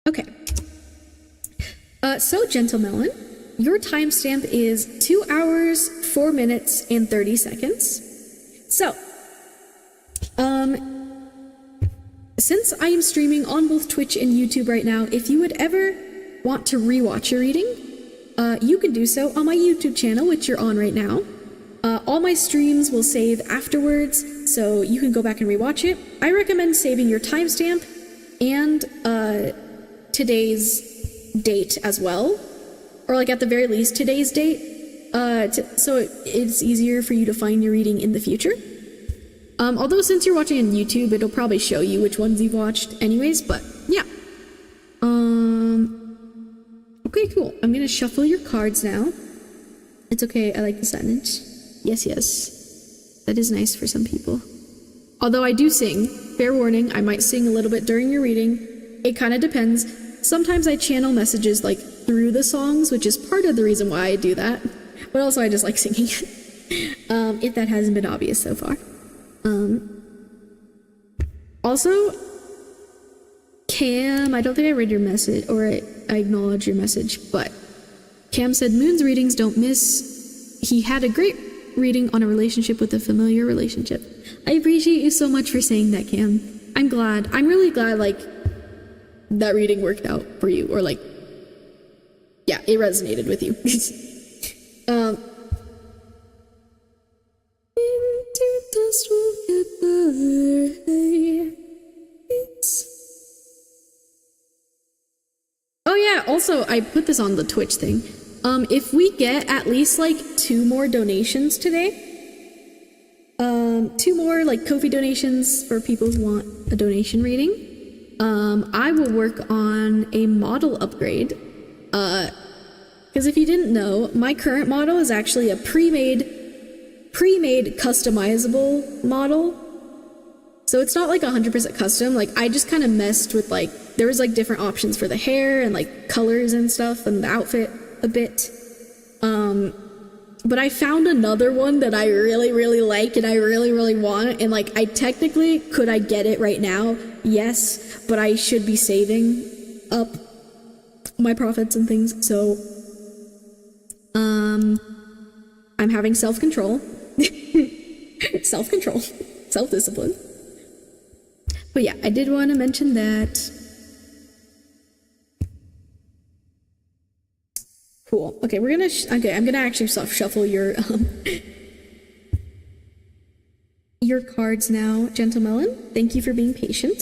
Okay. So, Gentlemelon, your timestamp is 2 hours, 4 minutes, and 30 seconds. So, since I am streaming on both Twitch and YouTube right now, if you would ever want to rewatch your reading, you can do so on my YouTube channel, which you're on right now. All my streams will save afterwards, so you can go back and rewatch it. I recommend saving your timestamp and today's date as well, or like at the very least today's date, so it's easier for you to find your reading in the future. Although since you're watching on YouTube, it'll probably show you which ones you've watched anyways, but yeah. Okay, cool. I'm gonna shuffle your cards now. It's okay, I like the sentence. Yes, yes. That is nice for some people. Although I do sing, fair warning, I might sing a little bit during your reading. It kind of depends. Sometimes I channel messages like through the songs, which is part of the reason why I do that. But also I just like singing. If that hasn't been obvious so far. Also, Cam, I don't think I read your message, or I acknowledged your message, but Cam said Moon's readings don't miss. He had a great reading on a relationship with a familiar relationship. I appreciate you so much for saying that, Cam. I'm glad. I'm really glad, like, that reading worked out for you, or like, yeah, it resonated with you. Into dust will get better. Oh yeah, also, I put this on the Twitch thing. If we get at least like 2 more donations today, 2 more like Kofi donations for people who want a donation reading, I will work on a model upgrade. Because if you didn't know, my current model is actually a pre-made pre-made customizable model. So it's not like 100% custom. Like I just kind of messed with like, there was like different options for the hair and like colors and stuff and the outfit a bit. But I found another one that I really, really like and I really, really want. And like, I technically, could I get it right now? Yes, but I should be saving up my profits and things. So, I'm having self-control, self-discipline. But yeah, I did want to mention that. Cool. Okay, we're gonna. I'm gonna actually shuffle your cards now, Gentlemelon. Thank you for being patient.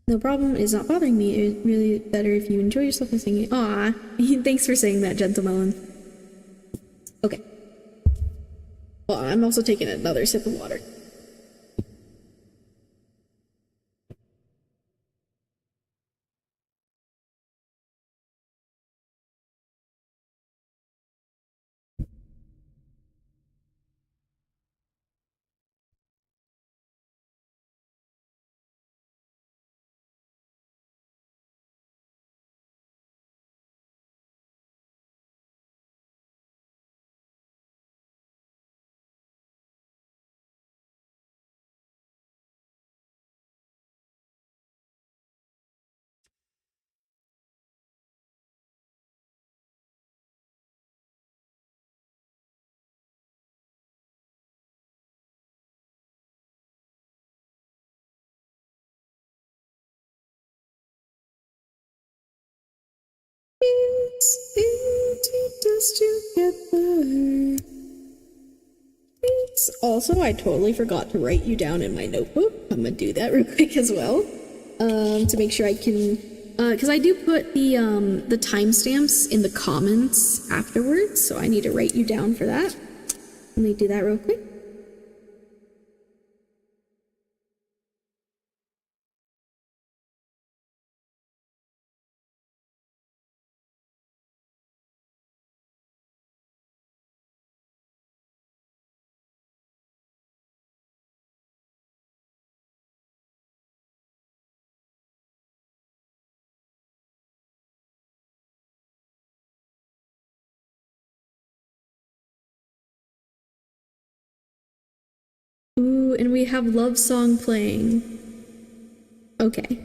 No problem. It's not bothering me. It's really better if you enjoy yourself and singing. Aw, thanks for saying that, Gentlemelon. Okay. Well, I'm also taking another sip of water. Also, I totally forgot to write you down in my notebook. I'm gonna do that real quick as well, to make sure I can, because I do put the timestamps in the comments afterwards, so I need to write you down for that. Let me do that real quick. Ooh, and we have Love Song playing. Okay.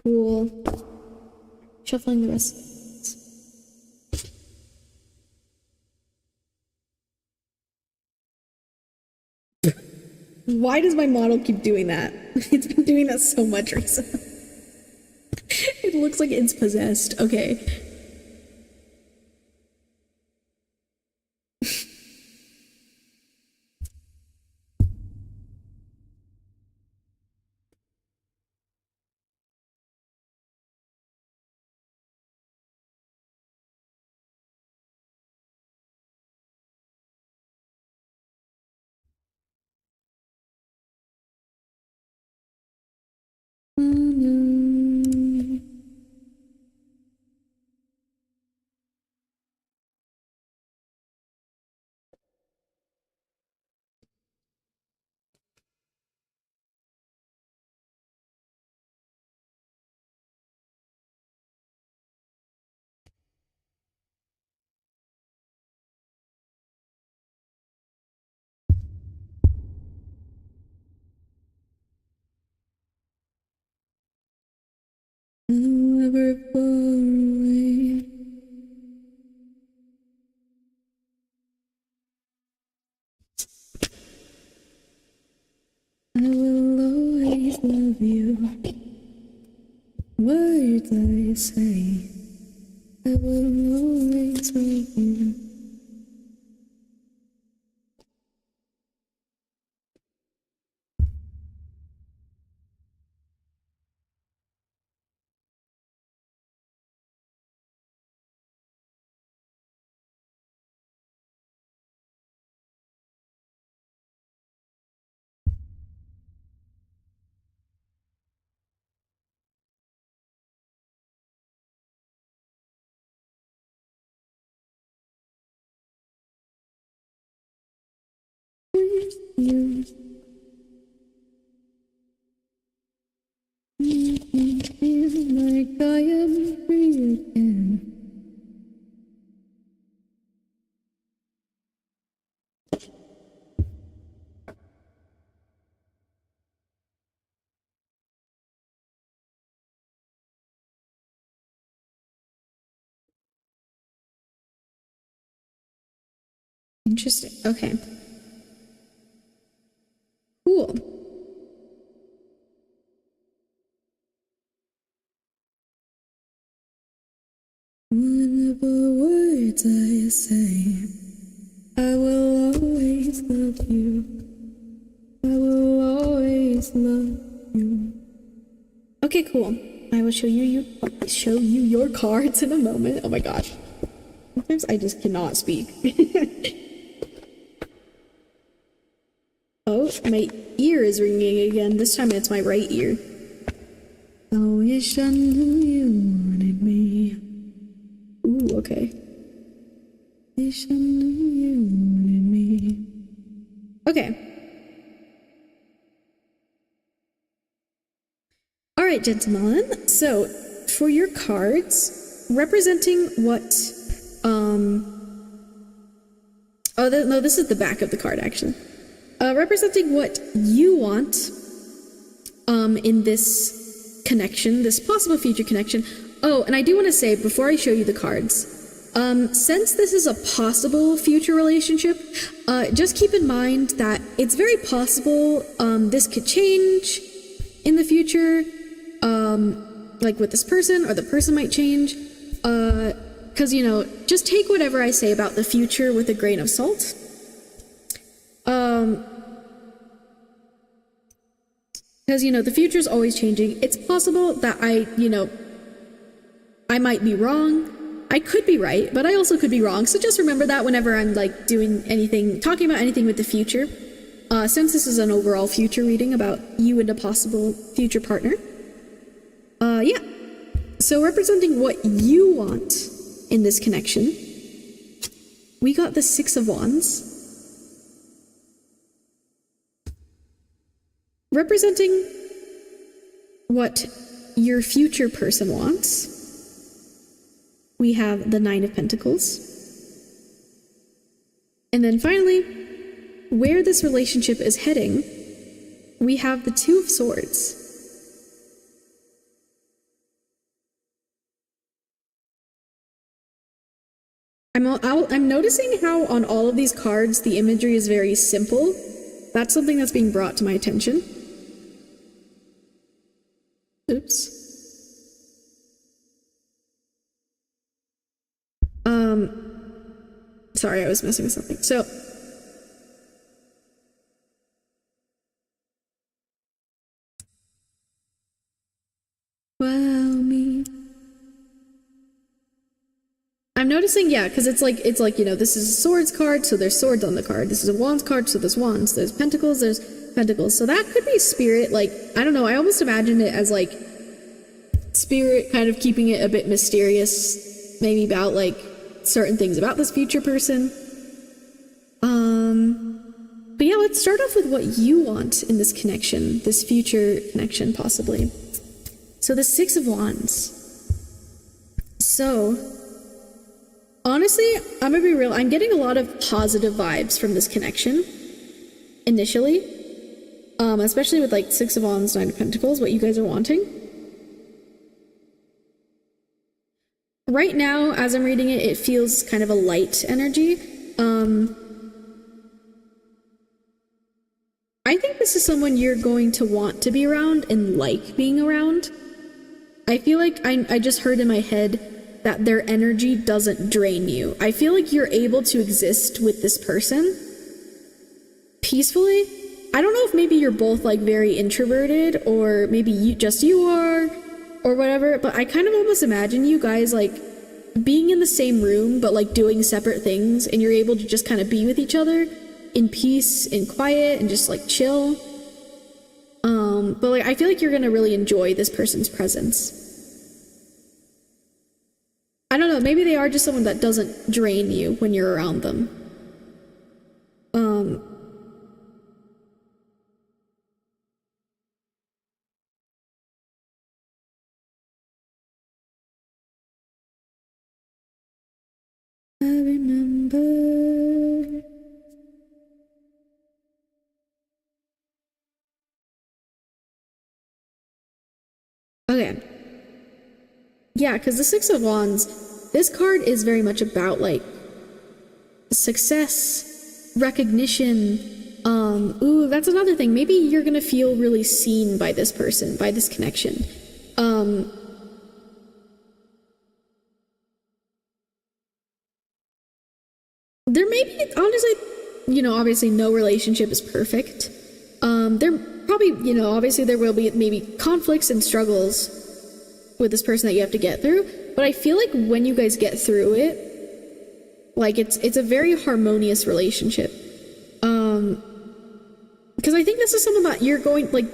Cool. Shuffling the rest. Why does my model keep doing that? It's been doing that so much recently. It looks like it's possessed. Okay. However far away. I will always love you. Words I say, I will always love you. you. Make me feel like I am free again. Interesting. Okay. Cool. Whenever words I say, I will always love you. I will always love you. Okay, cool. I will show you your cards in a moment. Oh my gosh. Sometimes I just cannot speak. Oh, my ear is ringing again. This time it's my right ear. I wish I knew you wanted me. Ooh, okay. Wish I knew you wanted me. Okay. Alright, gentlemen. So, for your cards, representing what, no, this is the back of the card, actually. Representing what you want, in this connection, this possible future connection. Oh, and I do want to say, before I show you the cards, since this is a possible future relationship, just keep in mind that it's very possible, this could change in the future, like with this person, or the person might change, because, you know, just take whatever I say about the future with a grain of salt. Because, you know, the future is always changing. It's possible that I might be wrong. I could be right, but I also could be wrong. So just remember that whenever I'm, like, doing anything, talking about anything with the future. Since this is an overall future reading about you and a possible future partner. Yeah. So representing what you want in this connection, we got the Six of Wands. Representing what your future person wants, we have the Nine of Pentacles. And then finally, where this relationship is heading, we have the Two of Swords. I'm noticing how on all of these cards the imagery is very simple. That's something that's being brought to my attention. Oops. Sorry, I was messing with something. So, wow, me. I'm noticing, yeah, because it's like, you know, this is a swords card, so there's swords on the card. This is a wands card, so there's wands. There's pentacles, there's pentacles. So that could be spirit, like, I don't know, I almost imagine it as, like, spirit kind of keeping it a bit mysterious, maybe about, like, certain things about this future person. But yeah, let's start off with what you want in this connection, this future connection, possibly. So the Six of Wands. So, honestly, I'm gonna be real, I'm getting a lot of positive vibes from this connection, initially. Especially with, like, Six of Wands, Nine of Pentacles, what you guys are wanting. Right now, as I'm reading it, it feels kind of a light energy. I think this is someone you're going to want to be around and like being around. I feel like I just heard in my head that their energy doesn't drain you. I feel like you're able to exist with this person peacefully. I don't know if maybe you're both, like, very introverted, or maybe you are, or whatever, but I kind of almost imagine you guys, like, being in the same room, but, like, doing separate things, and you're able to just kind of be with each other in peace and quiet and just, like, chill. But, like, I feel like you're gonna really enjoy this person's presence. I don't know, maybe they are just someone that doesn't drain you when you're around them. I remember. Okay. Yeah, because the Six of Wands, this card is very much about like success, recognition. Ooh, that's another thing. Maybe you're gonna feel really seen by this person, by this connection. There may be, honestly, obviously no relationship is perfect. There probably, obviously there will be maybe conflicts and struggles with this person that you have to get through. But I feel like when you guys get through it, like it's a very harmonious relationship. Because I think this is something that you're going, like,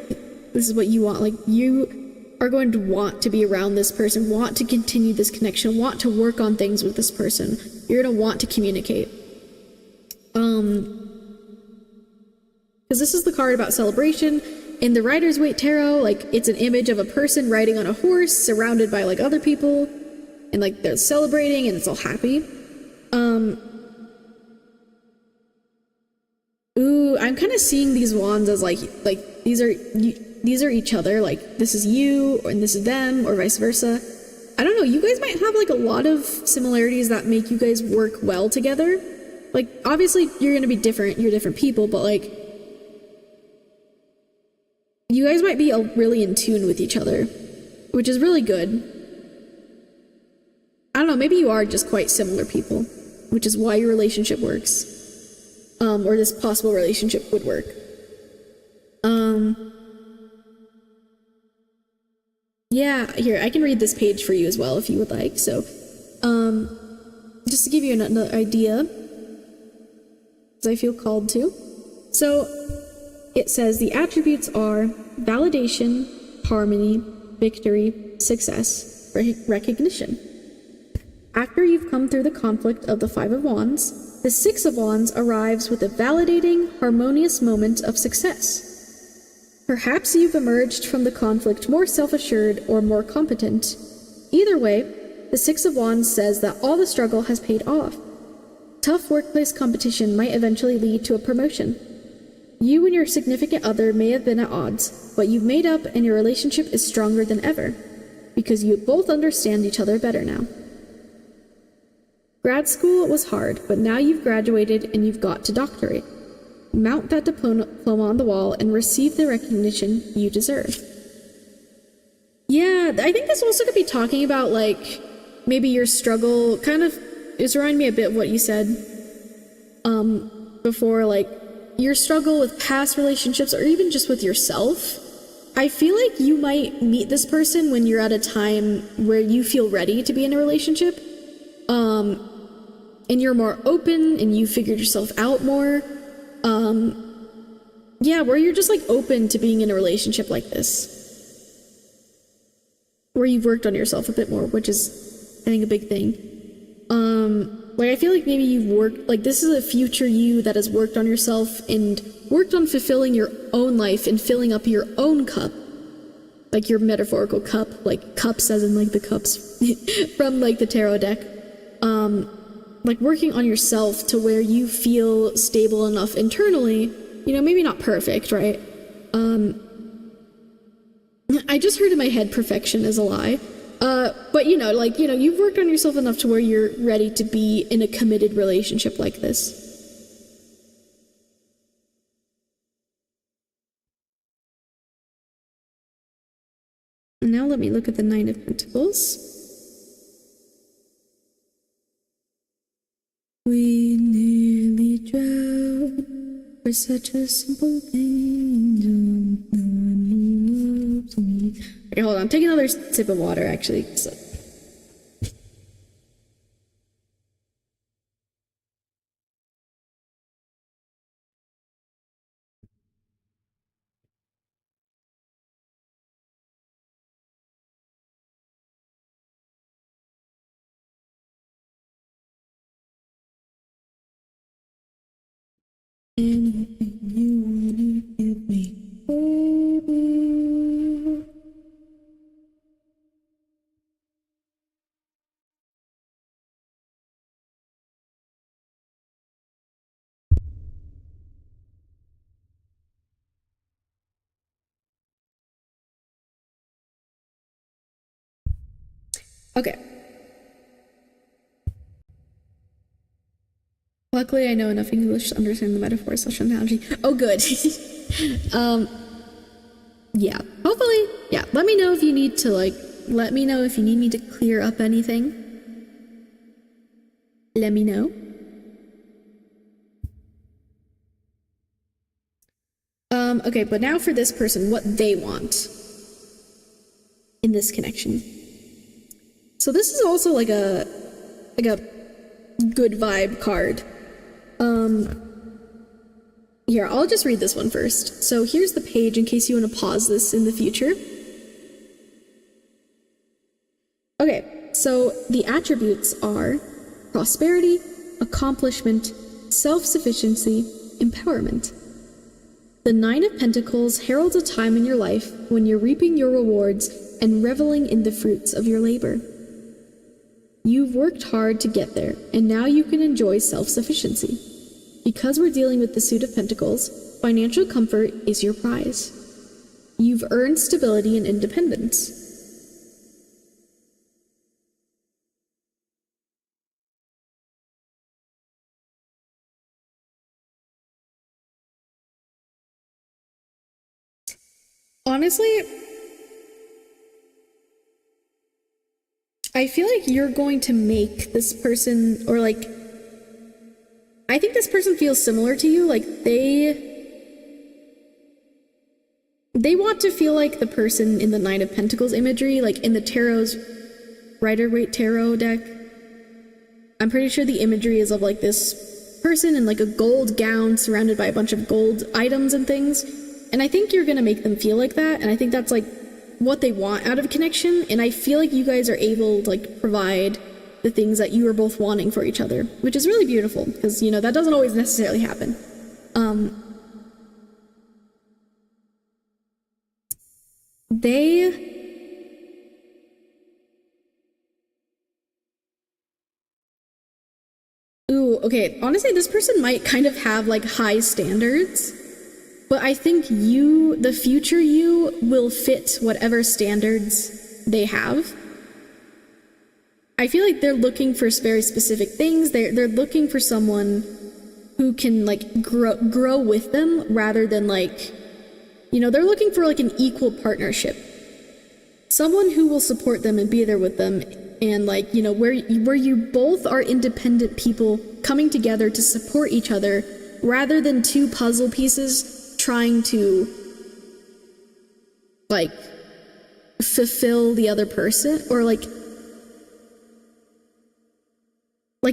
this is what you want. Like, you are going to want to be around this person, want to continue this connection, want to work on things with this person. You're going to want to communicate. Because this is the card about celebration. In the Rider's Waite Tarot, like, it's an image of a person riding on a horse surrounded by, like, other people. And, like, they're celebrating and it's all happy. Ooh, I'm kind of seeing these wands as, like these are each other. Like, this is you, and this is them, or vice versa. I don't know, you guys might have, like, a lot of similarities that make you guys work well together. Like, obviously, you're gonna be different, you're different people, but, like, you guys might be really in tune with each other, which is really good. I don't know, maybe you are just quite similar people, which is why your relationship works. Or this possible relationship would work. Yeah, here, I can read this page for you as well if you would like. So, just to give you another idea, as I feel called to. So, it says the attributes are validation, harmony, victory, success, recognition. After you've come through the conflict of the Five of Wands, the Six of Wands arrives with a validating, harmonious moment of success. Perhaps you've emerged from the conflict more self-assured or more competent. Either way, the Six of Wands says that all the struggle has paid off. Tough workplace competition might eventually lead to a promotion. You and your significant other may have been at odds, but you've made up and your relationship is stronger than ever, because you both understand each other better now. Grad school was hard, but now you've graduated and you've got to doctorate. Mount that diploma on the wall and receive the recognition you deserve. Yeah, I think this also could be talking about, like, maybe your struggle. Kind of, it's reminding me a bit of what you said before, like, your struggle with past relationships or even just with yourself. I feel like you might meet this person when you're at a time where you feel ready to be in a relationship. And you're more open and you figured yourself out more. Yeah, where you're just, like, open to being in a relationship like this. Where you've worked on yourself a bit more, which is, I think, a big thing. Like, I feel like maybe you've worked, like, this is a future you that has worked on yourself and worked on fulfilling your own life and filling up your own cup. Like, your metaphorical cup, like, cups as in, like, the cups from, like, the tarot deck. Like, working on yourself to where you feel stable enough internally, maybe not perfect, right? I just heard in my head perfection is a lie. But, you've worked on yourself enough to where you're ready to be in a committed relationship like this. And now let me look at the Nine of Pentacles. We nearly drowned for such a simple thing. Don't know who loves me. Okay, hold on. Take another sip of water, actually. So. Anything you wanna give me, baby. Okay. Luckily, I know enough English to understand the metaphor / analogy. Oh, good. Yeah. Hopefully, yeah. Let me know if you need to, like, let me know if you need me to clear up anything. Let me know. Okay, but now for this person, what they want in this connection. So this is also like a good vibe card. Here, I'll just read this one first. So here's the page in case you want to pause this in the future. Okay, so the attributes are prosperity, accomplishment, self-sufficiency, empowerment. The Nine of Pentacles heralds a time in your life when you're reaping your rewards and reveling in the fruits of your labor. You've worked hard to get there, and now you can enjoy self-sufficiency. Because we're dealing with the Suit of Pentacles, financial comfort is your prize. You've earned stability and independence. Honestly, I feel like you're going to make this person, or like, I think this person feels similar to you. Like they want to feel like the person in the Nine of Pentacles imagery, like in the Tarot's Rider-Waite Tarot deck. I'm pretty sure the imagery is of like this person in like a gold gown surrounded by a bunch of gold items and things. And I think you're going to make them feel like that. And I think that's like what they want out of a connection. And I feel like you guys are able to like provide the things that you are both wanting for each other, which is really beautiful because, you know, that doesn't always necessarily happen. Ooh, okay, honestly, this person might kind of have like high standards, but I think the future you will fit whatever standards they have. I feel like they're looking for very specific things. They're looking for someone who can like grow with them rather than like, you know, they're looking for like an equal partnership. Someone who will support them and be there with them, and like, you know, where you both are independent people coming together to support each other rather than two puzzle pieces trying to like fulfill the other person, or like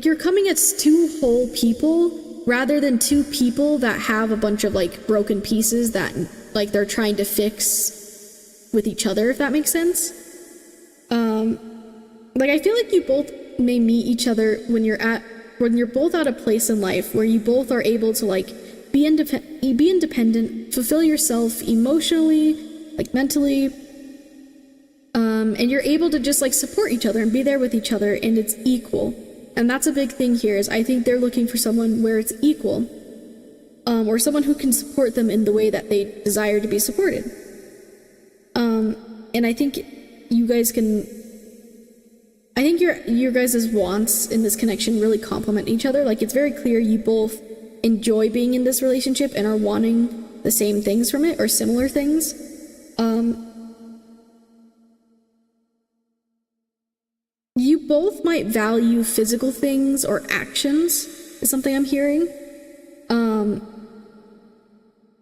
you're coming as two whole people rather than two people that have a bunch of like broken pieces that like they're trying to fix with each other, if that makes sense. Like I feel like you both may meet each other when you're both at a place in life where you both are able to like be independent, fulfill yourself emotionally, like mentally, and you're able to just like support each other and be there with each other, and it's equal. And that's a big thing here, is I think they're looking for someone where it's equal, or someone who can support them in the way that they desire to be supported. And I think you guys can, I think your guys' wants in this connection really complement each other. Like it's very clear you both enjoy being in this relationship and are wanting the same things from it, or similar things. You both might value physical things or actions, is something I'm hearing.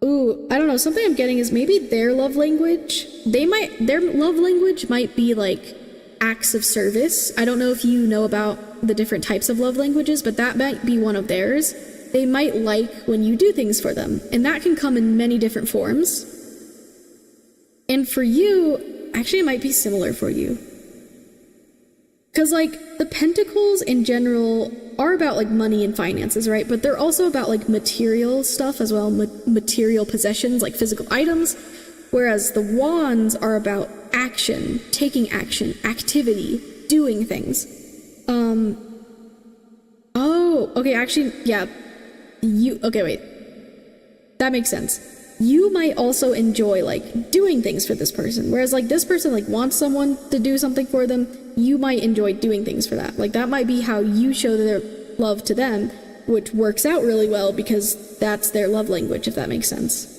Ooh, I don't know, something I'm getting is maybe their love language. Their love language might be like acts of service. I don't know if you know about the different types of love languages, but that might be one of theirs. They might like when you do things for them, and that can come in many different forms. And for you, actually it might be similar for you. Because, like, the Pentacles in general are about, like, money and finances, right? But they're also about, like, material stuff as well, material possessions, like physical items. Whereas the Wands are about action, taking action, activity, doing things. Oh, okay, actually, yeah. Okay, wait. That makes sense. You might also enjoy, like, doing things for this person. Whereas, like, this person, like, wants someone to do something for them. you might enjoy doing things for that. Like that might be how you show their love to them, which works out really well because that's their love language, if that makes sense.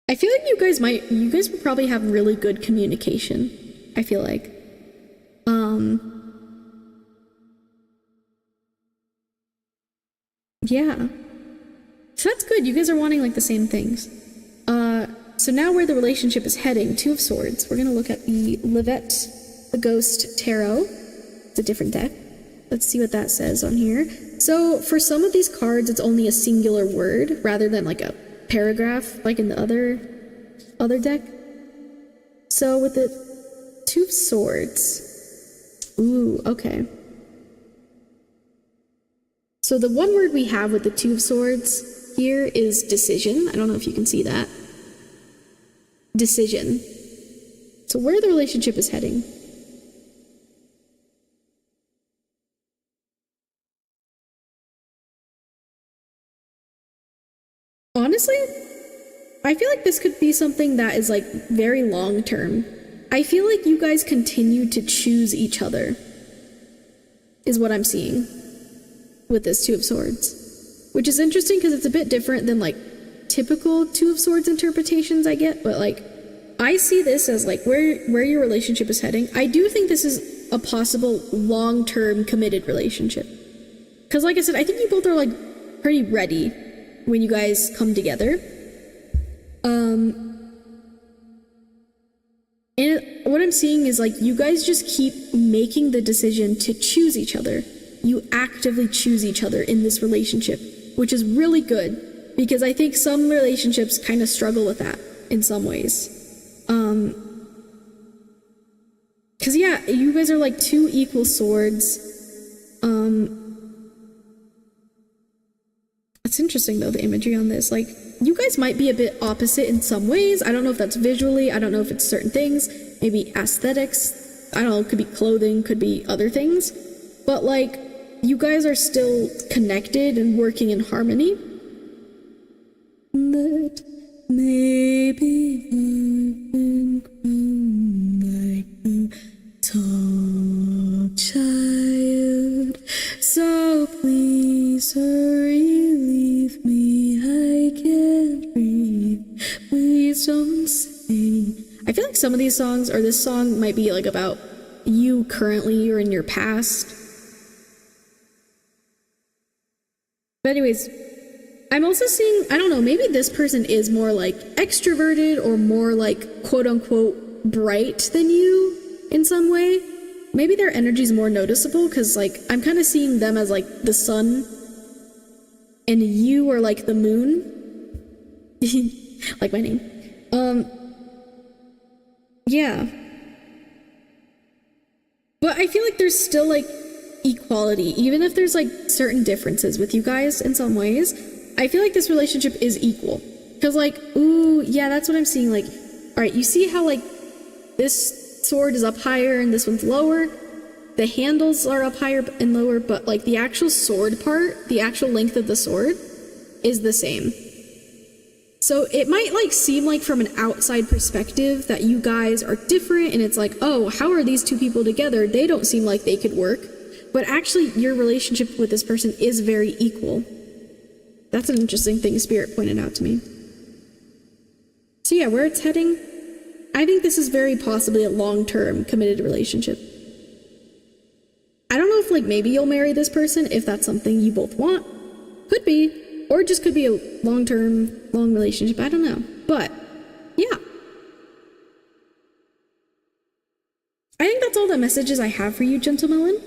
I feel like you guys would probably have really good communication, I feel like. Yeah. So that's good. You guys are wanting like the same things. So now where the relationship is heading, Two of Swords. We're gonna look at the Livette, the Ghost Tarot. It's a different deck. Let's see what that says on here. So for some of these cards, it's only a singular word rather than like a paragraph, like in the other deck. So with the Two of Swords, ooh, okay. So the one word we have with the Two of Swords here is decision. I don't know if you can see that. Decision. So where the relationship is heading. Honestly, I feel like this could be something that is like very long term. I feel like you guys continue to choose each other, is what I'm seeing with this Two of Swords. Which is interesting because it's a bit different than like typical Two of Swords interpretations I get, but like I see this as like where your relationship is heading. I do think this is a possible long-term committed relationship. Because like I said, I think you both are like pretty ready when you guys come together. And what I'm seeing is like you guys just keep making the decision to choose each other. You actively choose each other in this relationship, which is really good because I think some relationships kind of struggle with that in some ways. Because yeah, you guys are like two equal swords. It's interesting though, the imagery on this. Like, you guys might be a bit opposite in some ways. I don't know if that's visually, I don't know if it's certain things, maybe aesthetics, I don't know, could be clothing, could be other things. But like, you guys are still connected and working in harmony. But maybe like a tall child, so please hurry, leave me, I can't breathe, please don't say. I feel like some of these songs, or this song might be like about you currently or in your past. But anyways, I'm also seeing, I don't know, maybe this person is more like extroverted or more like quote unquote bright than you in some way. Maybe their energy is more noticeable because like I'm kind of seeing them as like the sun and you are like the moon. Like my name. Yeah. But I feel like there's still like equality, even if there's like certain differences with you guys in some ways. I feel like this relationship is equal. Because like, ooh, yeah, that's what I'm seeing. Like, all right, you see how like this sword is up higher and this one's lower? The handles are up higher and lower, but like the actual sword part, the actual length of the sword is the same. So it might like seem like from an outside perspective that you guys are different and it's like, oh, how are these two people together? They don't seem like they could work. But actually your relationship with this person is very equal. That's an interesting thing Spirit pointed out to me. So yeah, where it's heading, I think this is very possibly a long-term committed relationship. I don't know if like maybe you'll marry this person if that's something you both want. Could be. Or it just could be a long-term, long relationship. I don't know. But yeah. I think that's all the messages I have for you, Gentlemelon.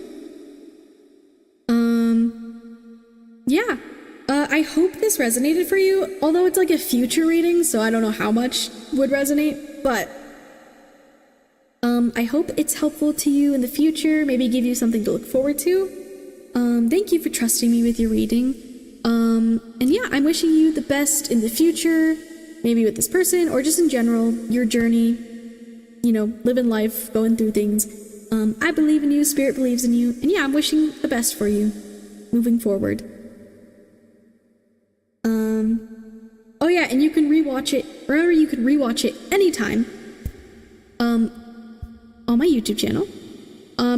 Yeah. I hope this resonated for you, although it's like a future reading, so I don't know how much would resonate, but I hope it's helpful to you in the future, maybe give you something to look forward to. Thank you for trusting me with your reading. And yeah, I'm wishing you the best in the future, maybe with this person, or just in general, your journey, you know, living life, going through things. I believe in you, Spirit believes in you, and yeah, I'm wishing the best for you. moving forward. Oh yeah, and you can rewatch it. Remember, you can rewatch it anytime. On my YouTube channel.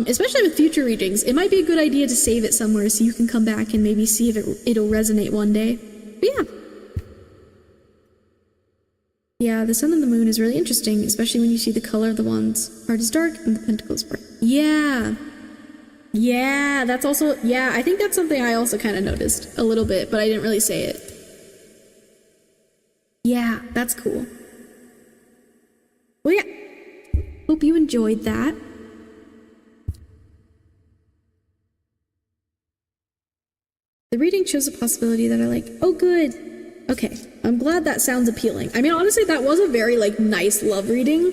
Especially with future readings, it might be a good idea to save it somewhere so you can come back and maybe see if it'll resonate one day. But yeah. Yeah, the sun and the moon is really interesting, especially when you see the color of the wands. Heart is dark and the pentacles bright. Yeah. Yeah, that's also, yeah, I think that's something I also kind of noticed a little bit, but I didn't really say it. Yeah, that's cool. Well, yeah. Hope you enjoyed that. The reading shows a possibility that I like. Oh, good. Okay, I'm glad that sounds appealing. I mean, honestly, that was a very, like, nice love reading.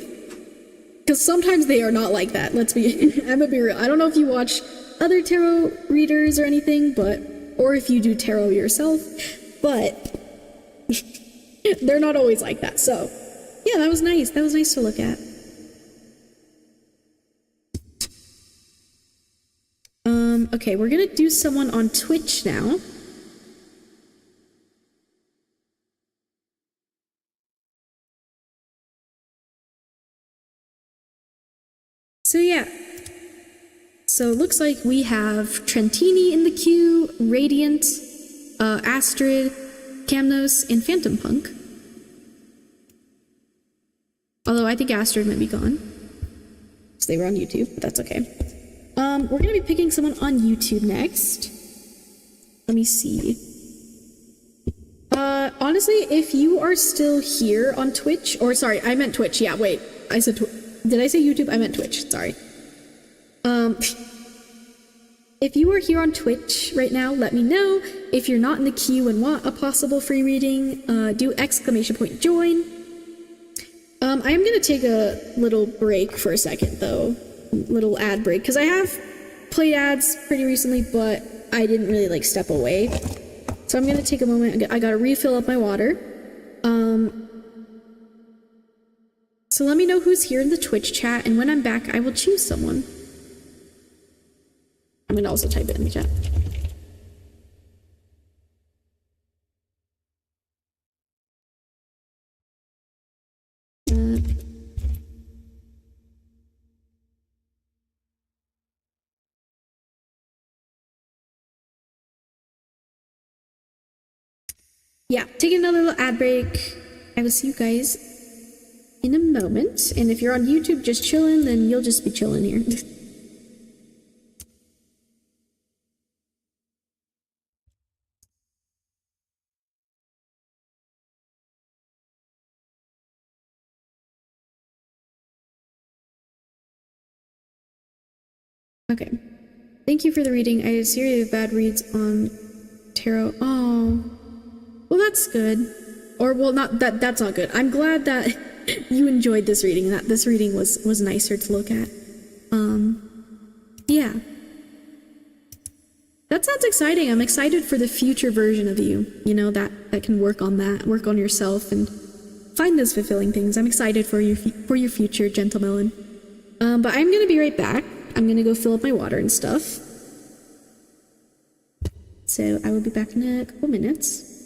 Because sometimes they are not like that. Let's be, I'm gonna be real. I don't know if you watch other tarot readers or anything, but, or if you do tarot yourself, but they're not always like that. So, yeah, that was nice. That was nice to look at. Okay, we're gonna do someone on Twitch now. So yeah. So it looks like we have Trentini in the queue, Radiant, Astrid, Camnos, and Phantom Punk. Although I think Astrid might be gone. So they were on YouTube, but that's okay. We're gonna be picking someone on YouTube next. Let me see. Honestly, if you are still here on Twitch, or sorry, I meant Twitch. Yeah, wait, I said did I say YouTube? I meant Twitch. Sorry. If you are here on Twitch right now, let me know. If you're not in the queue and want a possible free reading, do !join. I am gonna take a little break for a second though. Little ad break, because I have played ads pretty recently, but I didn't really like step away. So I'm gonna take a moment. I gotta refill up my water. So let me know who's here in the Twitch chat, and when I'm back, I will choose someone. I'm gonna also type it in the chat. Yeah, take another little ad break. I will see you guys in a moment. And if you're on YouTube just chilling, then you'll just be chilling here. Okay. Thank you for the reading. I had a series of bad reads on tarot. Oh. Well, that's good. Or, well, not that. That's not good. I'm glad that you enjoyed this reading. That this reading was nicer to look at. Yeah. That sounds exciting. I'm excited for the future version of you. You know, that can work on that, work on yourself, and find those fulfilling things. I'm excited for your future, Gentlemelon. But I'm gonna be right back. I'm gonna go fill up my water and stuff. So I will be back in a couple minutes.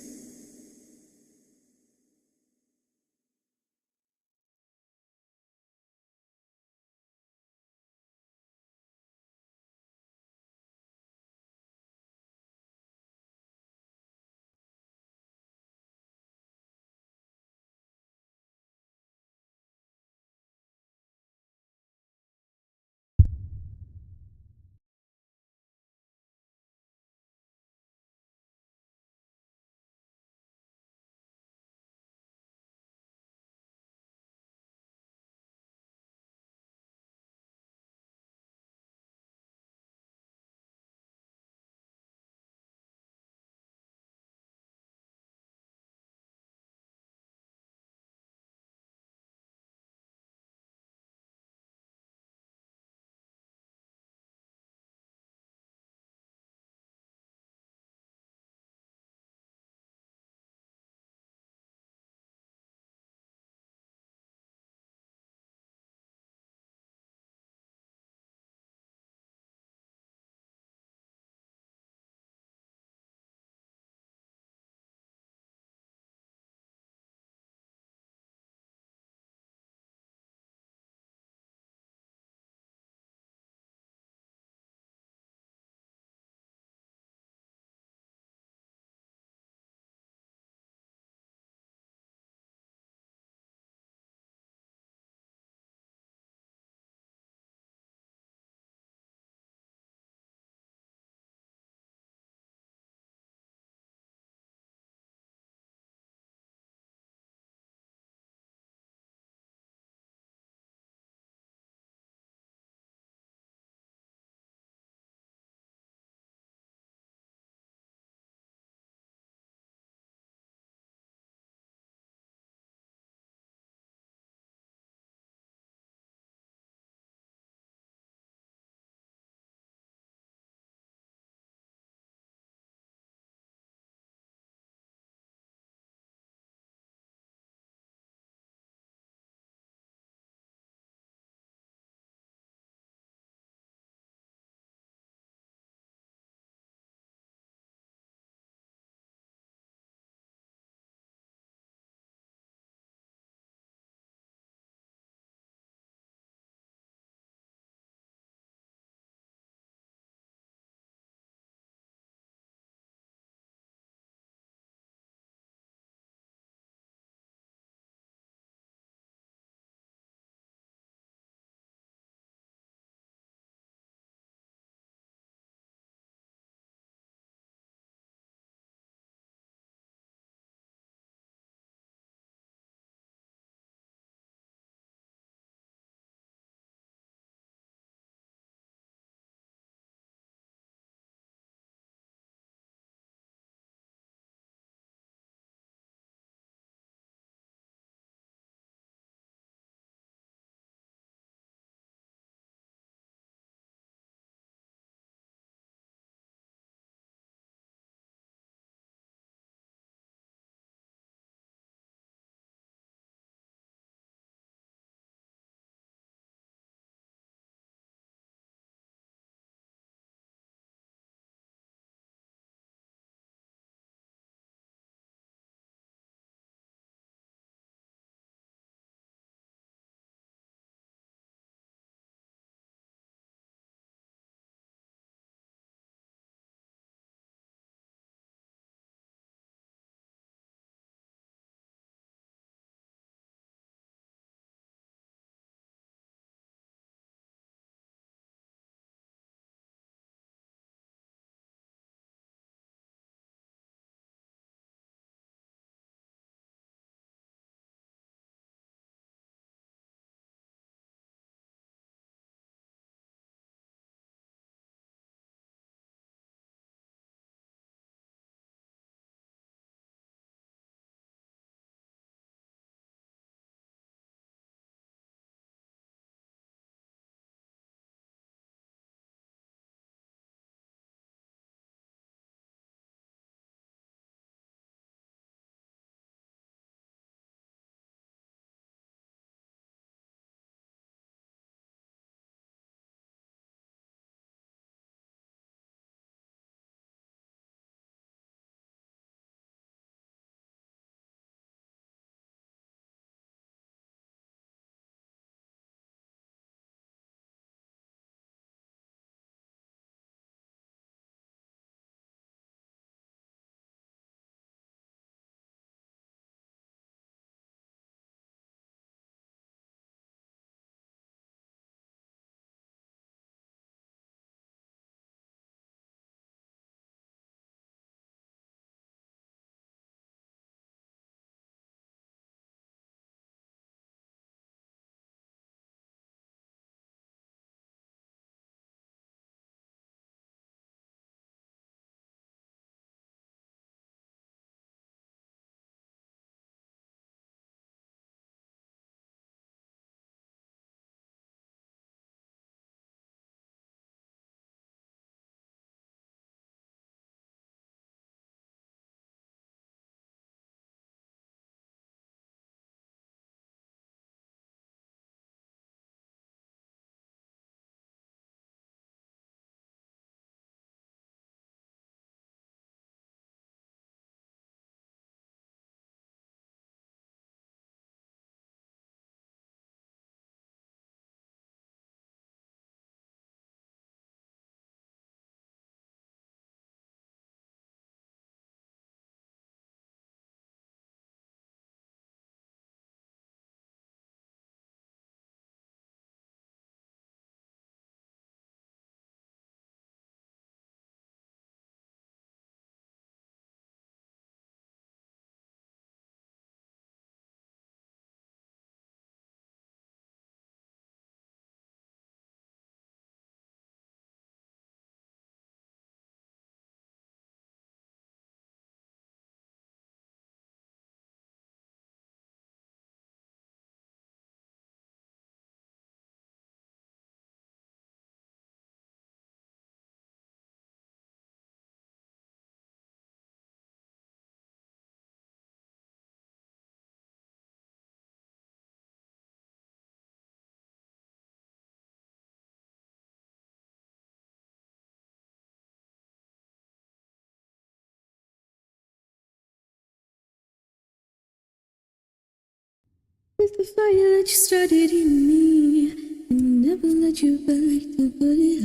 With the fire that you started in me, and never let you back to put it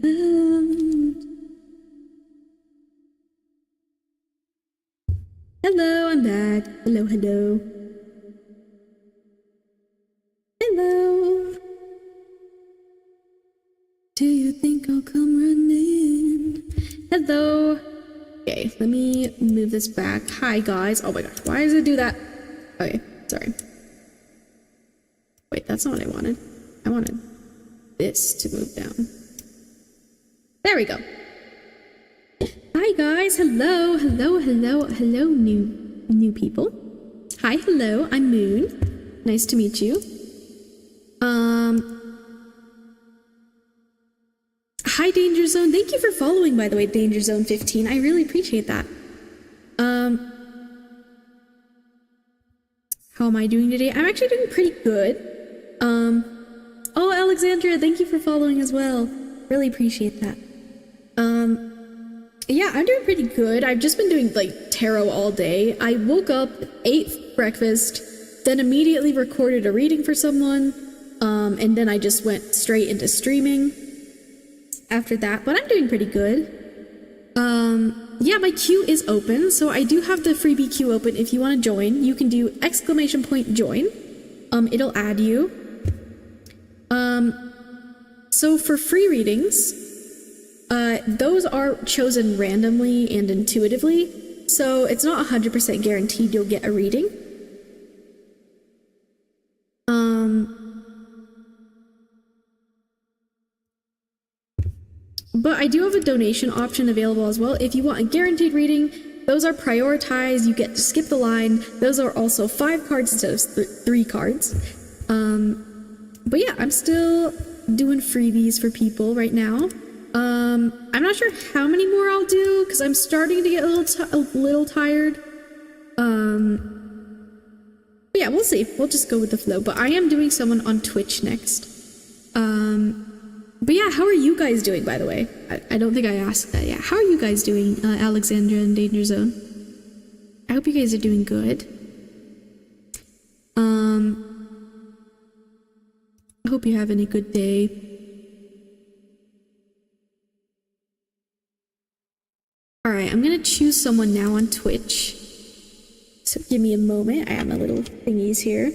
out. Hello, I'm back. Hello, hello. Hello. Do you think I'll come running? Hello. Okay, let me move this back. Hi, guys. Oh my gosh, why does it do that? Okay, sorry. Wait, that's not what I wanted. I wanted this to move down. There we go. Hi, guys. Hello, hello, hello, hello, new people. Hi, hello. I'm Moon. Nice to meet you. Hi, Danger Zone. Thank you for following, by the way, Danger Zone 15. I really appreciate that. How am I doing today? I'm actually doing pretty good. Oh, Alexandra, thank you for following as well. Really appreciate that. Yeah, I'm doing pretty good. I've just been doing, like, tarot all day. I woke up, ate breakfast, then immediately recorded a reading for someone, and then I just went straight into streaming after that, but I'm doing pretty good. Yeah, my queue is open, so I do have the freebie queue open. If you want to join, you can do !join. It'll add you. So for free readings, those are chosen randomly and intuitively, so it's not 100% guaranteed you'll get a reading. But I do have a donation option available as well. If you want a guaranteed reading, those are prioritized. You get to skip the line. Those are also 5 cards instead of 3 cards. But yeah, I'm still doing freebies for people right now. I'm not sure how many more I'll do because I'm starting to get a little tired. But yeah, we'll see. We'll just go with the flow. But I am doing someone on Twitch next. But yeah, how are you guys doing, by the way? I don't think I asked that yet. How are you guys doing, Alexandra and Danger Zone? I hope you guys are doing good. I hope you're having a good day. Alright, I'm gonna choose someone now on Twitch. So give me a moment. I have my little thingies here.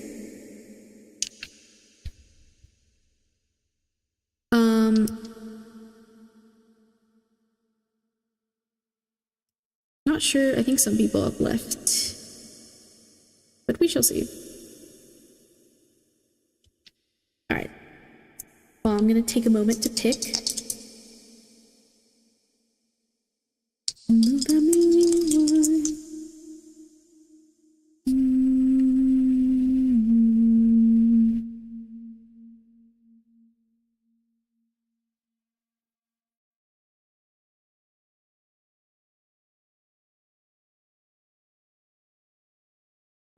Not sure. I think some people have left, but we shall see. All right. Well, I'm gonna take a moment to tick.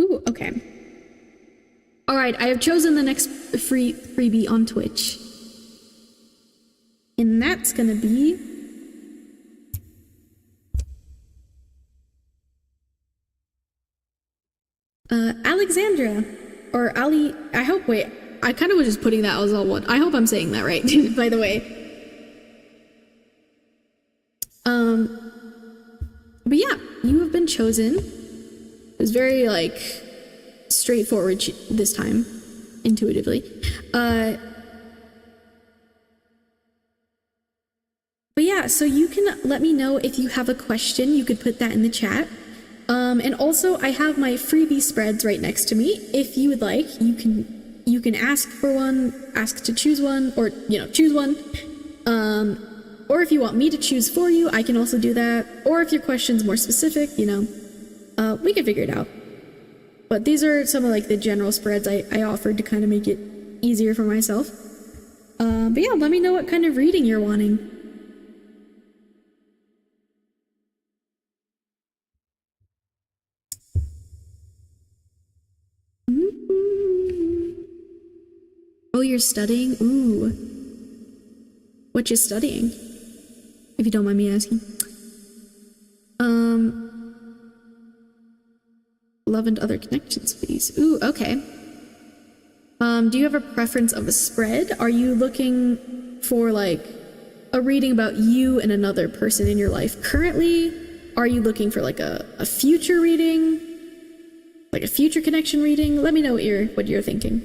Ooh, okay. All right, I have chosen the next freebie on Twitch. And that's gonna be... Alexandra. Or Ali... I hope... Wait, I kind of was just putting that as all one. I hope I'm saying that right, by the way. But yeah, you have been chosen. It was very, like, straightforward this time, intuitively. But yeah, so you can let me know if you have a question. You could put that in the chat. And also, I have my freebie spreads right next to me. If you would like, you can ask for one, ask to choose one, or, you know, choose one. Or if you want me to choose for you, I can also do that. Or if your question's more specific, you know, we can figure it out. But these are some of, like, the general spreads I offered to kind of make it easier for myself. But yeah, let me know what kind of reading you're wanting. Oh, you're studying? Ooh. What you studying? If you don't mind me asking. Love and other connections, please. Ooh, okay. Do you have a preference of a spread? Are you looking for like a reading about you and another person in your life currently? Are you looking for like a future reading? Like a future connection reading? Let me know what you're thinking.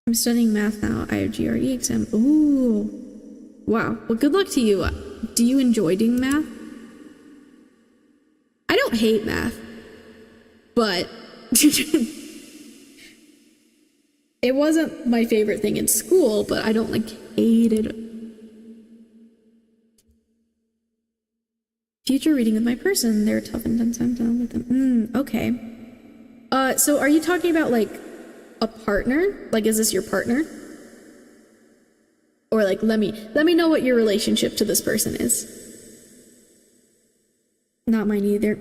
I'm studying math now. I have GRE exam. Ooh. Wow. Well, good luck to you. Do you enjoy doing math? I don't hate math, but it wasn't my favorite thing in school, but I don't like hate it. Future reading with my person. They're tough and tense. I'm down with them. Okay. So are you talking about like a partner? Like, is this your partner? Or like, let me know what your relationship to this person is. Not mine either.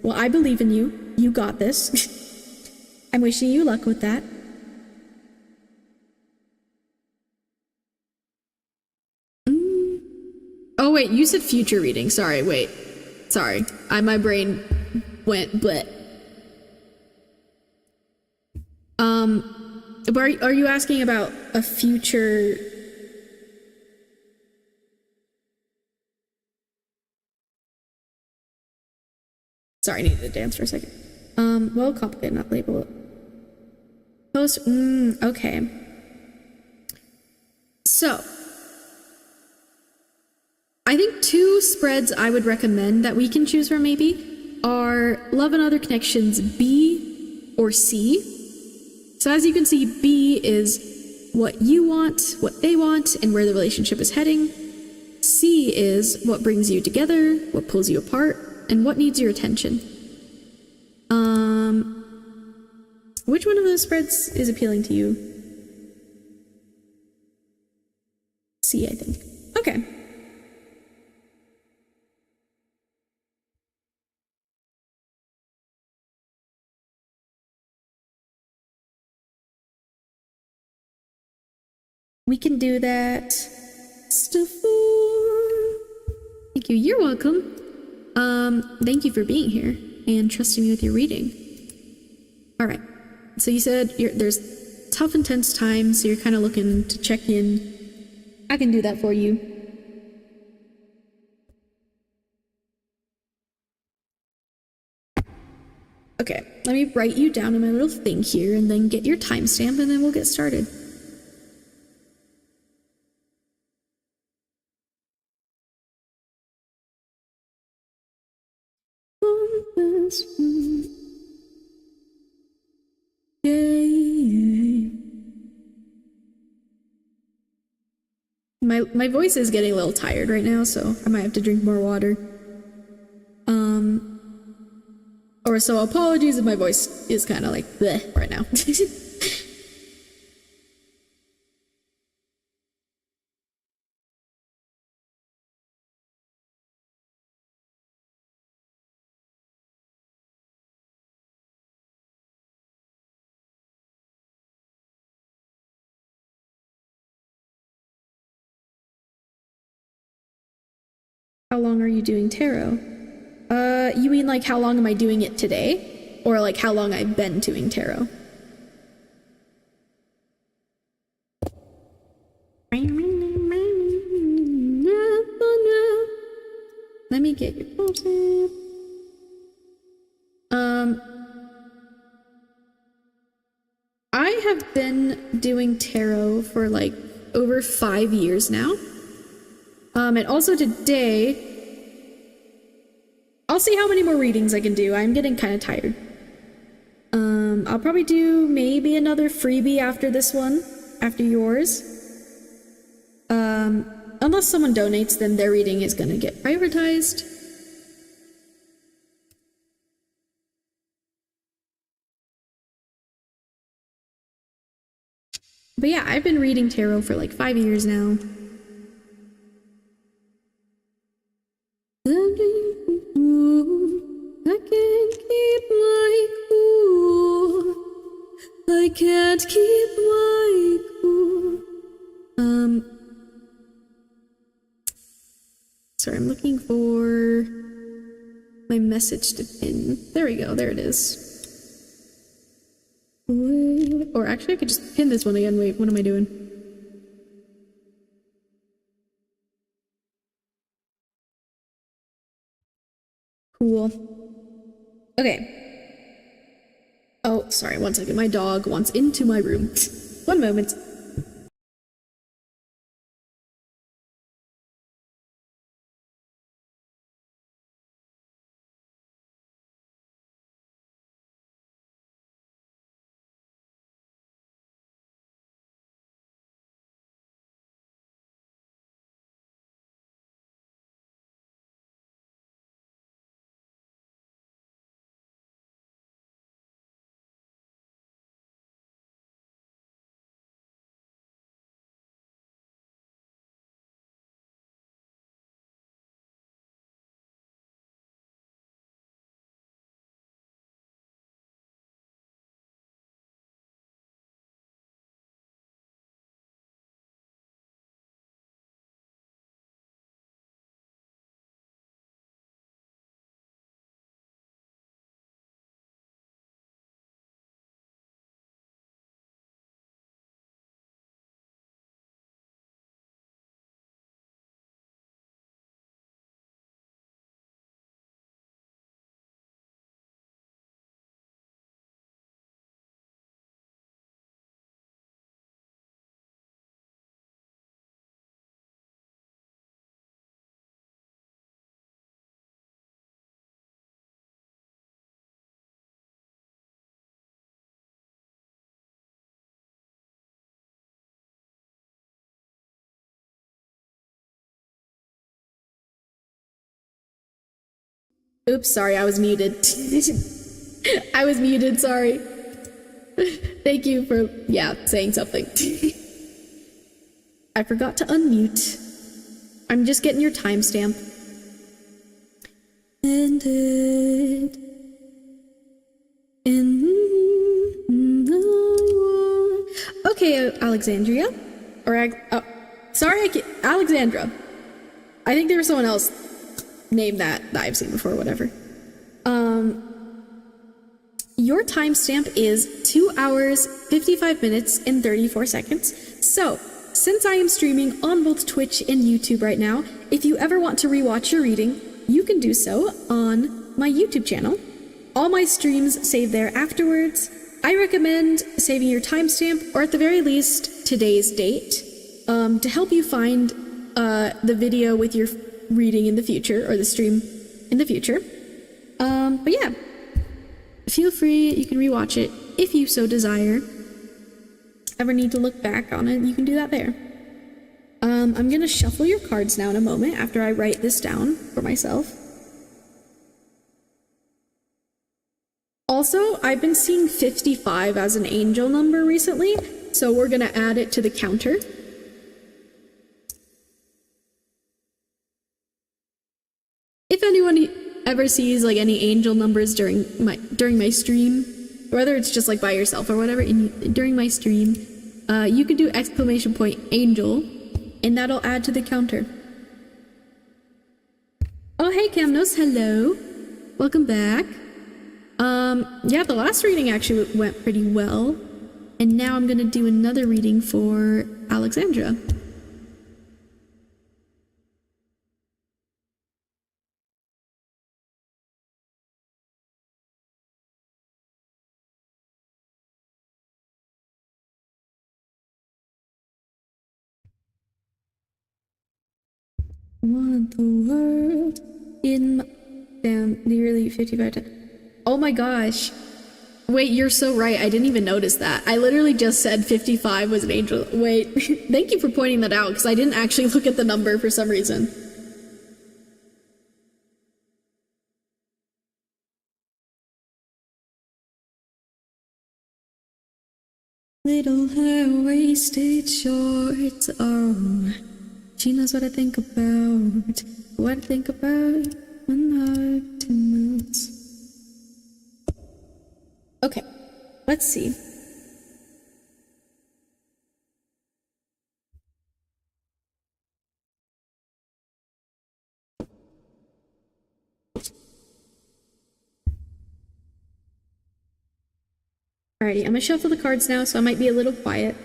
Well, I believe in you. You got this. I'm wishing you luck with that. Oh wait, you said future reading. Sorry, wait. Sorry. My brain went bleh. But are you asking about a future? Sorry, I needed to dance for a second. Well, complicated, not label it. Post, okay. So, I think 2 spreads I would recommend that we can choose from maybe are Love and Other Connections B or C. So as you can see, B is what you want, what they want, and where the relationship is heading. C is what brings you together, what pulls you apart, and what needs your attention. Which one of those spreads is appealing to you? C, I think. Okay. We can do that. Stuff. Thank you. You're welcome. Thank you for being here and trusting me with your reading. All right. So you said there's tough, intense times, so you're kind of looking to check in. I can do that for you. Okay, let me write you down in my little thing here and then get your timestamp and then we'll get started. My voice is getting a little tired right now, so I might have to drink more water. Or so apologies if my voice is kind of like bleh right now. How long are you doing tarot? You mean like how long am I doing it today? Or like how long I've been doing tarot? Let me get your photo. I have been doing tarot for like over 5 years now. And also today, I'll see how many more readings I can do. I'm getting kind of tired. I'll probably do maybe another freebie after this one, after yours. Unless someone donates, then their reading is gonna get prioritized. But yeah, I've been reading tarot for like 5 years now. I can't keep my cool. I can't keep my cool. Sorry, I'm looking for my my message to pin. There we go, there it is. Or actually I could just pin this one again. Wait, what am I doing? Cool. Okay. Oh, sorry, one second. My dog wants into my room. One moment. Oops, sorry, I was muted. I was muted, sorry. Thank you for, saying something. I forgot to unmute. I'm just getting your timestamp. Ended in the war. Okay, Alexandria. Sorry, Alexandra. I think there was someone else named that I've seen before, whatever. Your timestamp is 2 hours, 55 minutes, and 34 seconds. So, since I am streaming on both Twitch and YouTube right now, if you ever want to rewatch your reading, you can do so on my YouTube channel. All my streams save there afterwards. I recommend saving your timestamp, or at the very least, today's date, to help you find the video with your reading in the future, or the stream in the future. But yeah, feel free, you can rewatch it if you so desire. Ever need to look back on it, you can do that there. I'm gonna shuffle your cards now in a moment after I write this down for myself. Also, I've been seeing 55 as an angel number recently, so we're gonna add it to the counter. If anyone ever sees like any angel numbers during my stream, whether it's just like by yourself or whatever, during my stream, you can do !angel, and that'll add to the counter. Oh hey Camnos, hello, welcome back. Yeah, the last reading actually went pretty well, and now I'm gonna do another reading for Alexandra. Want the world in my... Damn, nearly 55 times. Oh my gosh. Wait, you're so right. I didn't even notice that. I literally just said 55 was an angel. Wait, thank you for pointing that out, because I didn't actually look at the number for some reason. Little high-waisted shorts, oh. She knows what I think about. What I think about when heart moves. Okay, let's see. Alrighty, I'm gonna shuffle the cards now, so I might be a little quiet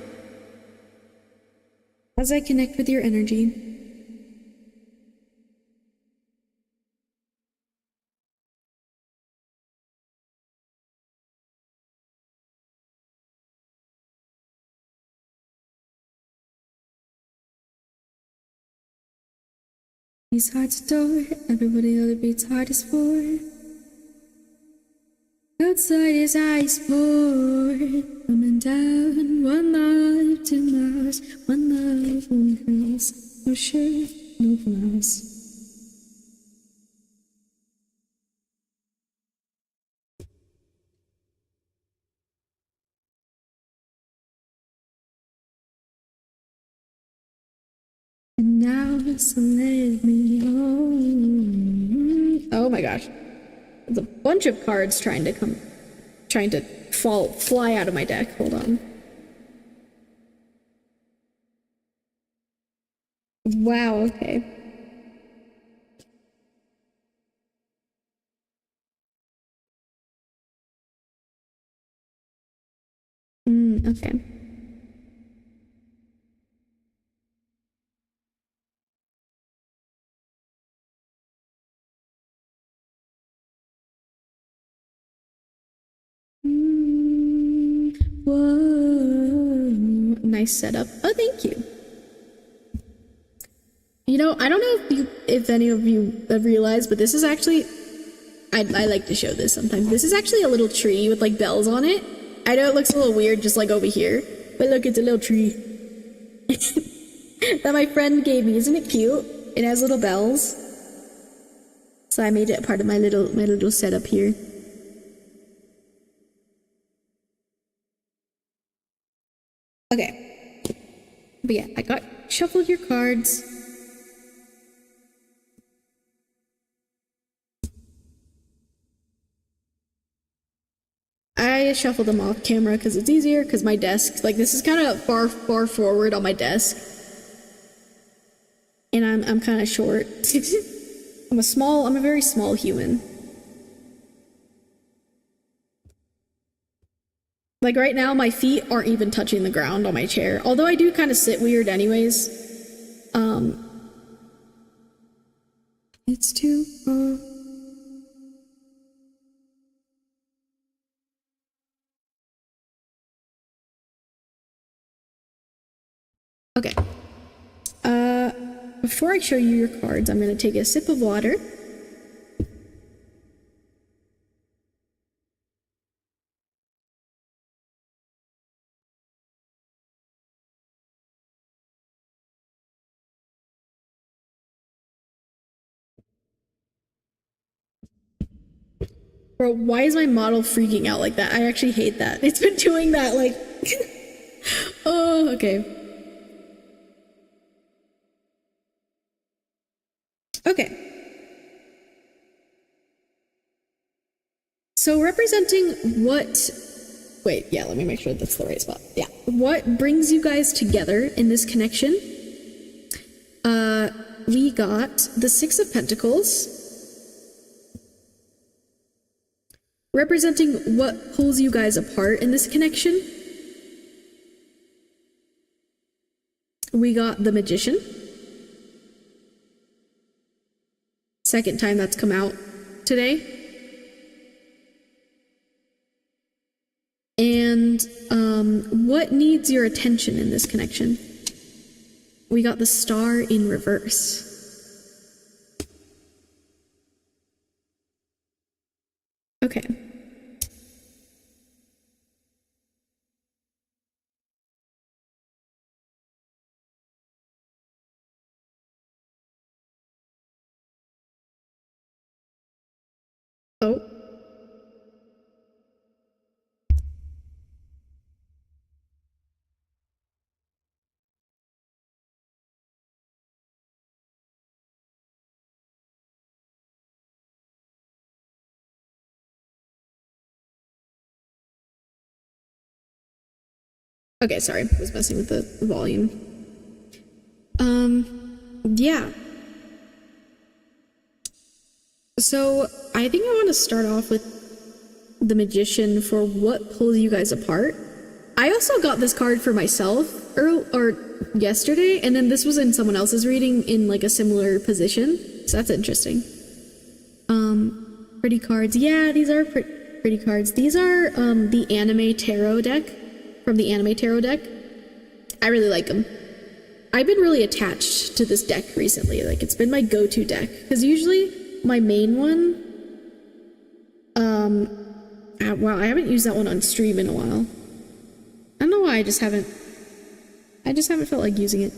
as I connect with your energy. These hearts adore, everybody other beats heart is for. Outside his eyes pour, coming down, one life, 2 lives, one life, one cross, no shirt, no blouse. And now so let me home. Oh my gosh. There's a bunch of cards trying to fly out of my deck. Hold on. Wow, okay. Okay. Whoa. Nice setup. Oh, thank you. You know, I don't know if any of you have realized, but this is actually, I like to show this sometimes. This is actually a little tree with like bells on it. I know it looks a little weird just like over here, but look, it's a little tree that my friend gave me. Isn't it cute? It has little bells. So I made it part of my little setup here. Okay. But yeah, I shuffled your cards. I shuffled them off camera because it's easier, because my desk, like, this is kind of far forward on my desk. And I'm kind of short. I'm a very small human. Like right now, my feet aren't even touching the ground on my chair. Although I do kind of sit weird anyways. It's too far. Okay. Before I show you your cards, I'm gonna take a sip of water. Bro, why is my model freaking out like that? I actually hate that. It's been doing that, like... Oh, okay. Okay. So representing what... Wait, yeah, let me make sure that's the right spot. Yeah. What brings you guys together in this connection? We got the Six of Pentacles. Representing what pulls you guys apart in this connection. We got the Magician. Second time that's come out today. And what needs your attention in this connection? We got the Star in reverse. Okay. Oh. Okay, sorry, I was messing with the volume. Yeah. So, I think I want to start off with the Magician for what pulls you guys apart. I also got this card for myself or yesterday, and then this was in someone else's reading in like a similar position. So that's interesting. Pretty cards. Yeah, these are pretty cards. These are the anime tarot deck from the anime tarot deck. I really like them. I've been really attached to this deck recently. Like, it's been my go-to deck because usually my main one. Wow, I haven't used that one on stream in a while. I don't know why. I just haven't felt like using it.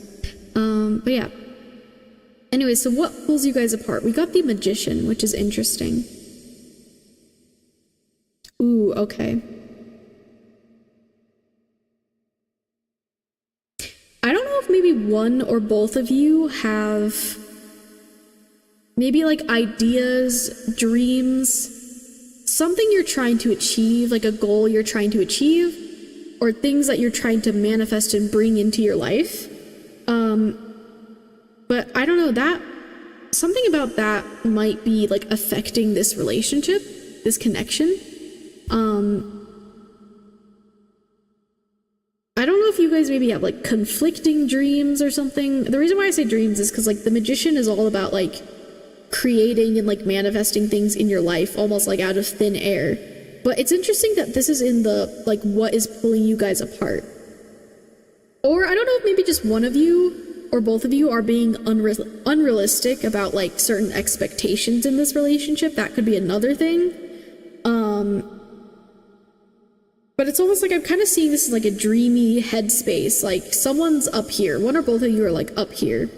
But yeah. Anyway, so what pulls you guys apart? We got the Magician, which is interesting. Ooh, okay. I don't know if maybe one or both of you have maybe like ideas, dreams, something you're trying to achieve, like a goal you're trying to achieve, or things that you're trying to manifest and bring into your life. But I don't know, that something about that might be like affecting this relationship, this connection. I don't know if you guys maybe have like conflicting dreams or something. The reason why I say dreams is because like the Magician is all about like creating and like manifesting things in your life almost like out of thin air. But it's interesting that this is in the like what is pulling you guys apart. Or I don't know if maybe just one of you or both of you are being unrealistic about like certain expectations in this relationship. That could be another thing. But it's almost like I'm kind of seeing this as like a dreamy headspace. Like someone's up here. One or both of you are like up here.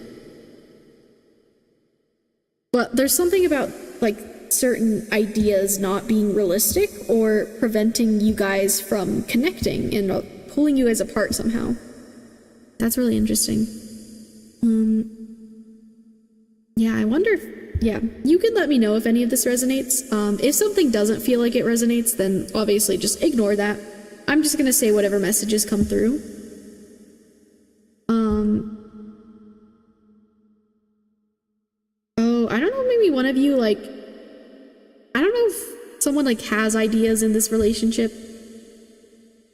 But there's something about like certain ideas not being realistic or preventing you guys from connecting and pulling you guys apart somehow. That's really interesting. Yeah, I wonder if, yeah, you can let me know if any of this resonates. If something doesn't feel like it resonates, then obviously just ignore that. I'm just gonna say whatever messages come through. Oh, I don't know, maybe one of you, like, I don't know if someone, like, has ideas in this relationship,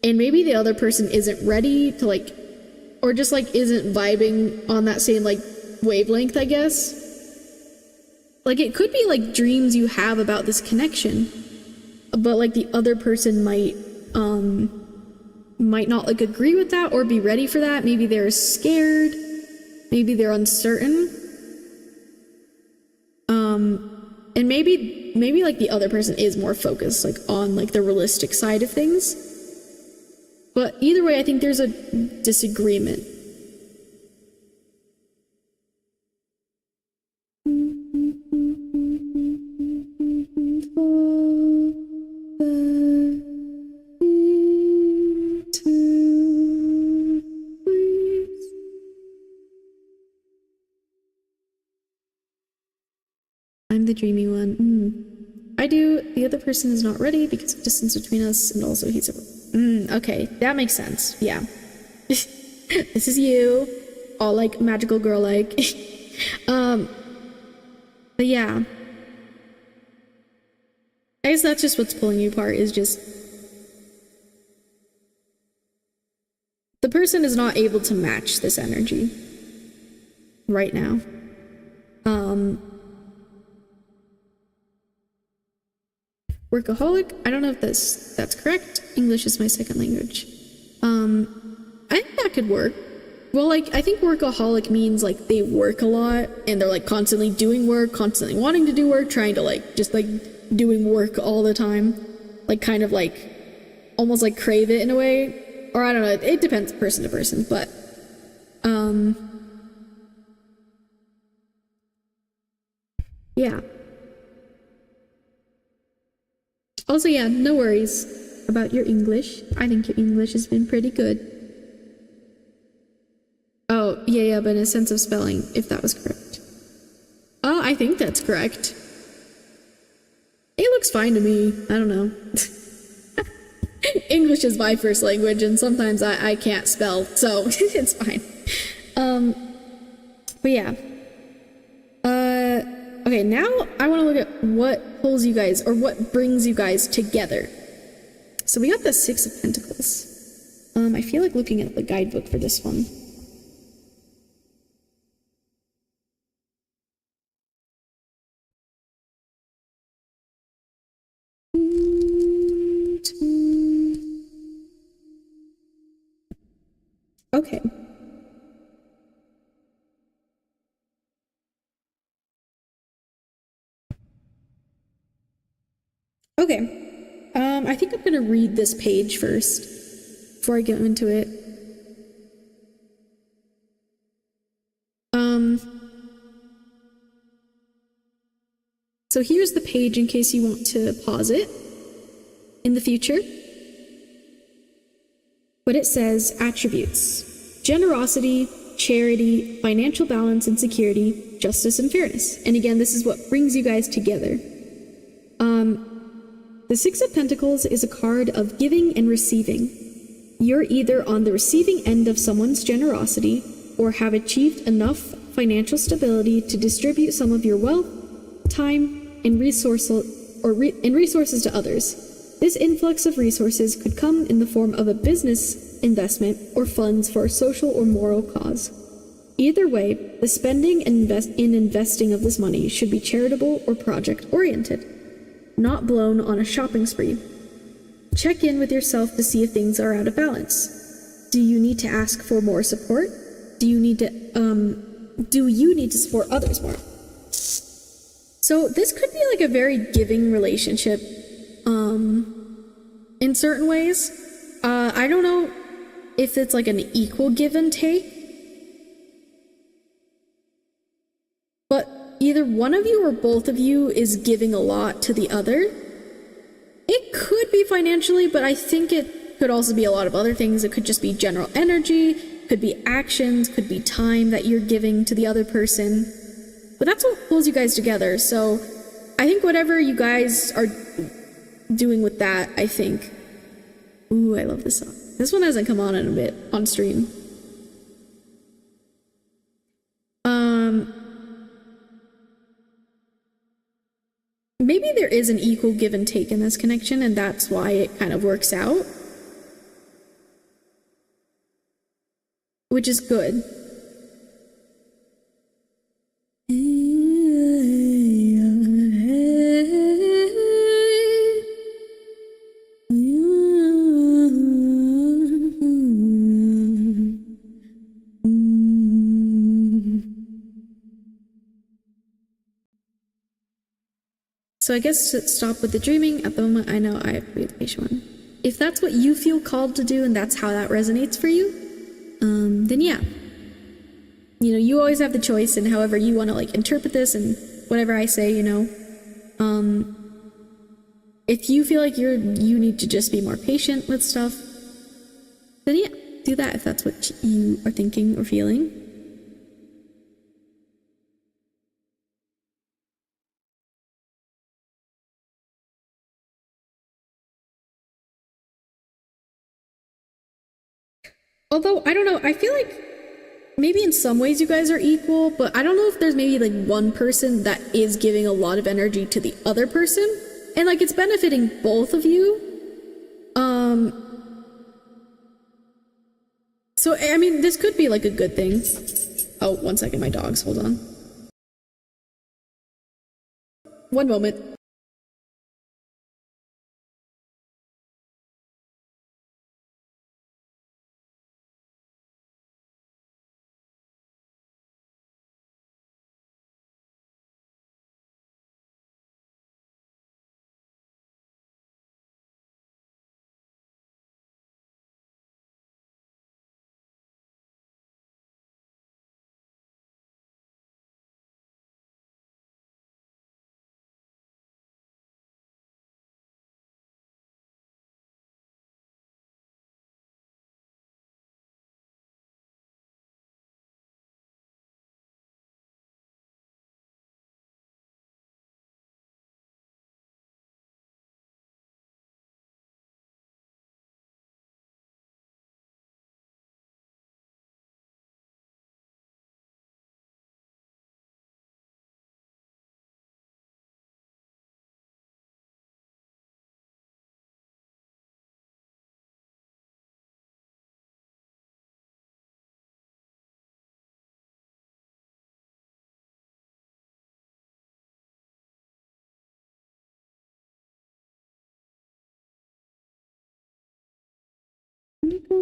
and maybe the other person isn't ready to, like, or just, like, isn't vibing on that same, like, wavelength, I guess. Like, it could be, like, dreams you have about this connection, but, like, the other person might not, like, agree with that or be ready for that. Maybe they're scared. Maybe they're uncertain. And maybe, like, the other person is more focused, like, on, like, the realistic side of things. But either way, I think there's a disagreement. I'm the dreamy one. I do. The other person is not ready because of distance between us, and also he's a... okay, that makes sense. Yeah. This is you. All, like, magical girl-like. But yeah. I guess that's just what's pulling you apart, is just... the person is not able to match this energy. Right now. Workaholic? I don't know if that's correct. English is my second language. I think that could work. Well, like, I think workaholic means, like, they work a lot, and they're, like, constantly doing work, constantly wanting to do work, trying to, like, just, like, doing work all the time. Like, kind of, like, almost, like, crave it in a way. Or, I don't know, it depends person to person, but, yeah. Also, yeah, no worries about your English. I think your English has been pretty good. Oh, yeah, but in a sense of spelling, if that was correct. Oh, I think that's correct. It looks fine to me. I don't know. English is my first language, and sometimes I can't spell, so it's fine. But yeah. Okay, now I want to look at what pulls you guys, or what brings you guys together. So we got the Six of Pentacles. I feel like looking at the guidebook for this one. Okay. Okay. I think I'm gonna read this page first before I get into it. So here's the page in case you want to pause it in the future. But it says attributes: generosity, charity, financial balance and security, justice and fairness. And again, this is what brings you guys together. The Six of Pentacles is a card of giving and receiving. You're either on the receiving end of someone's generosity or have achieved enough financial stability to distribute some of your wealth, time, and resources to others. This influx of resources could come in the form of a business investment or funds for a social or moral cause. Either way, the spending and investing of this money should be charitable or project-oriented, not blown on a shopping spree. Check in with yourself to see if things are out of balance. Do you need to ask for more support? Do you need to support others more? So this could be like a very giving relationship, in certain ways. I don't know if it's like an equal give and take, but either one of you or both of you is giving a lot to the other. It could be financially, but I think it could also be a lot of other things. It could just be general energy, could be actions, could be time that you're giving to the other person. But that's what pulls you guys together. So I think whatever you guys are doing with that, I think... Ooh, I love this song. This one hasn't come on in a bit on stream. Maybe there is an equal give and take in this connection, and that's why it kind of works out. Which is good. So I guess to stop with the dreaming, at the moment I know I have to be the patient one. If that's what you feel called to do and that's how that resonates for you, then yeah. You know, you always have the choice in however you want to like interpret this and whatever I say, you know. If you feel like you need to just be more patient with stuff, then yeah, do that if that's what you are thinking or feeling. Although, I don't know, I feel like maybe in some ways you guys are equal, but I don't know if there's maybe like one person that is giving a lot of energy to the other person, and like it's benefiting both of you. So, I mean, this could be like a good thing. Oh, 1 second, my dogs, hold on. One moment.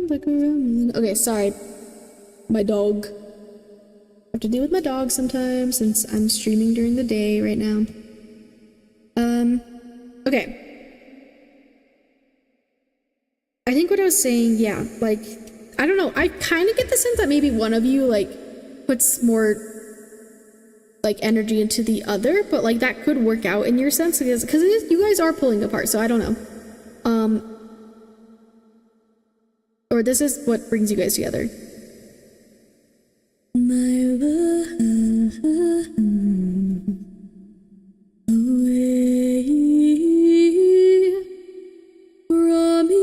back around. Okay, sorry. My dog. I have to deal with my dog sometimes since I'm streaming during the day right now. Okay. I think what I was saying, yeah, like, I don't know, I kind of get the sense that maybe one of you, like, puts more, like, energy into the other, but, like, that could work out in your sense, because you guys are pulling apart, so I don't know. Or this is what brings you guys together. My love away from me.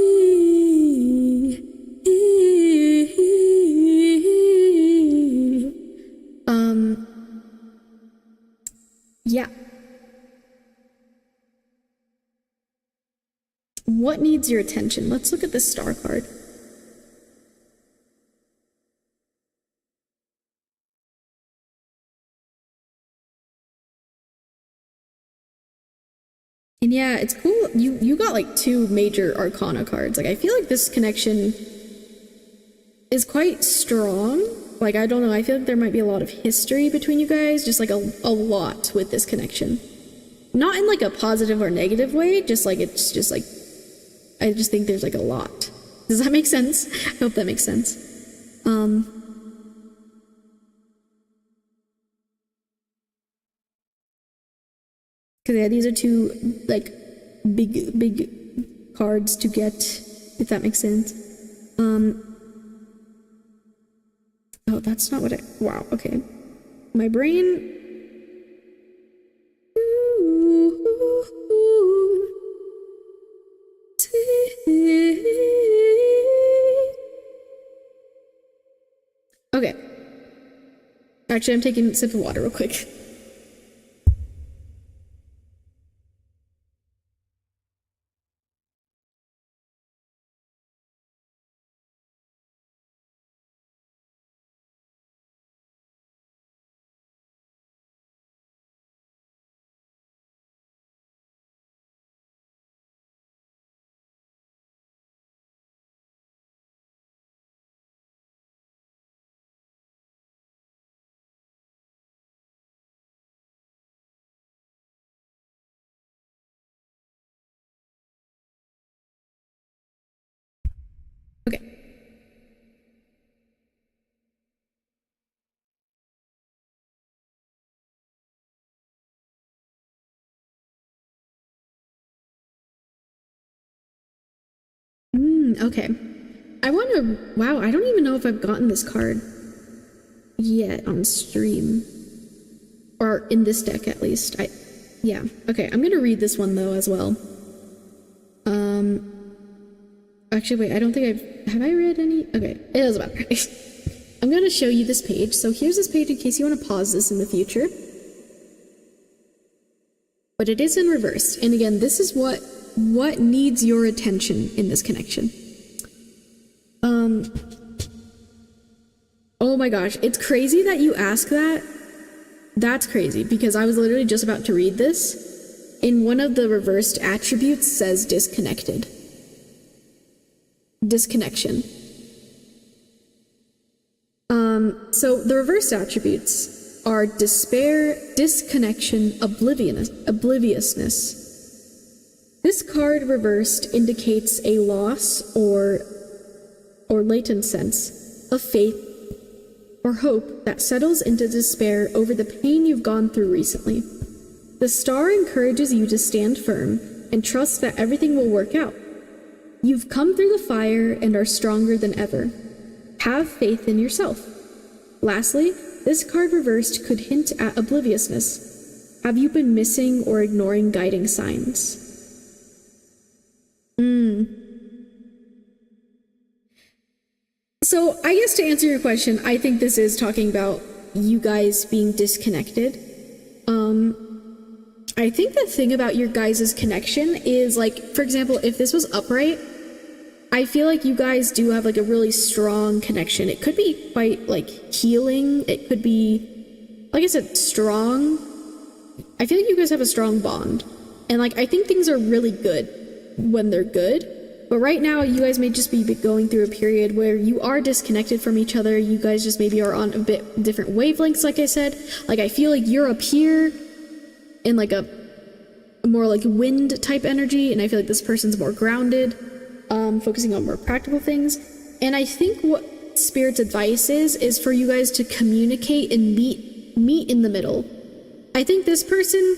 Yeah. What needs your attention? Let's look at the star card. And yeah, it's cool. You got like 2 major arcana cards. Like I feel like this connection is quite strong. Like I don't know, I feel like there might be a lot of history between you guys, just like a lot with this connection. Not in like a positive or negative way, just like it's just like I just think there's like a lot. Does that make sense? I hope that makes sense. Because yeah, these are 2 like big cards to get, if that makes sense. Oh, that's not what I, wow, okay. My brain. Okay. Actually, I'm taking a sip of water real quick. Okay. Okay. I want to, wow, I don't even know if I've gotten this card yet on stream. Or in this deck, at least. Yeah. Okay, I'm gonna read this one, though, as well. Actually, wait, I don't think have I read any? Okay, it doesn't matter. I'm gonna show you this page. So here's this page in case you want to pause this in the future. But it is in reverse. And again, this is what needs your attention in this connection. Oh my gosh, it's crazy that you ask that. That's crazy, because I was literally just about to read this. In one of the reversed attributes says disconnected. Disconnection. So the reversed attributes are despair, disconnection, obliviousness. This card reversed indicates a loss or latent sense of faith or hope that settles into despair over the pain you've gone through recently. The star encourages you to stand firm and trust that everything will work out. You've come through the fire and are stronger than ever. Have faith in yourself. Lastly, this card reversed could hint at obliviousness. Have you been missing or ignoring guiding signs? So I guess to answer your question, I think this is talking about you guys being disconnected. I think the thing about your guys' connection is, like, for example, if this was upright, I feel like you guys do have like a really strong connection. It could be quite like healing. It could be, like I said, strong. I feel like you guys have a strong bond. And like, I think things are really good when they're good. But right now, you guys may just be going through a period where you are disconnected from each other. You guys just maybe are on a bit different wavelengths, like I said. Like, I feel like you're up here in like a more like wind type energy, and I feel like this person's more grounded, focusing on more practical things. And I think what Spirit's advice is for you guys to communicate and meet in the middle. I think this person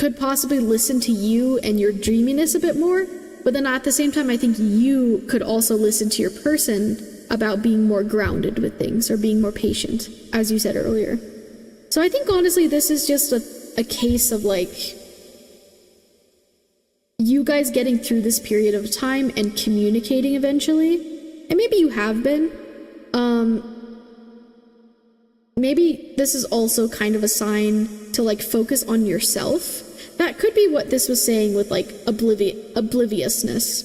could possibly listen to you and your dreaminess a bit more, but then at the same time, I think you could also listen to your person about being more grounded with things or being more patient, as you said earlier. So I think honestly, this is just a case of like you guys getting through this period of time and communicating eventually. And maybe you have been. Maybe this is also kind of a sign to like focus on yourself. That could be what this was saying with like obliviousness.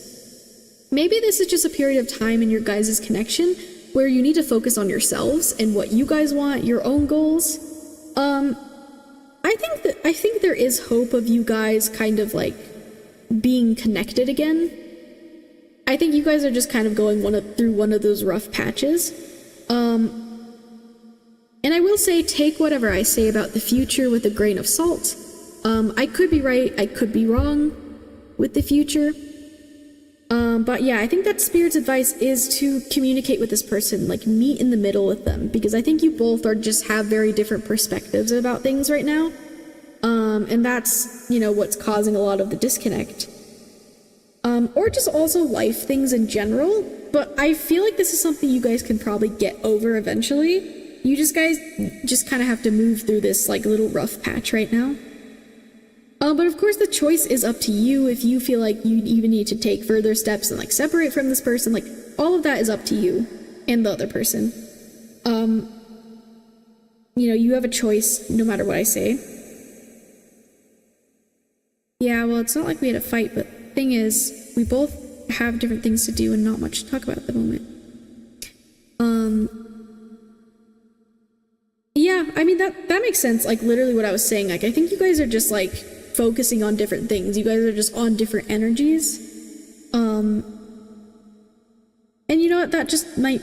Maybe this is just a period of time in your guys' connection where you need to focus on yourselves and what you guys want, your own goals. I think there is hope of you guys kind of like being connected again. I think you guys are just kind of going through one of those rough patches. And I will say, take whatever I say about the future with a grain of salt. I could be right, I could be wrong with the future. But yeah, I think that Spirit's advice is to communicate with this person, like meet in the middle with them, because I think you both are just have very different perspectives about things right now. And that's, you know, what's causing a lot of the disconnect. Or just also life things in general. But I feel like this is something you guys can probably get over eventually. You guys just kind of have to move through this like little rough patch right now. But of course the choice is up to you if you feel like you even need to take further steps and like separate from this person. Like all of that is up to you and the other person. You know, you have a choice no matter what I say. Yeah, well, it's not like we had a fight, but the thing is, we both have different things to do and not much to talk about at the moment. Yeah, I mean, that makes sense, like, literally what I was saying. Like, I think you guys are just, like, focusing on different things. You guys are just on different energies. And you know what? That just might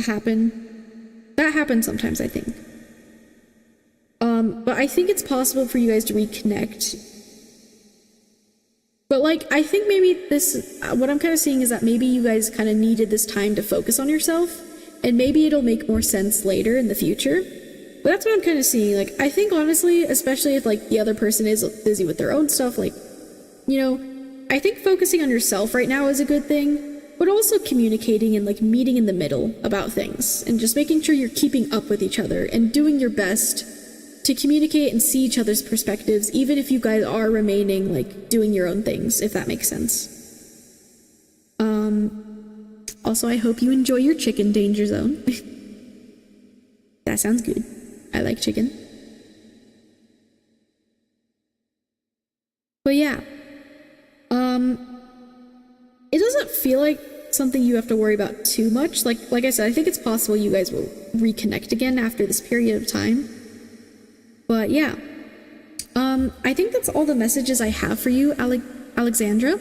happen. That happens sometimes, I think. But I think it's possible for you guys to reconnect. But, like, I think maybe what I'm kind of seeing is that maybe you guys kind of needed this time to focus on yourself, and maybe it'll make more sense later in the future. But that's what I'm kind of seeing. Like, I think, honestly, especially if, like, the other person is busy with their own stuff, like, you know, I think focusing on yourself right now is a good thing, but also communicating and, like, meeting in the middle about things, and just making sure you're keeping up with each other, and doing your best to communicate and see each other's perspectives, even if you guys are remaining, like, doing your own things, if that makes sense. Also, I hope you enjoy your chicken, Danger Zone. That sounds good. I like chicken. But yeah. It doesn't feel like something you have to worry about too much. Like I said, I think it's possible you guys will reconnect again after this period of time. But yeah, I think that's all the messages I have for you, Alexandra.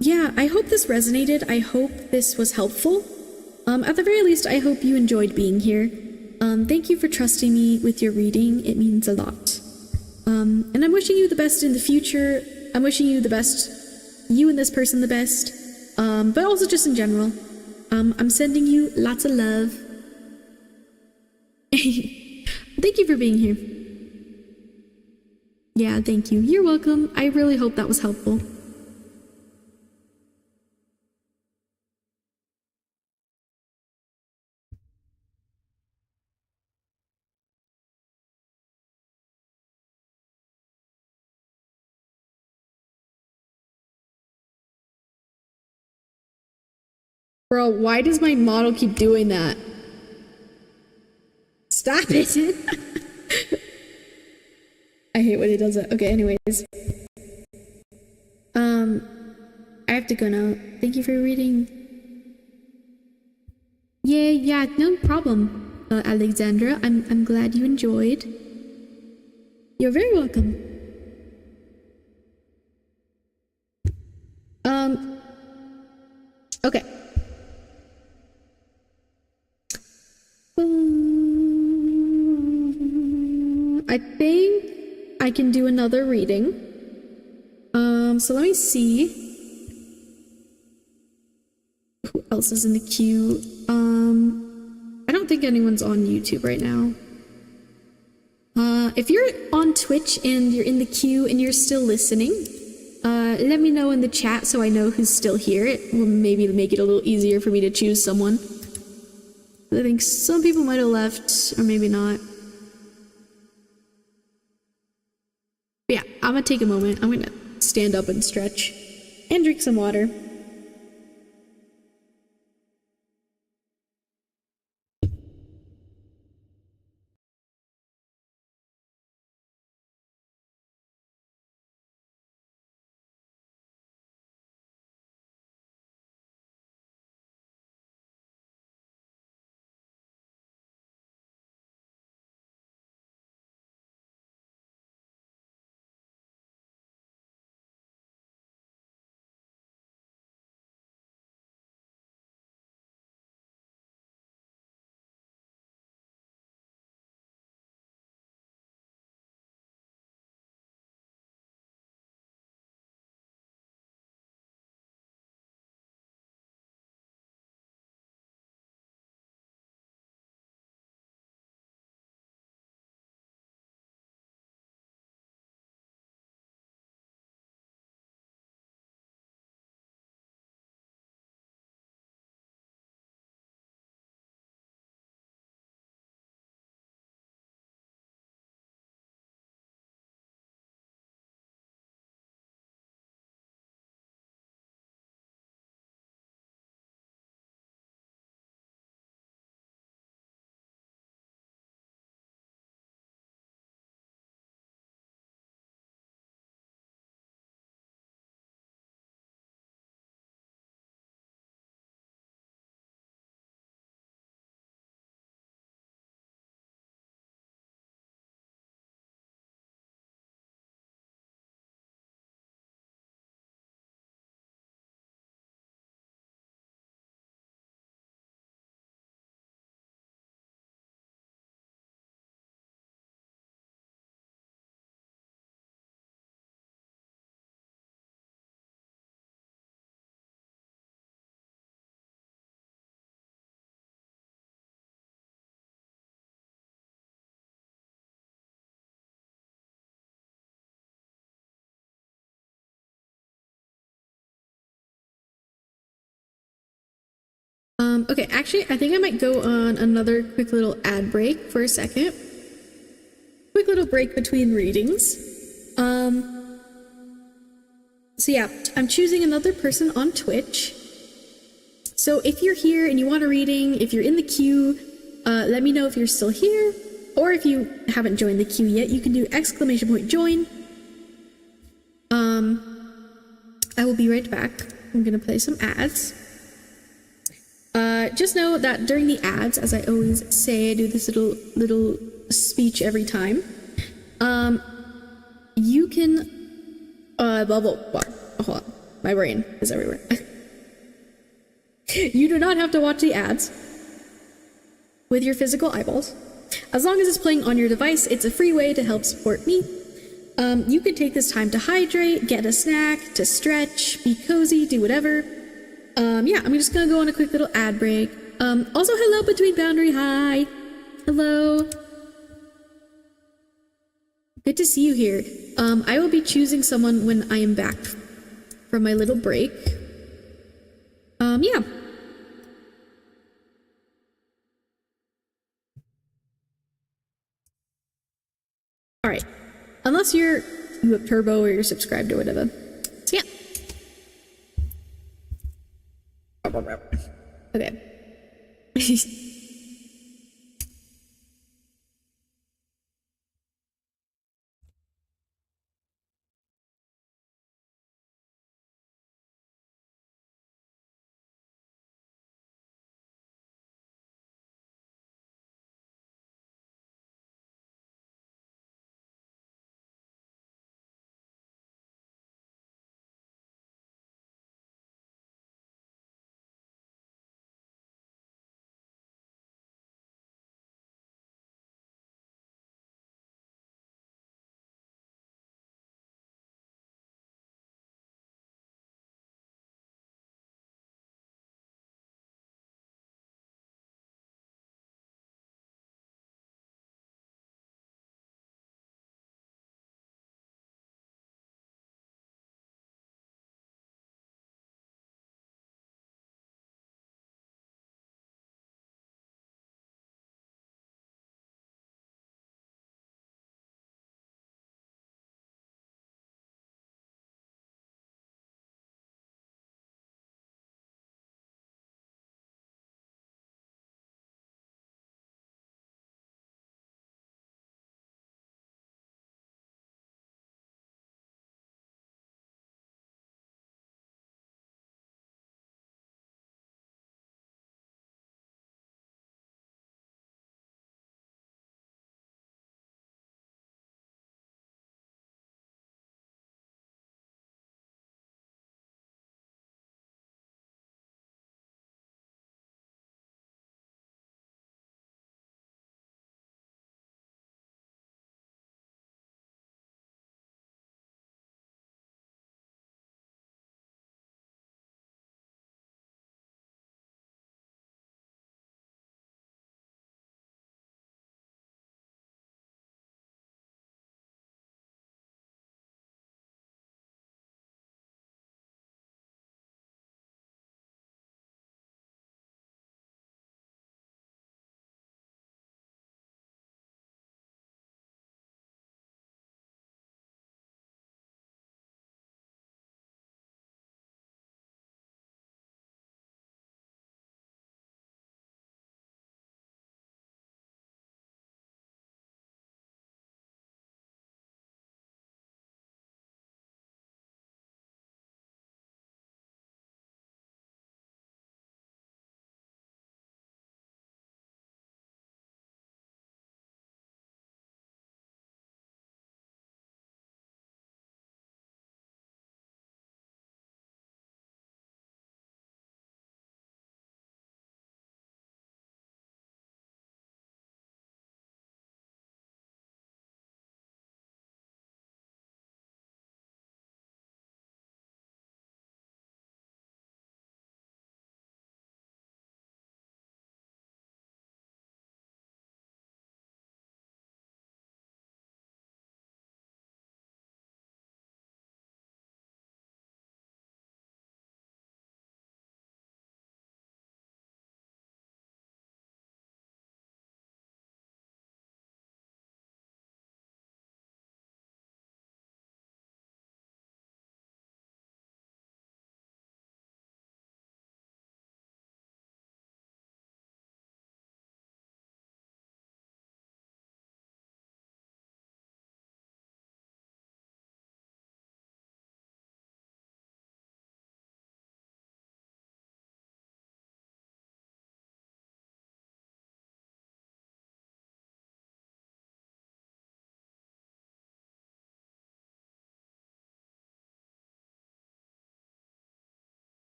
Yeah, I hope this resonated. I hope this was helpful. At the very least, I hope you enjoyed being here. Thank you for trusting me with your reading. It means a lot. And I'm wishing you the best in the future. I'm wishing you the best, you and this person the best, but also just in general. I'm sending you lots of love. Thank you for being here. Yeah, thank you. You're welcome. I really hope that was helpful. Bro, why does my model keep doing that? Stop it! I hate when it does that. Okay, anyways. I have to go now. Thank you for reading. Yeah, no problem, Alexandra. I'm glad you enjoyed. You're very welcome. Okay. I think I can do another reading. So let me see who else is in the queue. I don't think anyone's on YouTube right now. If you're on Twitch and you're in the queue and you're still listening, let me know in the chat so I know who's still here. It will maybe make it a little easier for me to choose someone. I think some people might have left, or maybe not. But yeah, I'm gonna take a moment. I'm gonna stand up and stretch and drink some water. Okay, actually, I think I might go on another quick little ad break for a second. Quick little break between readings. So yeah, I'm choosing another person on Twitch. So if you're here and you want a reading, if you're in the queue, let me know if you're still here. Or if you haven't joined the queue yet, you can do !join. I will be right back. I'm gonna play some ads. Just know that during the ads, as I always say, I do this little speech every time. You can hold on, my brain is everywhere. You do not have to watch the ads with your physical eyeballs. As long as it's playing on your device, it's a free way to help support me. You can take this time to hydrate, get a snack, to stretch, be cozy, do whatever. Yeah, I'm just gonna go on a quick little ad break. Also, hello, Between Boundary, hi. Hello. Good to see you here. I will be choosing someone when I am back from my little break. Yeah. All right. Unless you have Turbo or you're subscribed or whatever. So yeah. Okay.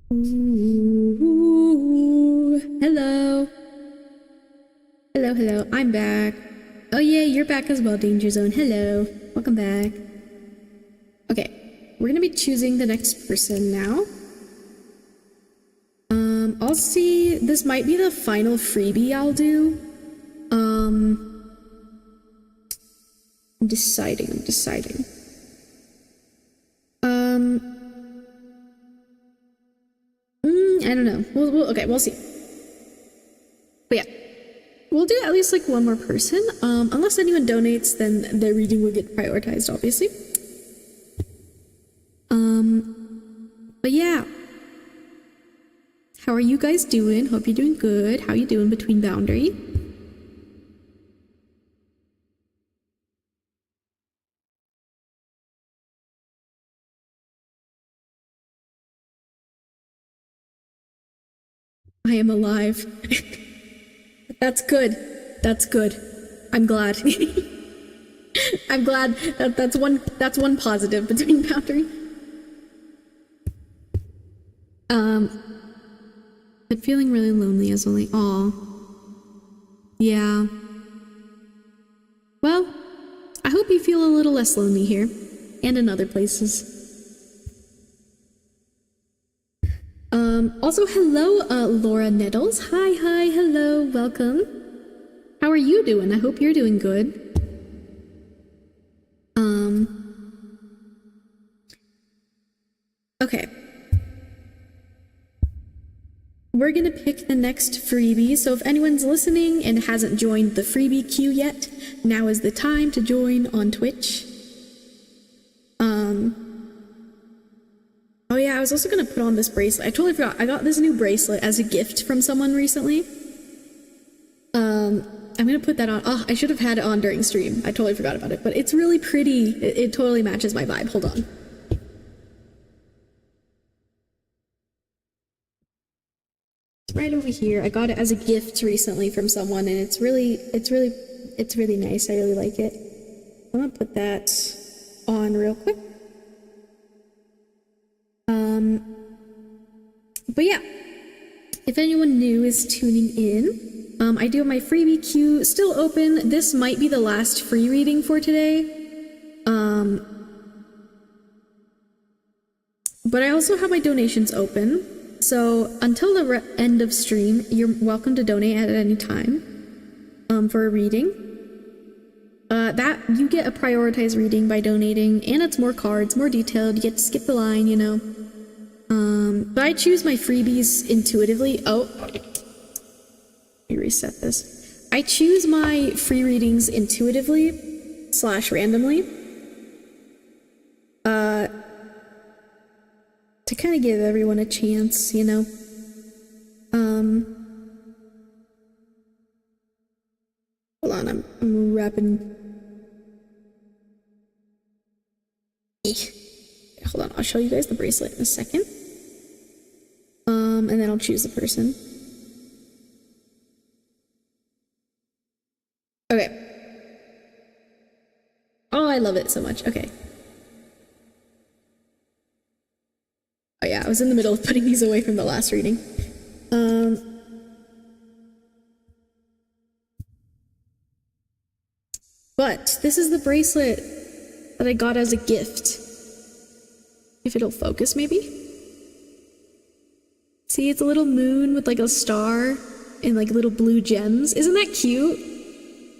Ooh, hello. Hello, hello. I'm back. Oh yeah, you're back as well, Danger Zone. Hello. Welcome back. Okay, we're gonna be choosing the next person now. I'll see. This might be the final freebie I'll do. I'm deciding. I don't know. We'll see. But yeah, we'll do at least like one more person. Unless anyone donates, then their reading will get prioritized, obviously. But yeah. How are you guys doing? Hope you're doing good. How you doing between boundary? I am alive. That's good. That's good. I'm glad. I'm glad that's one positive between boundary. But feeling really lonely as only yeah. Well, I hope you feel a little less lonely here and in other places. Also hello, Laura Nettles. Hi, hello, welcome. How are you doing? I hope you're doing good. Okay. We're gonna pick the next freebie, so if anyone's listening and hasn't joined the freebie queue yet, now is the time to join on Twitch. Oh yeah, I was also gonna put on this bracelet. I totally forgot. I got this new bracelet as a gift from someone recently. I'm gonna put that on. Oh, I should have had it on during stream. I totally forgot about it, but it's really pretty. It totally matches my vibe. Hold on. It's right over here. I got it as a gift recently from someone, and it's really nice. I really like it. I'm gonna put that on real quick. But yeah, if anyone new is tuning in, I do have my freebie queue still open. This might be the last free reading for today. But I also have my donations open. So until the end of stream, you're welcome to donate at any time for a reading. That you get a prioritized reading by donating, and it's more cards, more detailed. You get to skip the line, you know. But I choose my freebies intuitively. Oh, let me reset this. I choose my free readings intuitively / randomly. To kind of give everyone a chance, you know. Hold on, I'm wrapping. Hold on, I'll show you guys the bracelet in a second. And then I'll choose the person. Okay. Oh, I love it so much. Okay. Oh yeah, I was in the middle of putting these away from the last reading. But this is the bracelet that I got as a gift. If it'll focus, maybe? See, it's a little moon with like a star and like little blue gems. Isn't that cute?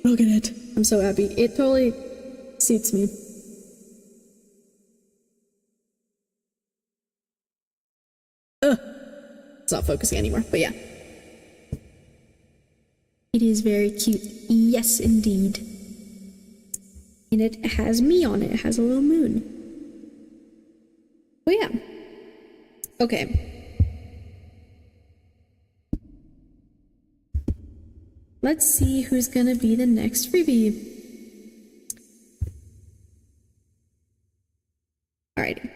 Look at it. I'm so happy. It totally suits me. It's not focusing anymore, but yeah. It is very cute. Yes, indeed. And it has me on it. It has a little moon. Oh yeah. Okay. Let's see who's gonna be the next freebie. Alrighty.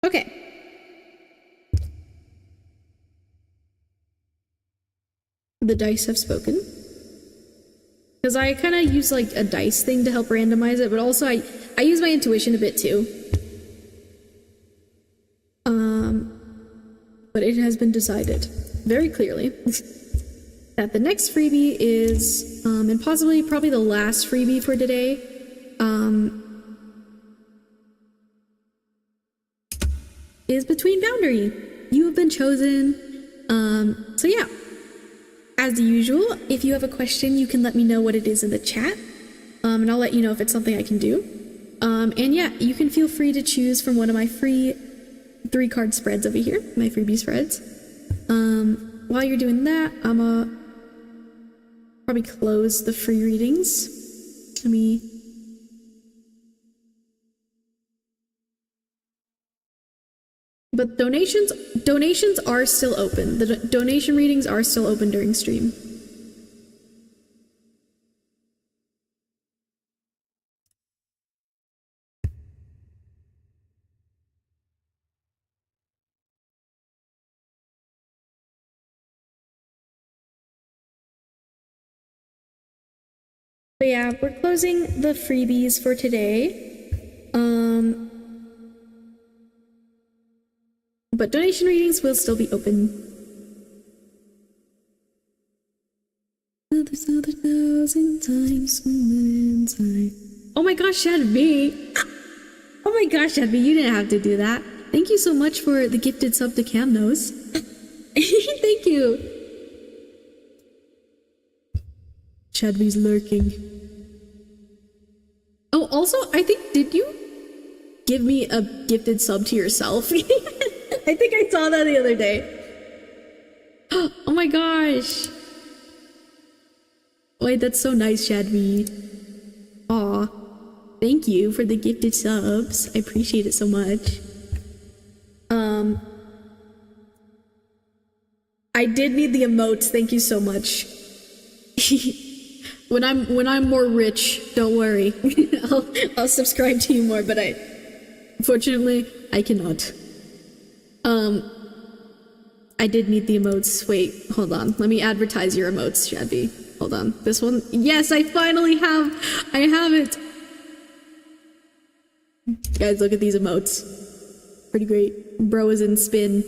Okay. The dice have spoken. Because I kind of use like a dice thing to help randomize it, but also I use my intuition a bit too. But it has been decided very clearly that the next freebie is, and possibly probably the last freebie for today, is Between Boundary. You have been chosen. So yeah, as usual, if you have a question, you can let me know what it is in the chat, and I'll let you know if it's something I can do. And yeah, you can feel free to choose from one of my free 3-card spreads over here, my freebie spreads. While you're doing that, I'ma probably close the free readings. Let me... But donations are still open. The donation readings are still open during stream. But yeah, we're closing the freebies for today. But donation readings will still be open. There's another 1,000 times inside. Oh my gosh, Shadby! Oh my gosh, Shadby, you didn't have to do that. Thank you so much for the gifted sub to Camnos. Thank you. Shadby's lurking. Oh, also, I think, did you give me a gifted sub to yourself? I think I saw that the other day. Oh my gosh. Wait, that's so nice, Shadby. Aw. Thank you for the gifted subs. I appreciate it so much. I did need the emotes. Thank you so much. When I'm more rich, don't worry. I'll subscribe to you more, but unfortunately I cannot. I did need the emotes. Wait, hold on. Let me advertise your emotes, Shadby. Hold on. This one. Yes, I finally have. I have it. Guys, look at these emotes. Pretty great. Bro is in spin.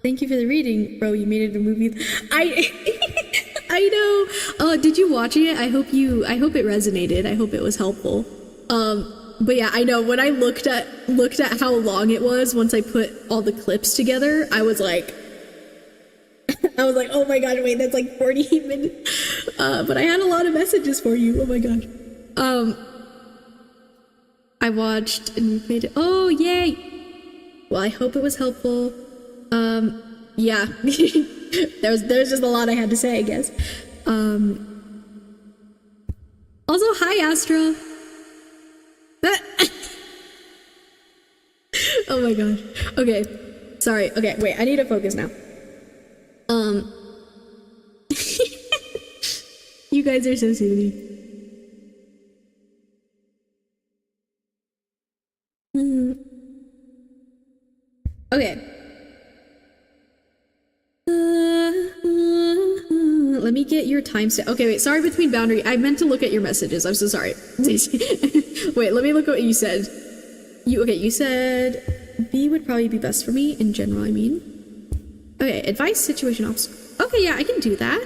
Thank you for the reading, bro. You made it a movie. I know. Did you watch it? I hope it resonated. I hope it was helpful. But yeah, I know when I looked at how long it was once I put all the clips together, I was like, oh my god, wait, that's like 40 minutes. But I had a lot of messages for you. Oh my god. I watched and we played it. Oh, yay. Well, I hope it was helpful. Yeah. there's just a lot I had to say, I guess. Also, hi, Astra. Oh my gosh. Okay. Sorry. Okay, wait, I need to focus now. You guys are so silly. Okay. Let me get your timestamp. Okay, wait, sorry, Between Boundary. I meant to look at your messages. I'm so sorry. Wait, let me look at what you said. You said B would probably be best for me in general, I mean. Okay, advice, situation, obstacle. Okay, yeah, I can do that.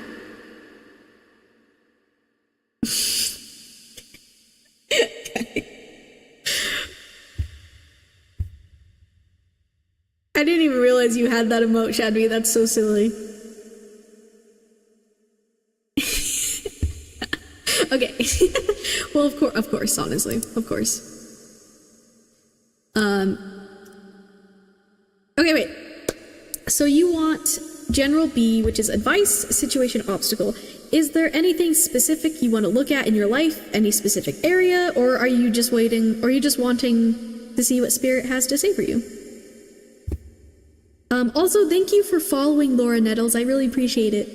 I didn't even realize you had that emote, Shadby. That's so silly. Okay. Well, of course, honestly, of course. Okay, wait. So you want General B, which is advice, situation, obstacle. Is there anything specific you want to look at in your life? Any specific area? Or are you just waiting, or are you just wanting to see what Spirit has to say for you? Also, thank you for following Laura Nettles. I really appreciate it.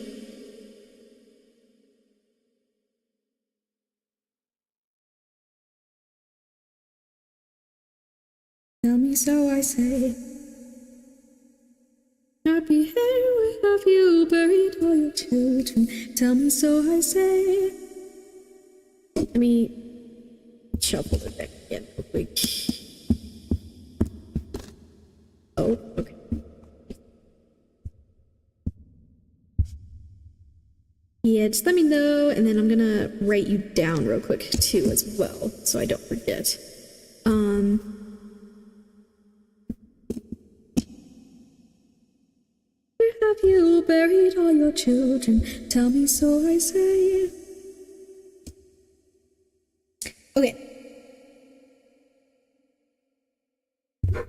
Tell me so I say. Happy here have you buried all your children. Tell me so I say. Let me shuffle the deck again real quick. Oh, okay. Yeah, just let me know, and then I'm gonna write you down real quick too as well, so I don't forget. Where have you buried all your children? Tell me so I say. Okay.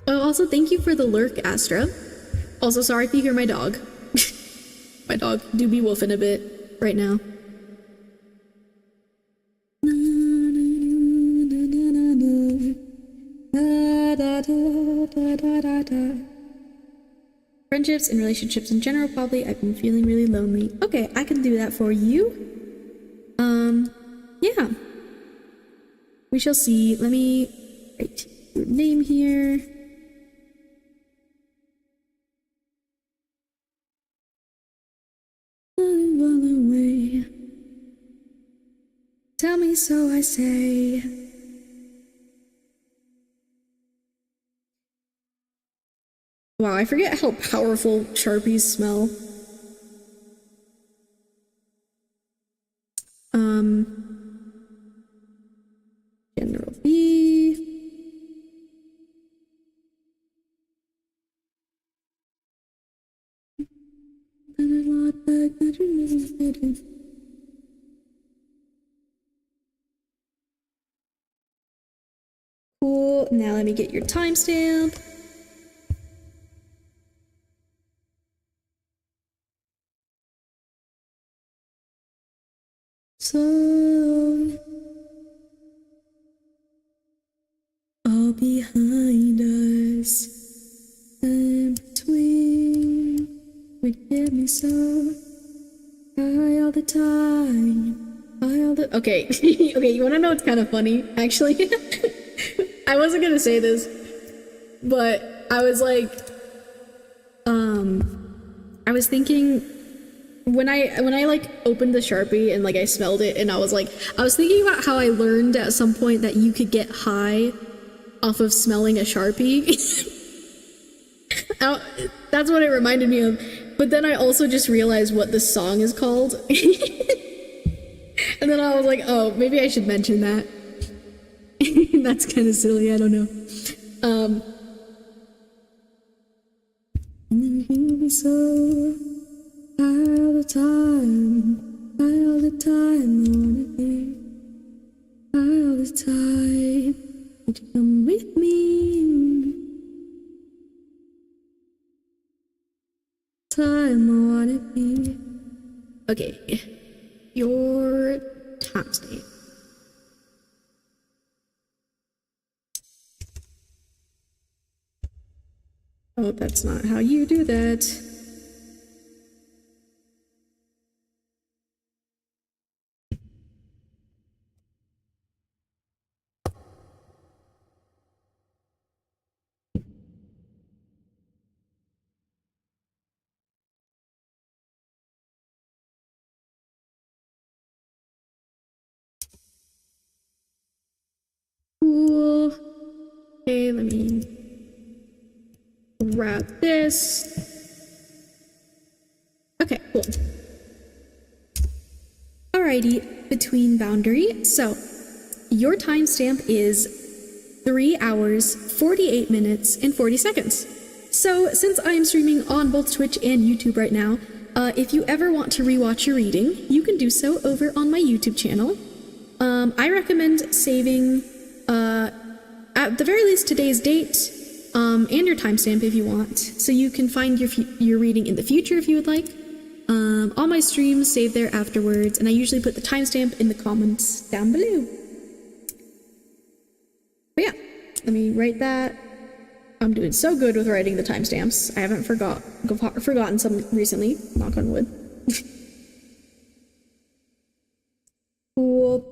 Oh, also thank you for the lurk, Astra. Also, sorry if you hear my dog. My dog do be woofing a bit right now. Friendships and relationships in general, probably. I've been feeling really lonely. Okay, I can do that for you. Yeah. We shall see. Let me write your name here. Away. Tell me so I say. Wow, I forget how powerful Sharpies smell. General B. Cool, now let me get your timestamp. So, all behind us and between would get me so high all the time, high all the— okay. Okay, you wanna know what's kind of funny, actually? I wasn't gonna say this, but I was like, I was thinking, when I like opened the Sharpie and like I smelled it, and I was thinking about how I learned at some point that you could get high off of smelling a Sharpie. That's what it reminded me of. But then I also just realized what this song is called. And then I was like, oh, maybe I should mention that. That's kind of silly, I don't know. And then you'll be so high all the time, I wanna be high all the time. Would you come with me? Time I wanna be. Okay, your timestamp. Oh, that's not how you do that. Cool. Okay, let me grab this. Okay, cool. Alrighty, between boundary. So, your timestamp is 3 hours, 48 minutes, and 40 seconds. So, since I am streaming on both Twitch and YouTube right now, if you ever want to rewatch your reading, you can do so over on my YouTube channel. I recommend saving, at the very least, today's date, and your timestamp if you want, so you can find your reading in the future if you would like. All my streams save there afterwards, and I usually put the timestamp in the comments down below. But yeah, let me write that. I'm doing so good with writing the timestamps. I haven't forgotten some recently, knock on wood. Cool.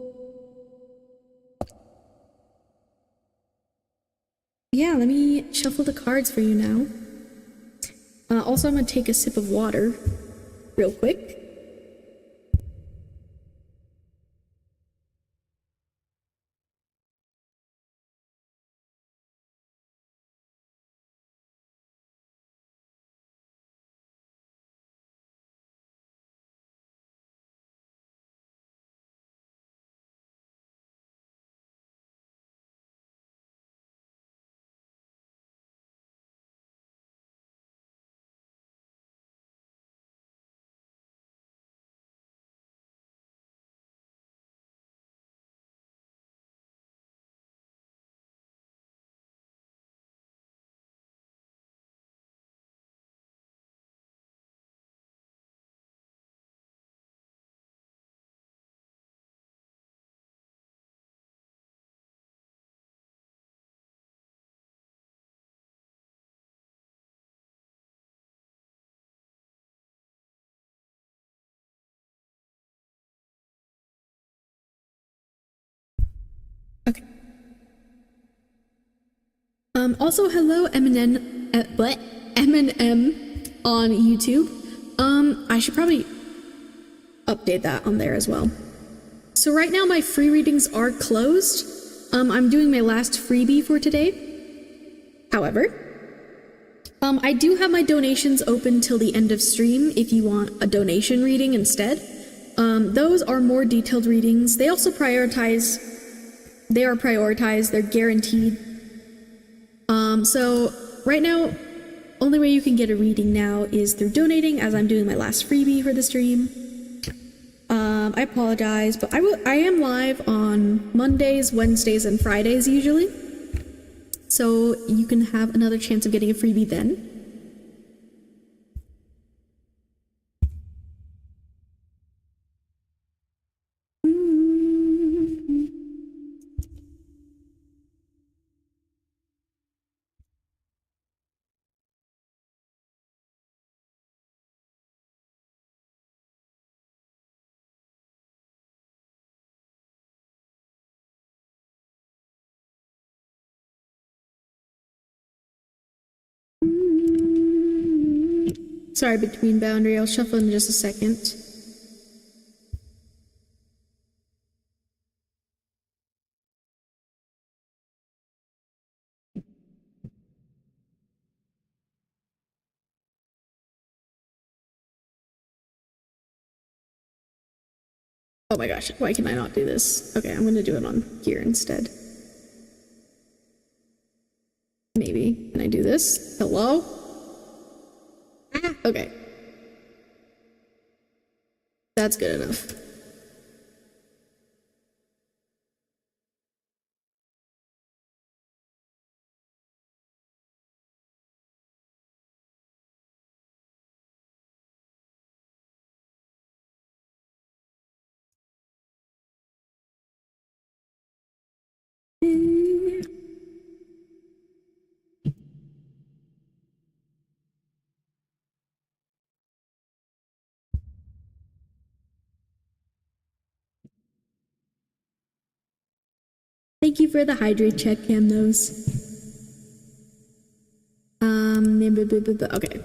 Yeah, let me shuffle the cards for you now. Also, I'm gonna take a sip of water real quick. Okay. Also, hello, Eminem, Eminem on YouTube. I should probably update that on there as well. So right now my free readings are closed. I'm doing my last freebie for today. However, I do have my donations open till the end of stream if you want a donation reading instead. Those are more detailed readings. They also prioritized, they're guaranteed. So right now, only way you can get a reading now is through donating, as I'm doing my last freebie for the stream. I apologize, but I am live on Mondays, Wednesdays, and Fridays usually. So you can have another chance of getting a freebie then. Sorry, between boundary, I'll shuffle in just a second. Oh my gosh, why can I not do this? Okay, I'm gonna do it on here instead. Maybe. Can I do this? Hello? Ah, okay. That's good enough. Thank you for the hydrate check, Cam Nose. Okay.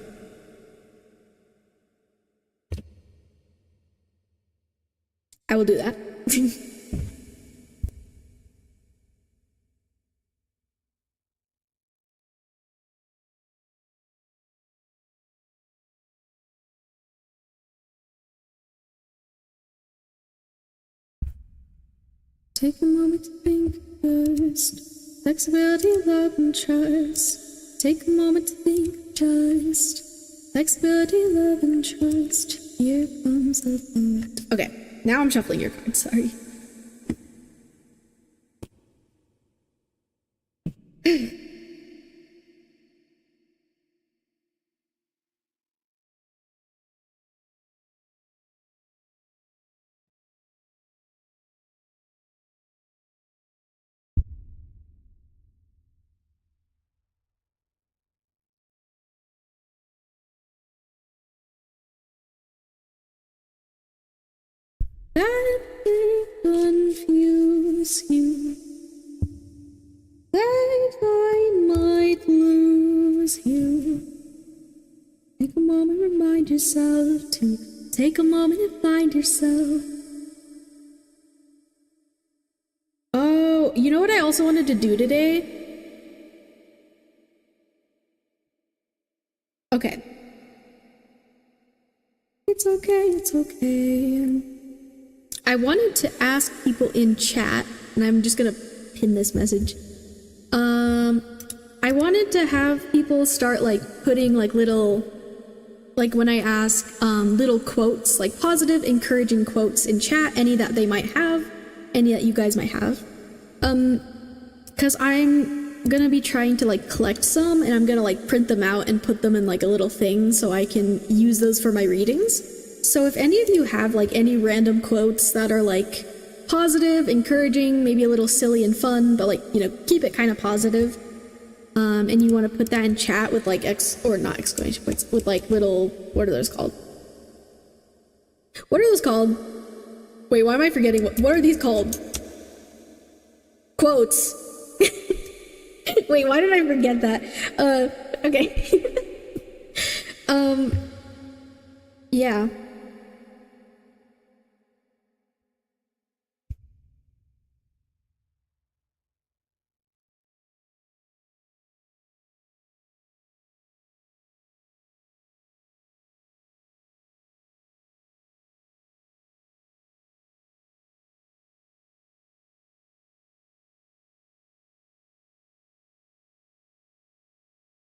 I will do that. Take a moment to think first. Flexibility, love, and trust. Take a moment to think just. Flexibility, love, and trust. Here comes the thought. Okay, now I'm shuffling your cards, sorry. That may confuse you, that I might lose you. Take a moment, remind yourself to take a moment and find yourself. Oh, you know what I also wanted to do today? Okay. It's okay, it's okay. I wanted to ask people in chat, and I'm just gonna pin this message. I wanted to have people start like putting like little, like when I ask little quotes, like positive, encouraging quotes in chat, any that they might have, any that you guys might have. Because I'm gonna be trying to like collect some, and I'm gonna like print them out and put them in like a little thing so I can use those for my readings. So if any of you have like any random quotes that are like positive, encouraging, maybe a little silly and fun, but like, you know, keep it kind of positive, and you want to put that in chat with like not exclamation points, with like little, what are those called? What are those called? Wait, why am I forgetting? What are these called? Quotes. Wait, why did I forget that? Okay. Yeah.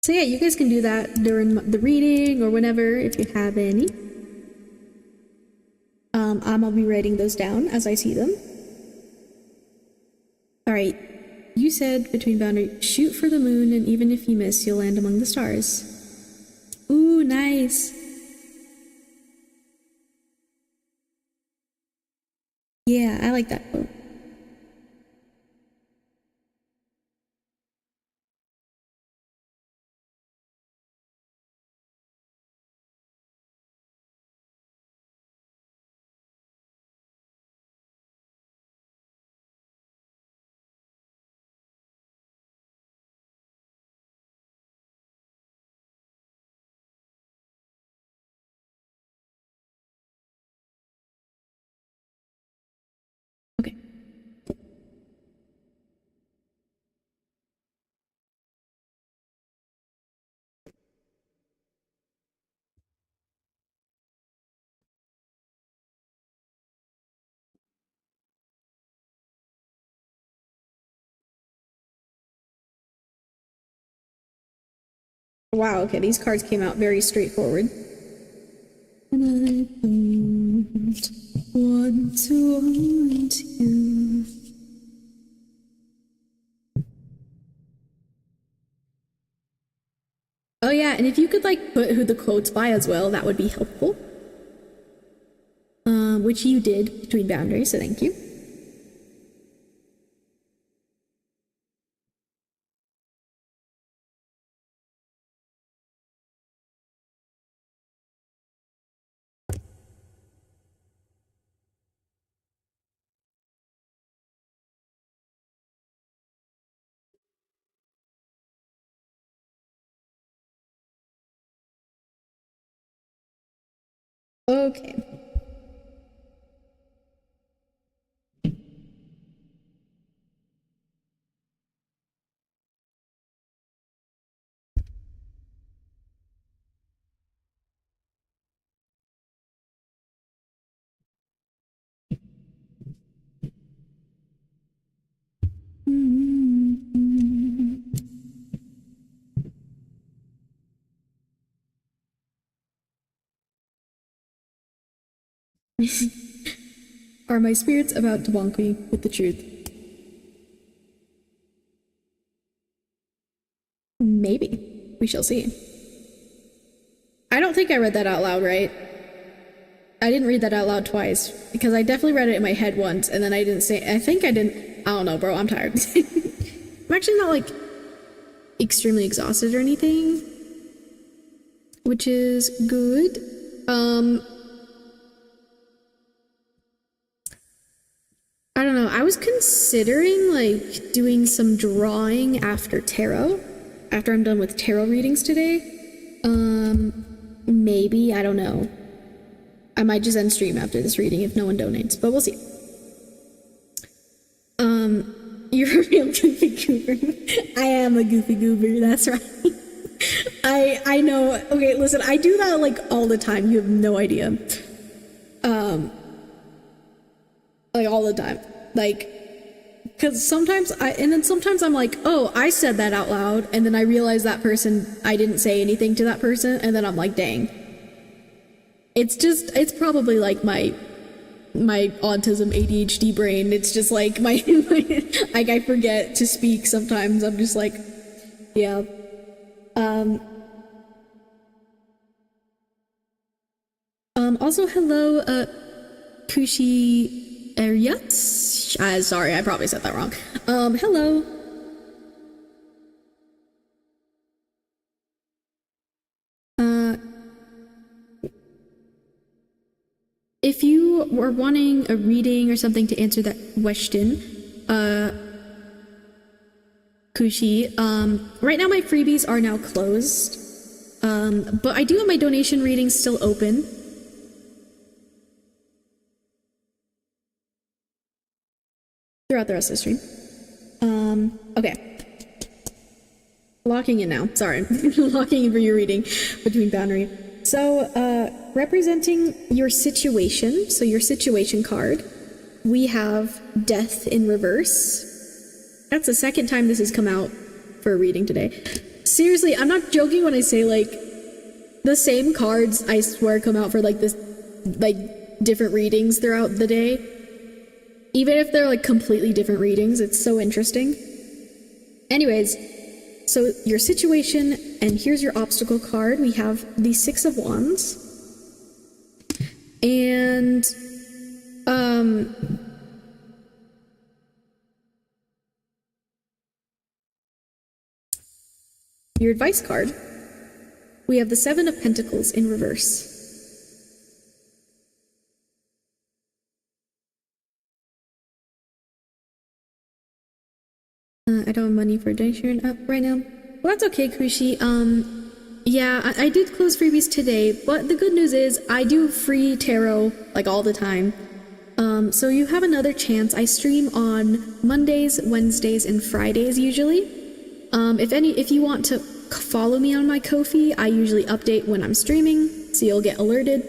So yeah, you guys can do that during the reading or whenever, if you have any. I'll be writing those down as I see them. All right, you said between boundaries, shoot for the moon, and even if you miss, you'll land among the stars. Ooh, nice. Yeah, I like that quote. Okay. Wow, okay, these cards came out very straightforward. And I don't want to haunt you. Oh yeah, and if you could like put who the quote's by as well, that would be helpful. Which you did between boundaries, so thank you. Okay. Are my spirits about to bonk me with the truth? Maybe. We shall see. I don't think I read that out loud, right? I didn't read that out loud twice, because I definitely read it in my head once, and then I didn't say, I think I didn't, I don't know, bro, I'm tired. I'm actually not, like, extremely exhausted or anything, which is good. I don't know, I was considering, like, doing some drawing after tarot, after I'm done with tarot readings today. Maybe, I don't know. I might just end stream after this reading if no one donates, but we'll see. You're a real goofy goober. I am a goofy goober, that's right. I know. Okay, listen, I do that like all the time. You have no idea. Like all the time. Like, because sometimes sometimes I'm like, oh, I said that out loud, and then I realize that person, I didn't say anything to that person, and then I'm like, dang. It's probably like my autism ADHD brain. It's just like my like I forget to speak sometimes. I'm just like, yeah. Also, hello, Kushi Eryat. Sorry, I probably said that wrong. Hello. If you were wanting a reading or something to answer that question, Kushi, right now my freebies are now closed, but I do have my donation readings still open. Throughout the rest of the stream. Okay. Locking in now. Sorry. Locking in for your reading between boundary. So, representing your situation, so your situation card, we have Death in reverse. That's the second time this has come out for a reading today. Seriously, I'm not joking when I say, like, the same cards, I swear, come out for, like, this, like, different readings throughout the day. Even if they're, like, completely different readings, it's so interesting. Anyways, so your situation, and here's your obstacle card. We have the Six of Wands. And, your advice card. We have the Seven of Pentacles in reverse. I don't have money for donation up right now. Well, that's okay, Kushi. Yeah, I did close freebies today, but the good news is I do free tarot, like, all the time. So you have another chance. I stream on Mondays, Wednesdays, and Fridays usually. If you want to follow me on my Kofi, I usually update when I'm streaming, so you'll get alerted.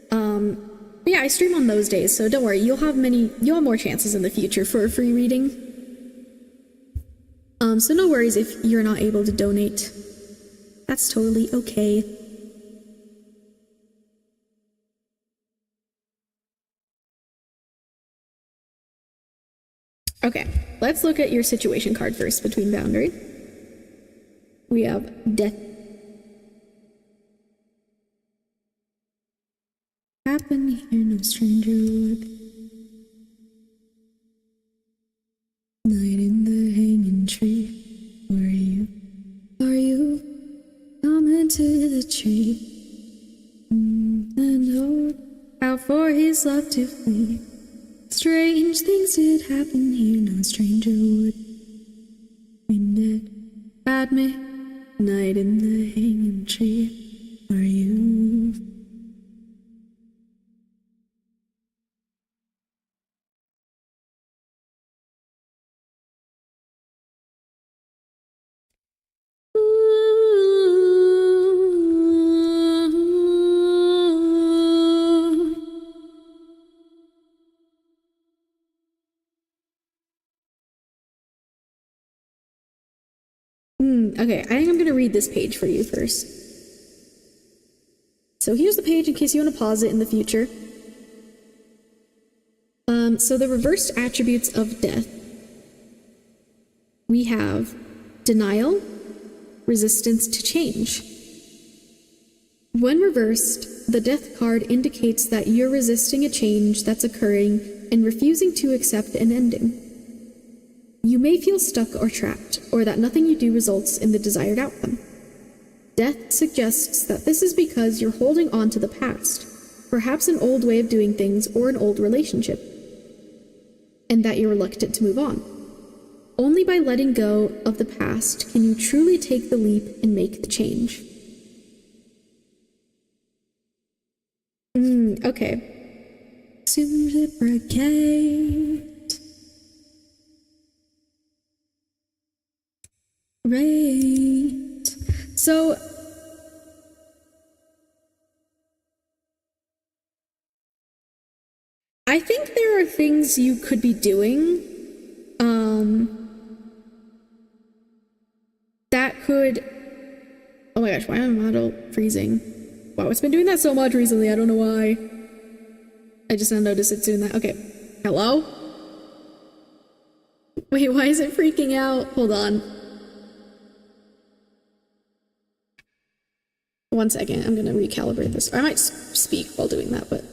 But yeah, I stream on those days, so don't worry, you'll have more chances in the future for a free reading. So no worries if you're not able to donate. That's totally okay. Okay, let's look at your situation card first between boundary. We have Death. Happen here, no stranger would. Night in the hanging tree. Where are you? Come into the tree. And hold out for his love to flee. Strange things did happen here, no stranger would. Been dead at midnight in the hanging tree. Where are you? Okay, I think I'm going to read this page for you first. So here's the page in case you want to pause it in the future. So the reversed attributes of death. We have denial, resistance to change. When reversed, the Death card indicates that you're resisting a change that's occurring and refusing to accept an ending. You may feel stuck or trapped, or that nothing you do results in the desired outcome. Death suggests that this is because you're holding on to the past, perhaps an old way of doing things or an old relationship, and that you're reluctant to move on. Only by letting go of the past can you truly take the leap and make the change. Okay. Reciprocate. Right. So, I think there are things you could be doing, that could, oh my gosh, why am I auto freezing? Wow, it's been doing that so much recently, I don't know why. I just now noticed it's doing that. Okay, hello? Wait, why is it freaking out? Hold on. One second, I'm gonna recalibrate this. I might speak while doing that, but...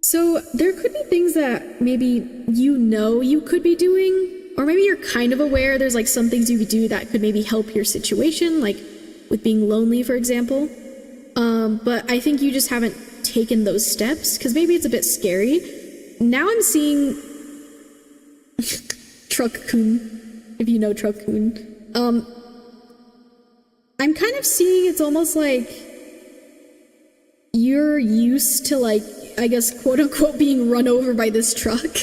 So there could be things that maybe you could be doing, or maybe you're kind of aware there's like some things you could do that could maybe help your situation, like with being lonely, for example. But I think you just haven't taken those steps, because maybe it's a bit scary. Now I'm seeing Truck-kun, if you know Truck-kun. I'm kind of seeing it's almost like you're used to, like, I guess, quote-unquote, being run over by this truck.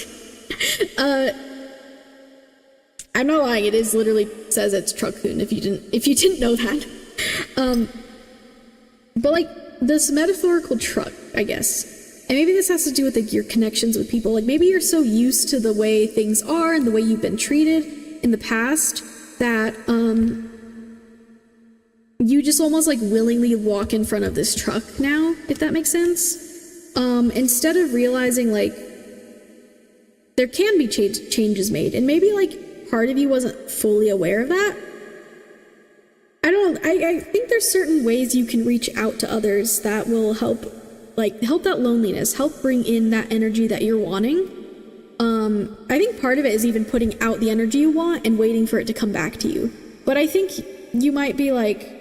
I'm not lying, it is literally says it's Truck-kun, if you didn't know that. But, like, this metaphorical truck, I guess. And maybe this has to do with, like, your connections with people. Like, maybe you're so used to the way things are and the way you've been treated in the past that, you just almost, like, willingly walk in front of this truck now, if that makes sense. Instead of realizing, like, there can be changes made, and maybe, like, part of you wasn't fully aware of that. I think there's certain ways you can reach out to others that will help that loneliness, help bring in that energy that you're wanting. I think part of it is even putting out the energy you want and waiting for it to come back to you. But I think you might be, like,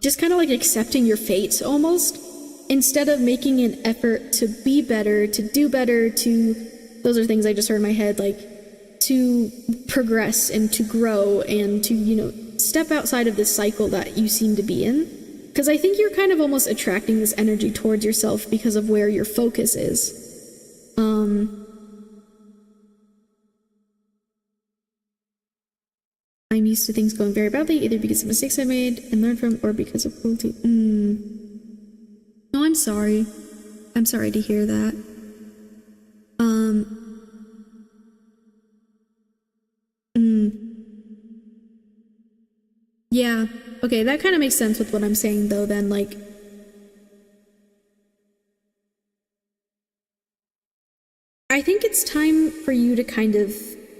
just kind of like accepting your fate almost, instead of making an effort to be better, to do better, those are things I just heard in my head, like, to progress and to grow and to, you know, step outside of this cycle that you seem to be in. Because I think you're kind of almost attracting this energy towards yourself because of where your focus is. I'm used to things going very badly, either because of mistakes I made and learned from, or because of cruelty. No, I'm sorry. I'm sorry to hear that. Yeah, okay, that kind of makes sense with what I'm saying, though, then, like... I think it's time for you to kind of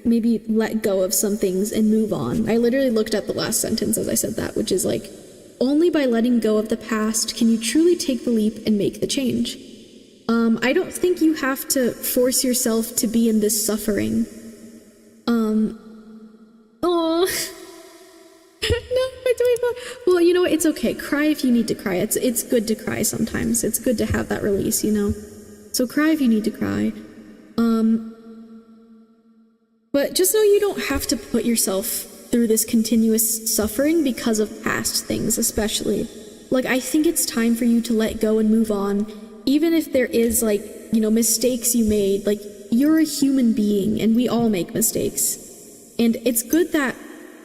maybe let go of some things and move on. I literally looked at the last sentence as I said that, which is like, only by letting go of the past can you truly take the leap and make the change. I don't think you have to force yourself to be in this suffering. Oh, no, well, you know what? It's okay. Cry if you need to cry. It's good to cry sometimes. It's good to have that release, you know? So cry if you need to cry. But just know you don't have to put yourself through this continuous suffering because of past things, especially. Like, I think it's time for you to let go and move on, even if there is, like, you know, mistakes you made. Like, you're a human being, and we all make mistakes. And it's good that,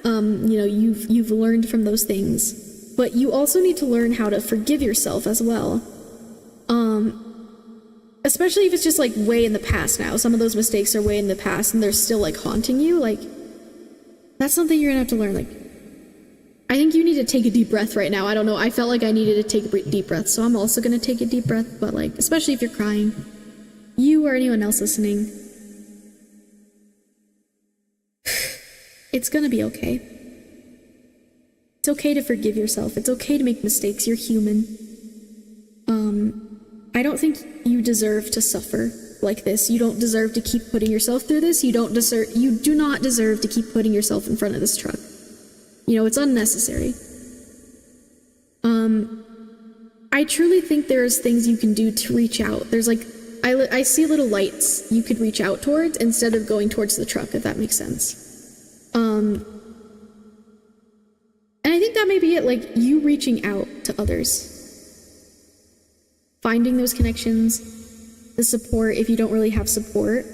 you know, you've learned from those things, but you also need to learn how to forgive yourself as well. especially if it's just like way in the past now. Some of those mistakes are way in the past and they're still like haunting you. Like, that's something you're gonna have to learn. Like, I think you need to take a deep breath right now. I don't know. I felt like I needed to take a deep breath, so I'm also gonna take a deep breath. But like, especially if you're crying, you or anyone else listening, it's gonna be okay. It's okay to forgive yourself. It's okay to make mistakes. You're human. I don't think you deserve to suffer like this. You don't deserve to keep putting yourself through this. You do not deserve to keep putting yourself in front of this truck. You know, it's unnecessary. I truly think there's things you can do to reach out. There's like, I see little lights you could reach out towards instead of going towards the truck, if that makes sense. And I think that may be it, like you reaching out to others. Finding those connections, the support if you don't really have support.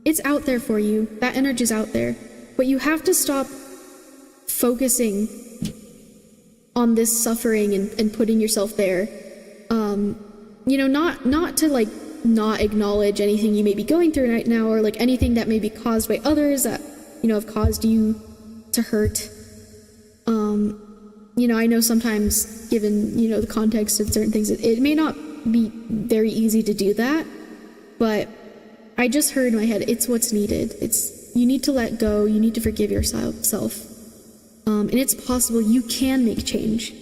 It's out there for you. That energy's out there. But you have to stop focusing on this suffering and putting yourself there. You know, not to like not acknowledge anything you may be going through right now, or like anything that may be caused by others that, you know, have caused you to hurt. You know, I know sometimes, given, you know, the context of certain things, it may not be very easy to do that, but I just heard in my head, it's what's needed. You need to let go, you need to forgive yourself. And it's possible you can make change.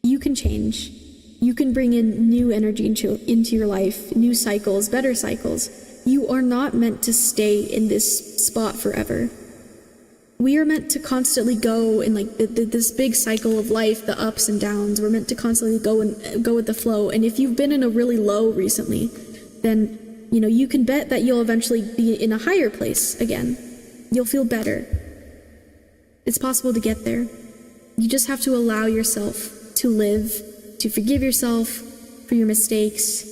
You can change. You can bring in new energy into your life, new cycles, better cycles. You are not meant to stay in this spot forever. We are meant to constantly go in like this big cycle of life, the ups and downs. We're meant to constantly go with the flow. And if you've been in a really low recently, then, you know, you can bet that you'll eventually be in a higher place again. You'll feel better. It's possible to get there. You just have to allow yourself to live, to forgive yourself for your mistakes,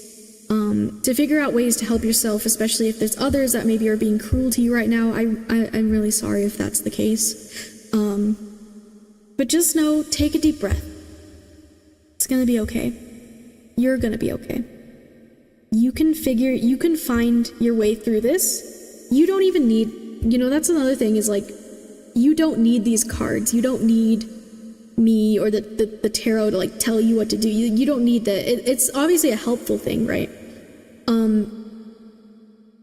to figure out ways to help yourself, especially if there's others that maybe are being cruel to you right now. I'm really sorry if that's the case. But just know, take a deep breath. It's gonna be okay. You're gonna be okay. You can find your way through this. You don't even need, you know, that's another thing is like, you don't need these cards. You don't need me or the tarot to like tell you what to do. You don't need that. It's obviously a helpful thing, right?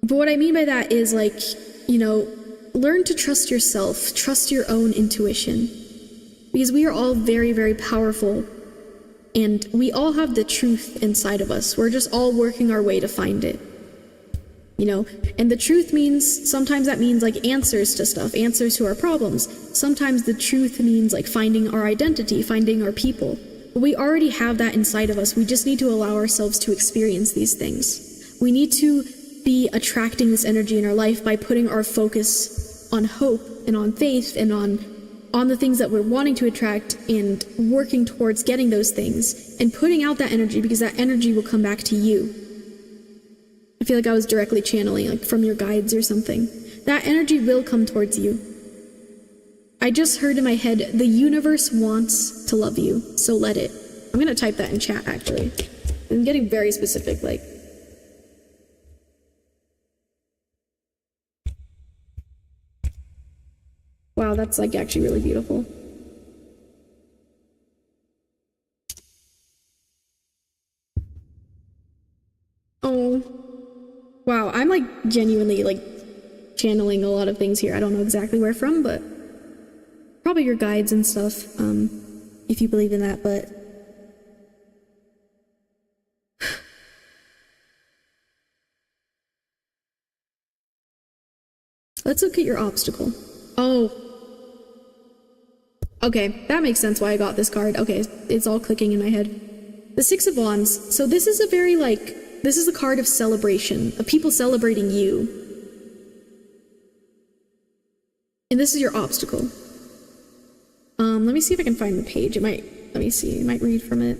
But what I mean by that is like, you know, learn to trust yourself, trust your own intuition, because we are all very, very powerful and we all have the truth inside of us. We're just all working our way to find it, you know, and the truth means, sometimes that means like answers to stuff, answers to our problems. Sometimes the truth means like finding our identity, finding our people. But we already have that inside of us. We just need to allow ourselves to experience these things. We need to be attracting this energy in our life by putting our focus on hope and on faith and on the things that we're wanting to attract and working towards getting those things and putting out that energy, because that energy will come back to you. I feel like I was directly channeling like from your guides or something. That energy will come towards you. I just heard in my head, the universe wants to love you, so let it. I'm gonna type that in chat actually. I'm getting very specific, like. Wow, that's like actually really beautiful. Oh, wow, I'm like genuinely like channeling a lot of things here. I don't know exactly where from, but probably your guides and stuff, if you believe in that, but let's look at your obstacle. Oh. Okay, that makes sense why I got this card. Okay, it's all clicking in my head. The Six of Wands. So this is a very like, this is a card of celebration, of people celebrating you. And this is your obstacle. Let me see if I can find the page. It might, let me see, it might read from it.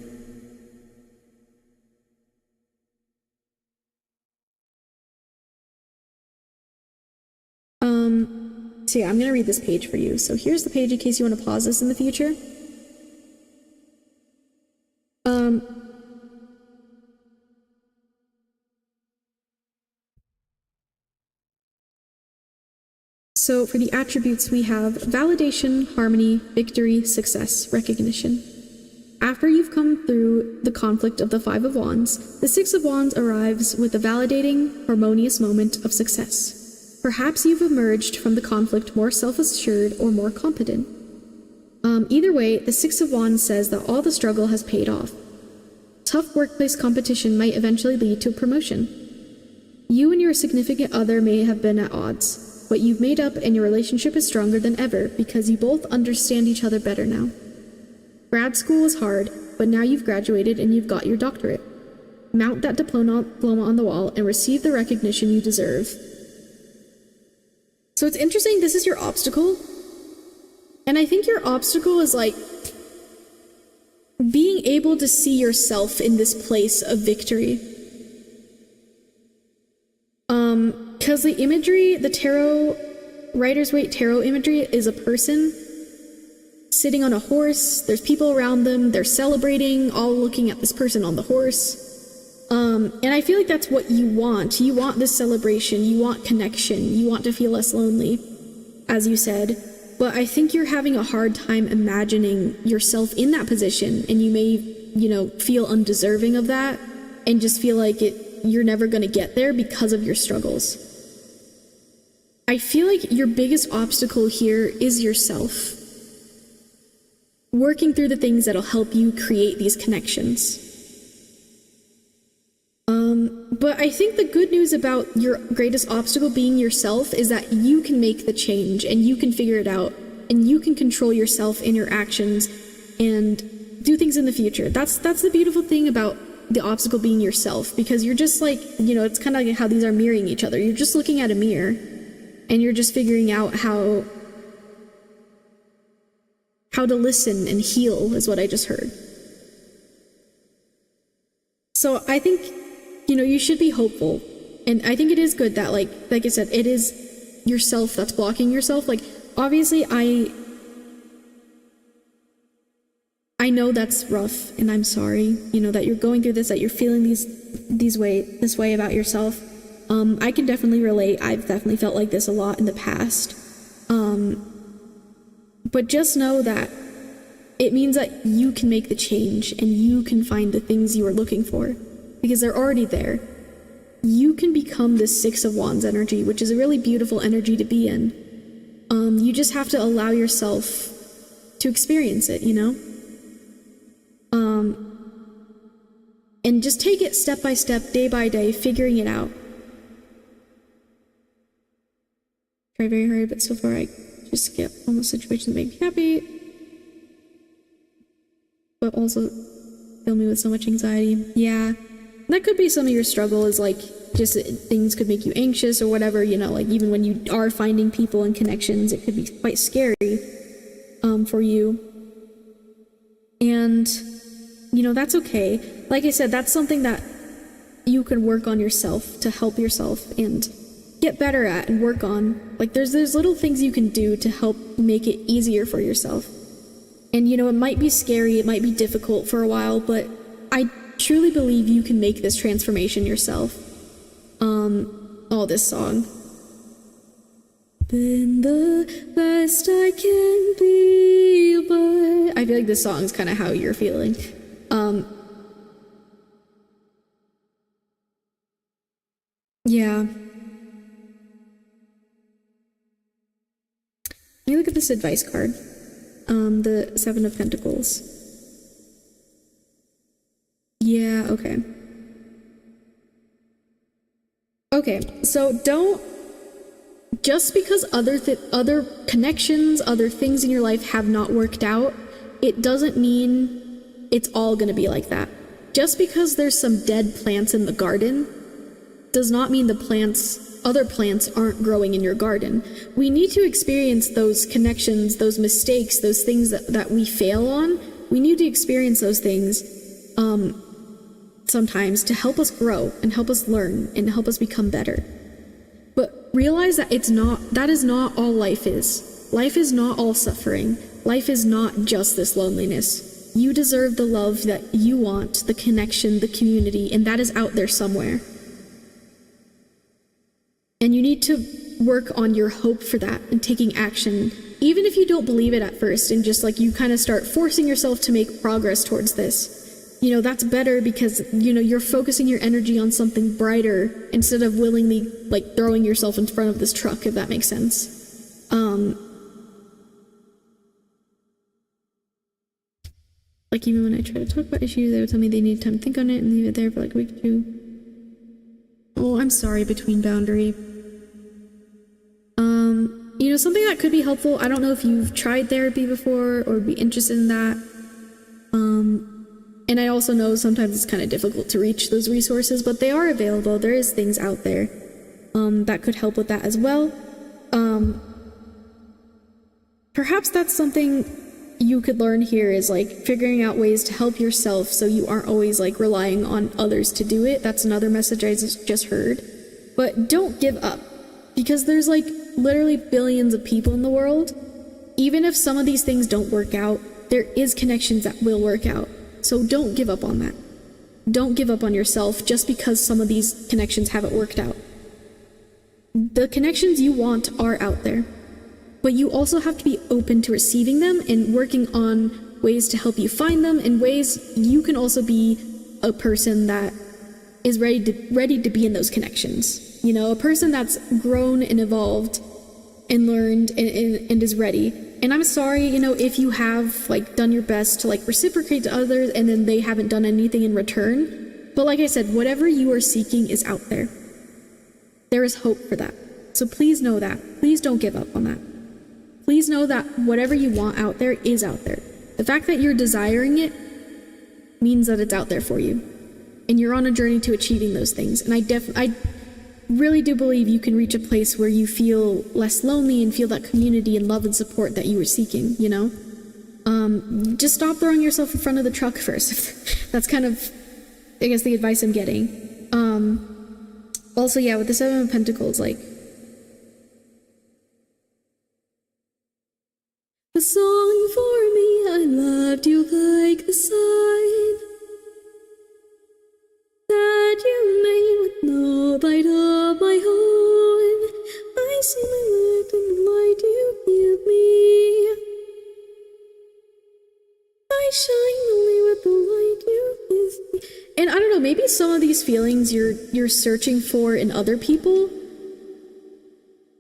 So yeah, I'm gonna read this page for you. So here's the page in case you want to pause this in the future. So for the attributes, we have validation, harmony, victory, success, recognition. After you've come through the conflict of the Five of Wands, the Six of Wands arrives with a validating, harmonious moment of success. Perhaps you've emerged from the conflict more self-assured or more competent. Either way, the Six of Wands says that all the struggle has paid off. Tough workplace competition might eventually lead to a promotion. You and your significant other may have been at odds, but you've made up and your relationship is stronger than ever because you both understand each other better now. Grad school was hard, but now you've graduated and you've got your doctorate. Mount that diploma on the wall and receive the recognition you deserve. So it's interesting, this is your obstacle. And I think your obstacle is like being able to see yourself in this place of victory. Because the imagery, the tarot, Rider's Waite tarot imagery is a person sitting on a horse. There's people around them. They're celebrating, all looking at this person on the horse. And I feel like that's what you want. You want this celebration. You want connection. You want to feel less lonely, as you said. But I think you're having a hard time imagining yourself in that position, and you may, feel undeserving of that and just feel like you're never going to get there because of your struggles. I feel like your biggest obstacle here is yourself. Working through the things that'll help you create these connections. But I think the good news about your greatest obstacle being yourself is that you can make the change and you can figure it out and you can control yourself and your actions and do things in the future. That's the beautiful thing about the obstacle being yourself, because you're just like, it's kind of like how these are mirroring each other. You're just looking at a mirror and you're just figuring out how to listen and heal is what I just heard. So I think, you should be hopeful. And I think it is good that, like I said, it is yourself that's blocking yourself. Like, obviously, I know that's rough, and I'm sorry, that you're going through this, that you're feeling this way about yourself. I can definitely relate. I've definitely felt like this a lot in the past. But just know that it means that you can make the change and you can find the things you are looking for because they're already there. You can become this Six of Wands energy, which is a really beautiful energy to be in. You just have to allow yourself to experience it, and just take it step by step, day by day, figuring it out. Try very hard, but so far I just get almost situations that make me happy, but also fill me with so much anxiety. Yeah, that could be some of your struggle, is like just things could make you anxious or whatever, like even when you are finding people and connections, it could be quite scary for you. And that's okay. Like I said, that's something that you can work on yourself to help yourself and get better at and work on. Like there's little things you can do to help make it easier for yourself. And it might be scary, it might be difficult for a while, but I truly believe you can make this transformation yourself. This song. Been the best I can be, but I feel like this song is kind of how you're feeling. Yeah. Let me look at this advice card. The Seven of Pentacles. Yeah, okay. Okay, so don't, just because other connections, other things in your life have not worked out, it doesn't mean it's all gonna be like that. Just because there's some dead plants in the garden does not mean other plants aren't growing in your garden. We need to experience those connections, those mistakes, those things that we fail on. We need to experience those things sometimes to help us grow and help us learn and help us become better. But realize that that is not all life is. Life is not all suffering. Life is not just this loneliness. You deserve the love that you want, the connection, the community, and that is out there somewhere. And you need to work on your hope for that and taking action, even if you don't believe it at first, and just like you kind of start forcing yourself to make progress towards this. You know, that's better because, you know, you're focusing your energy on something brighter instead of willingly like throwing yourself in front of this truck, if that makes sense. Like even when I try to talk about issues, they would tell me they need time to think on it and leave it there for like a week or two. Oh, I'm sorry, between boundary. You know, something that could be helpful, I don't know if you've tried therapy before or be interested in that. And I also know sometimes it's kind of difficult to reach those resources, but they are available. There is things out there that could help with that as well. Perhaps that's something you could learn here, is like figuring out ways to help yourself so you aren't always like relying on others to do it. That's another message I just heard. But don't give up, because there's like literally billions of people in the world. Even if some of these things don't work out, there is connections that will work out. So don't give up on that. Don't give up on yourself just because some of these connections haven't worked out. The connections you want are out there, but you also have to be open to receiving them and working on ways to help you find them, and ways you can also be a person that is ready to be in those connections. You know, a person that's grown and evolved and learned and is ready. And I'm sorry, you know, if you have like done your best to like reciprocate to others and then they haven't done anything in return. But like I said, whatever you are seeking is out there. There is hope for that. So please know that. Please don't give up on that. Please know that whatever you want out there is out there. The fact that you're desiring it means that it's out there for you. And you're on a journey to achieving those things. And I really do believe you can reach a place where you feel less lonely and feel that community and love and support that you were seeking, you know? Just stop throwing yourself in front of the truck first. That's kind of, I guess, the advice I'm getting. Also, yeah, with the Seven of Pentacles, like, a song for me, I loved you like the sun that you made with no light of my own. I see my light and the light you give me. I shine only with the light you give me. And I don't know, maybe some of these feelings you're searching for in other people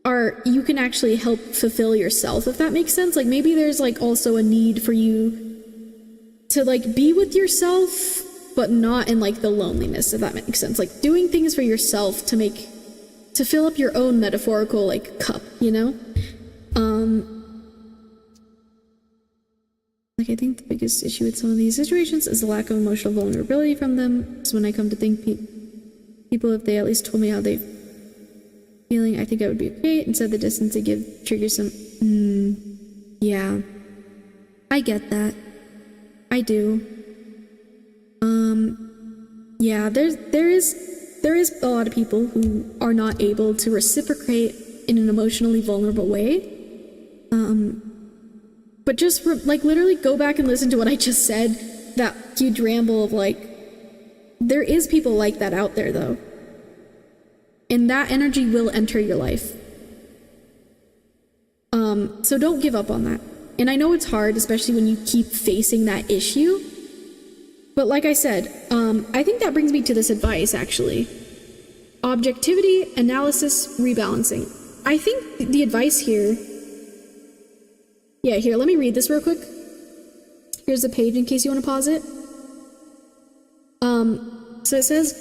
are, you can actually help fulfill yourself, if that makes sense. Like maybe there's like also a need for you to like be with yourself, but not in like the loneliness, if that makes sense. Like doing things for yourself to fill up your own metaphorical like cup, you know? Like I think the biggest issue with some of these situations is the lack of emotional vulnerability from them. So when I come to think people, if they at least told me how they feeling, I think I would be okay. Instead, the distance they give triggers some, yeah, I get that. I do. Yeah, there is a lot of people who are not able to reciprocate in an emotionally vulnerable way. But just like literally go back and listen to what I just said, that huge ramble of like, there is people like that out there though. And that energy will enter your life. So don't give up on that. And I know it's hard, especially when you keep facing that issue. But like I said, I think that brings me to this advice, actually. Objectivity, analysis, rebalancing. I think the advice here... Yeah, here, let me read this real quick. Here's the page in case you want to pause it. So it says,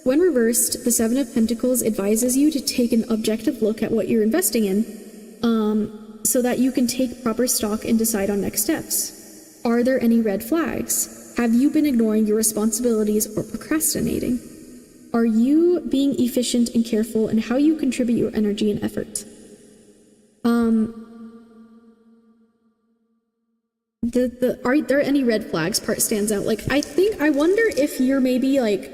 when reversed, the Seven of Pentacles advises you to take an objective look at what you're investing in, so that you can take proper stock and decide on next steps. Are there any red flags? Have you been ignoring your responsibilities or procrastinating? Are you being efficient and careful in how you contribute your energy and effort? Are there any red flags part stands out. Like, I wonder if you're maybe like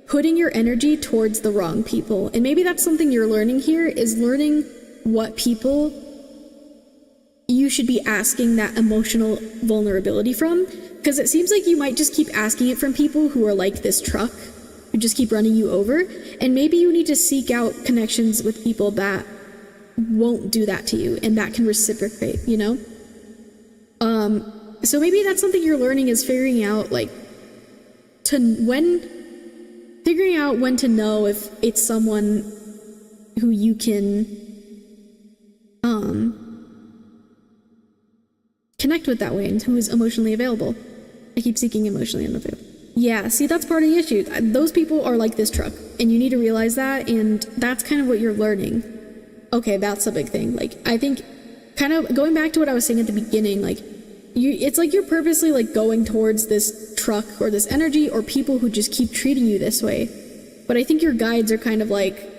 putting your energy towards the wrong people. And maybe that's something you're learning here, is learning what people you should be asking that emotional vulnerability from. Because it seems like you might just keep asking it from people who are like this truck, who just keep running you over. And maybe you need to seek out connections with people that won't do that to you, and that can reciprocate, you know? So maybe that's something you're learning, is figuring out like figuring out when to know if it's someone who you can connect with that way and who is emotionally available. I keep seeking emotionally unavailable. Yeah, see, that's part of the issue. Those people are like this truck, and you need to realize that, and that's kind of what you're learning. Okay, that's a big thing. Like, I think, kind of going back to what I was saying at the beginning, like, it's like you're purposely, like, going towards this truck or this energy or people who just keep treating you this way. But I think your guides are kind of like,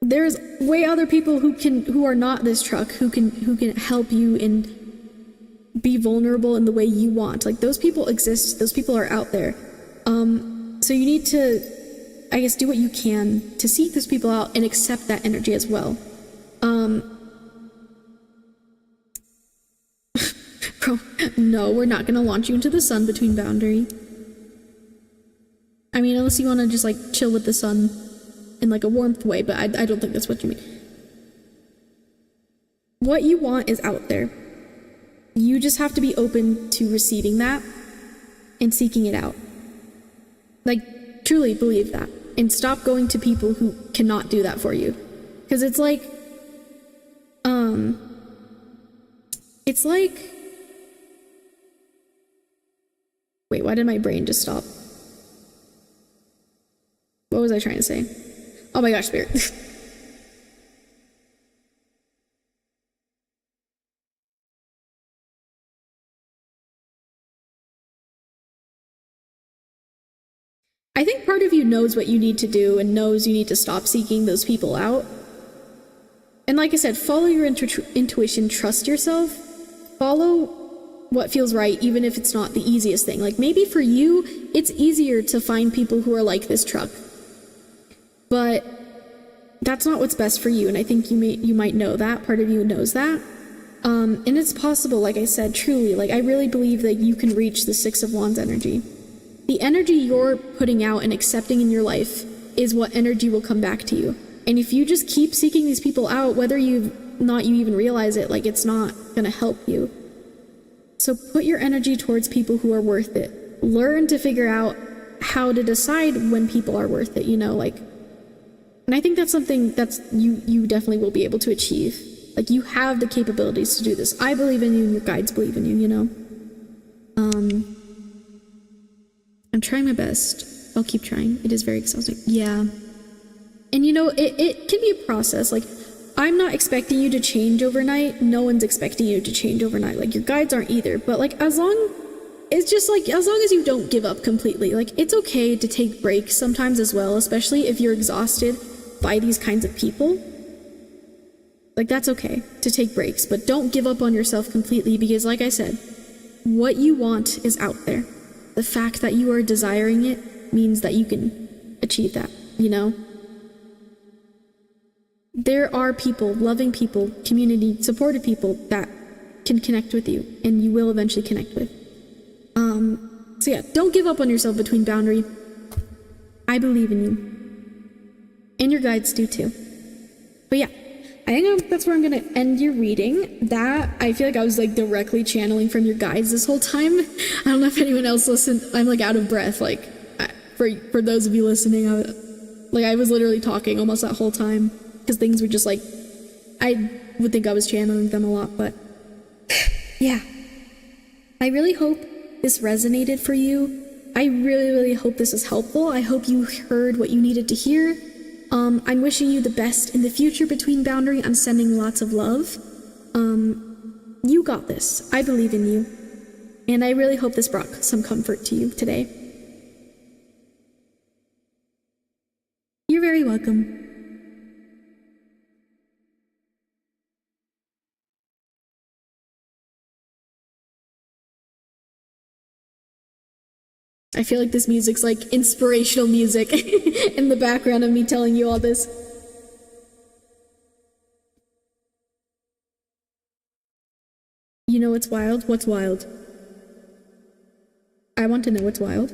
there's way other people who are not this truck, who can help you and be vulnerable in the way you want. Like, those people exist, those people are out there. So you need to, I guess, do what you can to seek those people out and accept that energy as well. Bro, no, we're not gonna launch you into the sun between boundary. I mean, unless you want to just like chill with the sun in like a warmth way, but I don't think that's what you mean. What you want is out there. You just have to be open to receiving that and seeking it out. Like, truly believe that. And stop going to people who cannot do that for you. Because it's like, wait, why did my brain just stop? What was I trying to say? Oh my gosh, Spirit. I think part of you knows what you need to do and knows you need to stop seeking those people out. And like I said, follow your intuition, trust yourself, follow what feels right, even if it's not the easiest thing. Like, maybe for you, it's easier to find people who are like this truck. But that's not what's best for you, and I think you might know that. Part of you knows that. And it's possible, like I said, truly, like, I really believe that you can reach the Six of Wands energy. The energy you're putting out and accepting in your life is what energy will come back to you. And if you just keep seeking these people out, whether you even realize it, like, it's not gonna help you. So put your energy towards people who are worth it. Learn to figure out how to decide when people are worth it, you know, like, and I think that's something that's you definitely will be able to achieve. Like, you have the capabilities to do this. I believe in you and your guides believe in you, you know? I'm trying my best. I'll keep trying. It is very exhausting. Yeah. And you know, it can be a process. Like, I'm not expecting you to change overnight. No one's expecting you to change overnight. Like, your guides aren't either. But like, as long as you don't give up completely, like, it's okay to take breaks sometimes as well, especially if you're exhausted by these kinds of people. Like, that's okay to take breaks, but don't give up on yourself completely, because like I said, what you want is out there. The fact that you are desiring it means that you can achieve that, you know? There are people, loving people, community, supportive people that can connect with you, and you will eventually connect with. So yeah, don't give up on yourself between boundary. I believe in you. And your guides do too. But yeah, I think that's where I'm gonna end your reading. That, I feel like I was like directly channeling from your guides this whole time. I don't know if anyone else listened. I'm like out of breath. Like, for those of you listening, I was literally talking almost that whole time, because things were just like, I would think I was channeling them a lot, but yeah. I really hope this resonated for you. I really, really hope this is helpful. I hope you heard what you needed to hear. I'm wishing you the best in the future between boundary. I'm sending lots of love. You got this. I believe in you. And I really hope this brought some comfort to you today. You're very welcome. I feel like this music's like inspirational music in the background of me telling you all this. You know what's wild? What's wild? I want to know what's wild.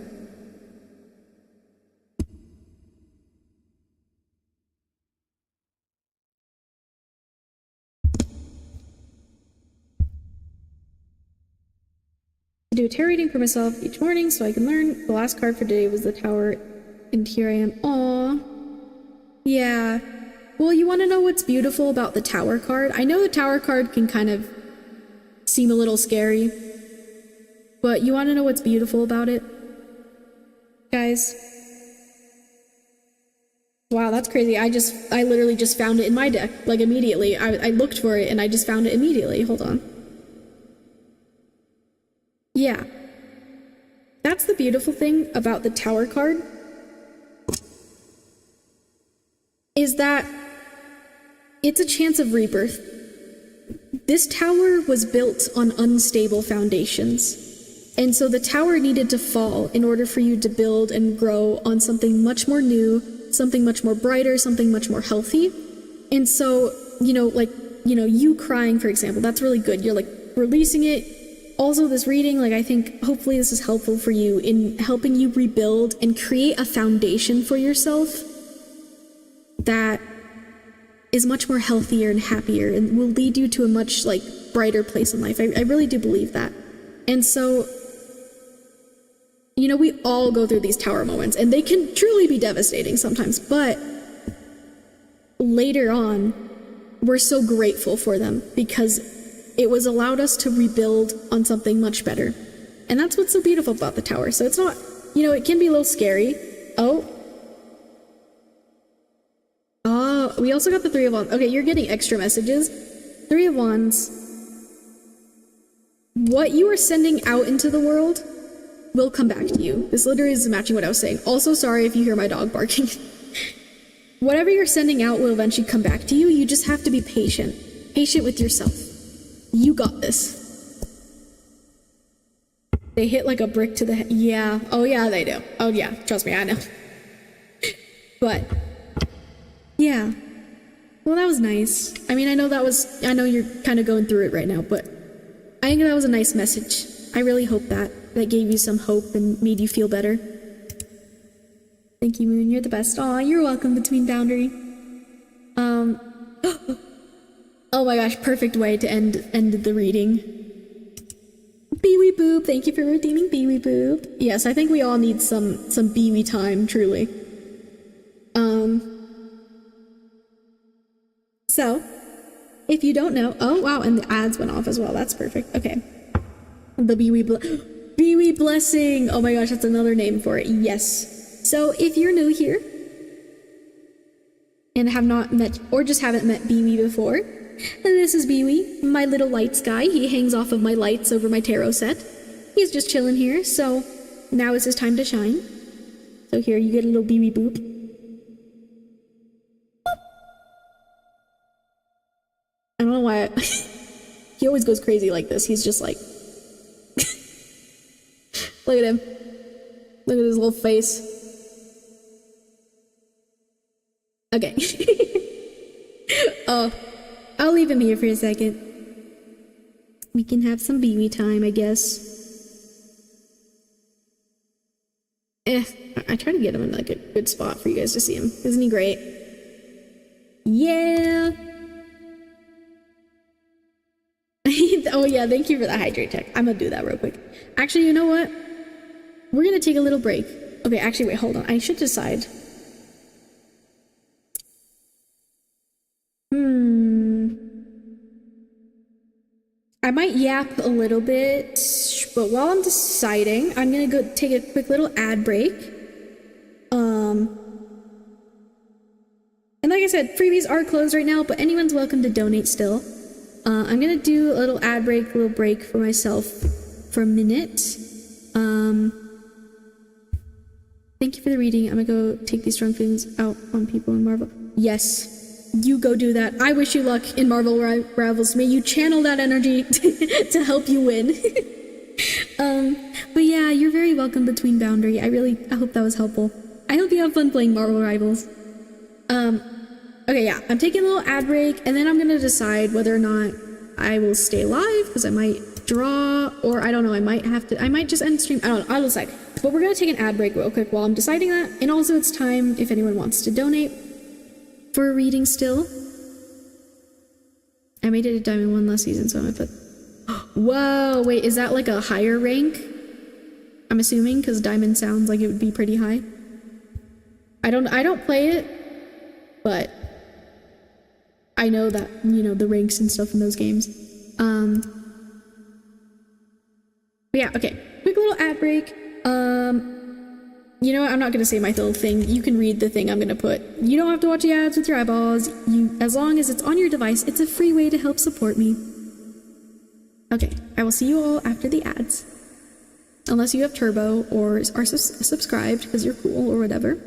do a tarot reading for myself each morning so I can learn. The last card for today was the Tower, and here I am. Aw. Yeah. Well, you want to know what's beautiful about the Tower card? I know the Tower card can kind of seem a little scary, but you want to know what's beautiful about it? Guys. Wow, that's crazy. I literally just found it in my deck, like immediately. I looked for it and I just found it immediately. Hold on. Yeah. That's the beautiful thing about the Tower card. Is that it's a chance of rebirth. This tower was built on unstable foundations. And so the tower needed to fall in order for you to build and grow on something much more new, something much more brighter, something much more healthy. And so, you crying, for example, that's really good. You're like releasing it. Also, this reading, I think hopefully this is helpful for you in helping you rebuild and create a foundation for yourself that is much more healthier and happier and will lead you to a much brighter place in life. I really do believe that. And so, we all go through these tower moments and they can truly be devastating sometimes, but later on, we're so grateful for them because it was allowed us to rebuild on something much better. And that's what's so beautiful about the tower. So it's not, it can be a little scary. Oh, we also got the Three of Wands. Okay, you're getting extra messages. Three of Wands. What you are sending out into the world will come back to you. This literally is matching what I was saying. Also, sorry if you hear my dog barking. Whatever you're sending out will eventually come back to you. You just have to be patient. Patient with yourself. You got this. They hit like a brick to the head. Yeah. Oh, yeah, they do. Oh, yeah. Trust me, I know. But, yeah. Well, that was nice. I mean, I know you're kind of going through it right now, but I think that was a nice message. I really hope that gave you some hope and made you feel better. Thank you, Moon. You're the best. Aw, you're welcome, Between Boundary. Oh my gosh, perfect way to end the reading. Beewee Boop, thank you for redeeming Beewee Boop. Yes, I think we all need some Beewee time, truly. So, if you don't know, oh wow, and the ads went off as well. That's perfect. Okay. The Beewee Blessing. Oh my gosh, that's another name for it. Yes. So, if you're new here and have not met or just haven't met Beewee before, this is Beewee, my little lights guy. He hangs off of my lights over my tarot set. He's just chilling here, so now is his time to shine. So here, you get a little Beewee Boop. I don't know why he always goes crazy like this. He's just like look at him. Look at his little face. Okay. Oh, I'll leave him here for a second. We can have some Beewee time, I guess. I try to get him in a good spot for you guys to see him. Isn't he great? Yeah. Oh yeah, thank you for the hydrate check. I'm gonna do that real quick. Actually, you know what? We're gonna take a little break. Okay, actually, wait, hold on. I should decide. I might yap a little bit, but while I'm deciding, I'm gonna go take a quick little ad break. And like I said, freebies are closed right now, but anyone's welcome to donate still. I'm gonna do a little ad break, a little break for myself for a minute. Thank you for the reading. I'm gonna go take these strong feelings out on people in Marvel. Yes, you go do that. I wish you luck in Marvel Rivals. May you channel that energy to help you win. But yeah, you're very welcome, Between Boundary. I hope that was helpful. I hope you have fun playing Marvel Rivals. Okay, yeah, I'm taking a little ad break, and then I'm gonna decide whether or not I will stay live, because I might draw, or I don't know, I might just end stream. I don't know, I'll decide. But we're gonna take an ad break real quick while I'm deciding that, and also it's time if anyone wants to donate for a reading still. I made it a Diamond 1 last season, so I'm gonna put... Whoa, wait, is that like a higher rank? I'm assuming, because diamond sounds like it would be pretty high. I don't play it, but I know that, you know, the ranks and stuff in those games. But yeah, okay. Quick little ad break. You know what? I'm not gonna say my little thing. You can read the thing I'm gonna put. You don't have to watch the ads with your eyeballs. As long as it's on your device, it's a free way to help support me. Okay, I will see you all after the ads. Unless you have Turbo or are subscribed because you're cool or whatever.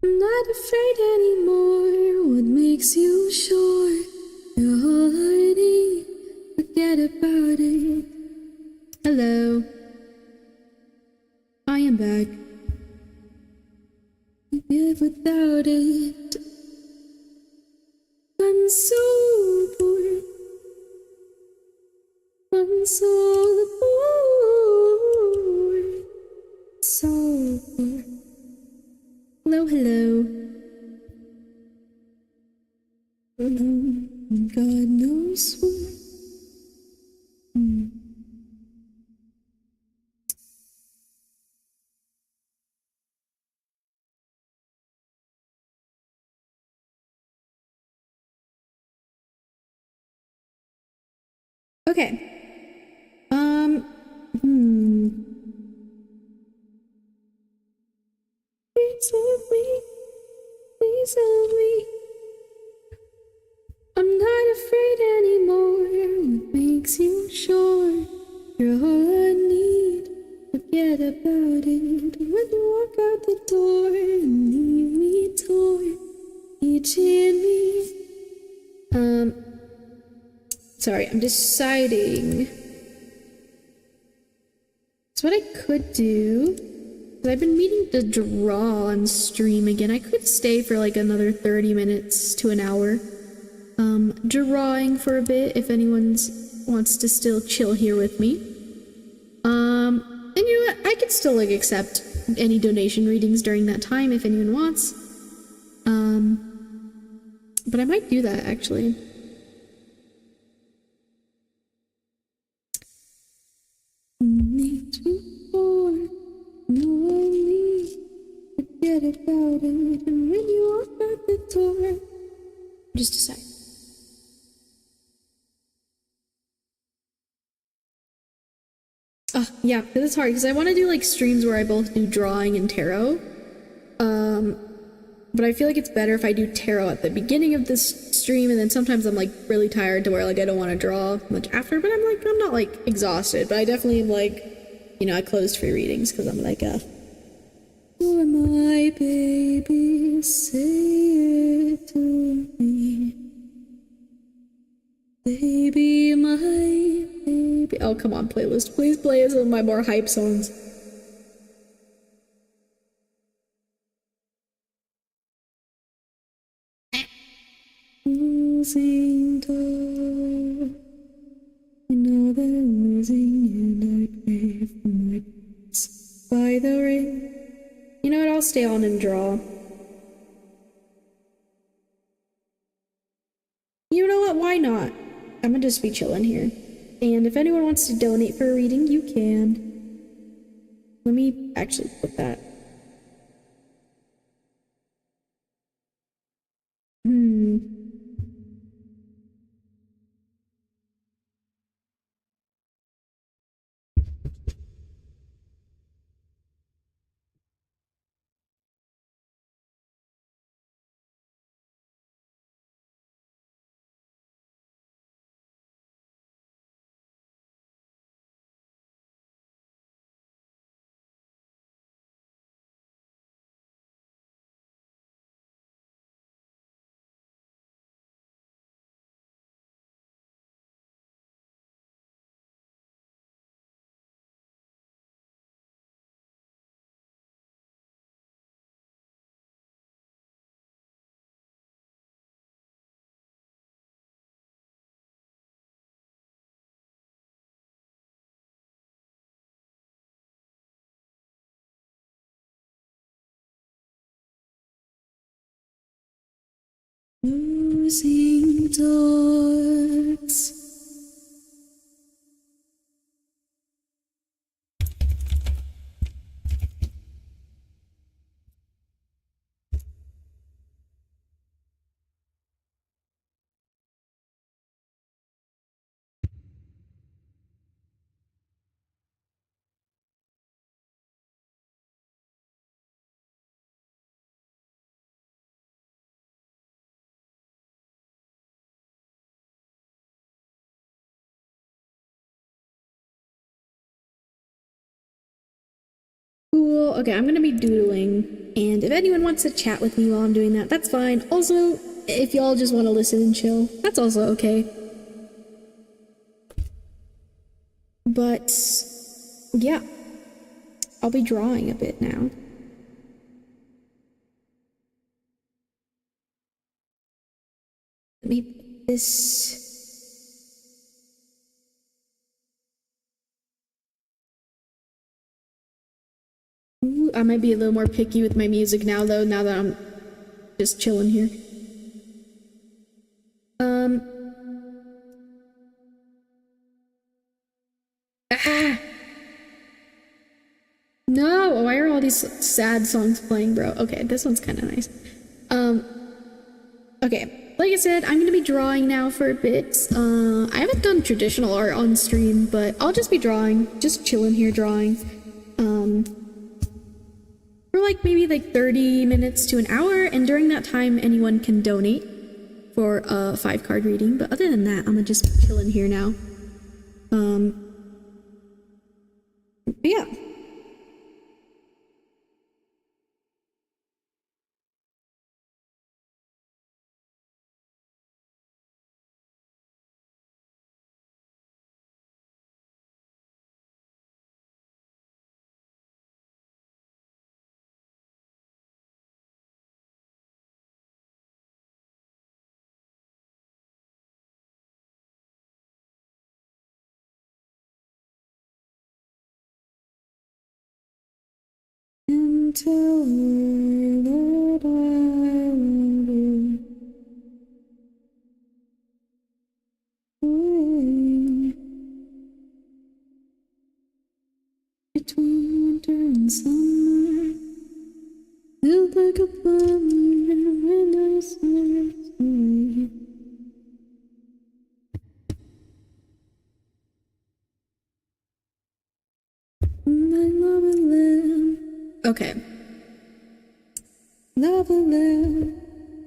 I'm not afraid anymore. What makes you sure you're all I need? Forget about it. Hello. I am back. Live without it. I'm so bored. I'm so bored. So bored. Hello, hello. God knows what. Okay. Please help me. Please help me. I'm not afraid anymore. What makes you sure you're all I need? Forget about it. When you walk out the door and leave me torn, eaching me. Sorry, I'm deciding. So what I could do, I've been meaning to draw on stream again. I could stay for like another 30 minutes to an hour. Drawing for a bit if anyone wants to still chill here with me. And you know what? I could still like accept any donation readings during that time if anyone wants. But I might do that actually. Forget about it, and when you walk out the door, just decide. Yeah, because it's hard, because I want to do like streams where I both do drawing and tarot. But I feel like it's better if I do tarot at the beginning of this stream, and then sometimes I'm like really tired to where like I don't want to draw much after, but I'm not like exhausted, but I definitely am like, you know, I closed free readings because I'm like, you're my baby, say it to me. Baby, my baby. Oh, come on, playlist. Please play some of my more hype songs. Losing door. I know that I'm losing and I pray for my peace by the ring. You know what? I'll stay on and draw. You know what? Why not? I'm gonna just be chilling here. And if anyone wants to donate for a reading, you can. Let me actually put that. Losing doors. Cool. Okay, I'm gonna be doodling, and if anyone wants to chat with me while I'm doing that, that's fine. Also, if y'all just want to listen and chill, that's also okay. But yeah, I'll be drawing a bit now. Let me put this. Ooh, I might be a little more picky with my music now, though, now that I'm just chilling here. Ah! No! Why are all these sad songs playing, bro? Okay, this one's kind of nice. Okay, like I said, I'm gonna be drawing now for a bit. I haven't done traditional art on stream, but I'll just be drawing, just chilling here drawing. For like maybe like 30 minutes to an hour, and during that time, anyone can donate for a 5-card reading. But other than that, I'm gonna just be chilling here now. But yeah. And tell her that I love you. Between winter and summer, feels like a bummer when I slipped away. My love a lamb. Okay. Love a lamb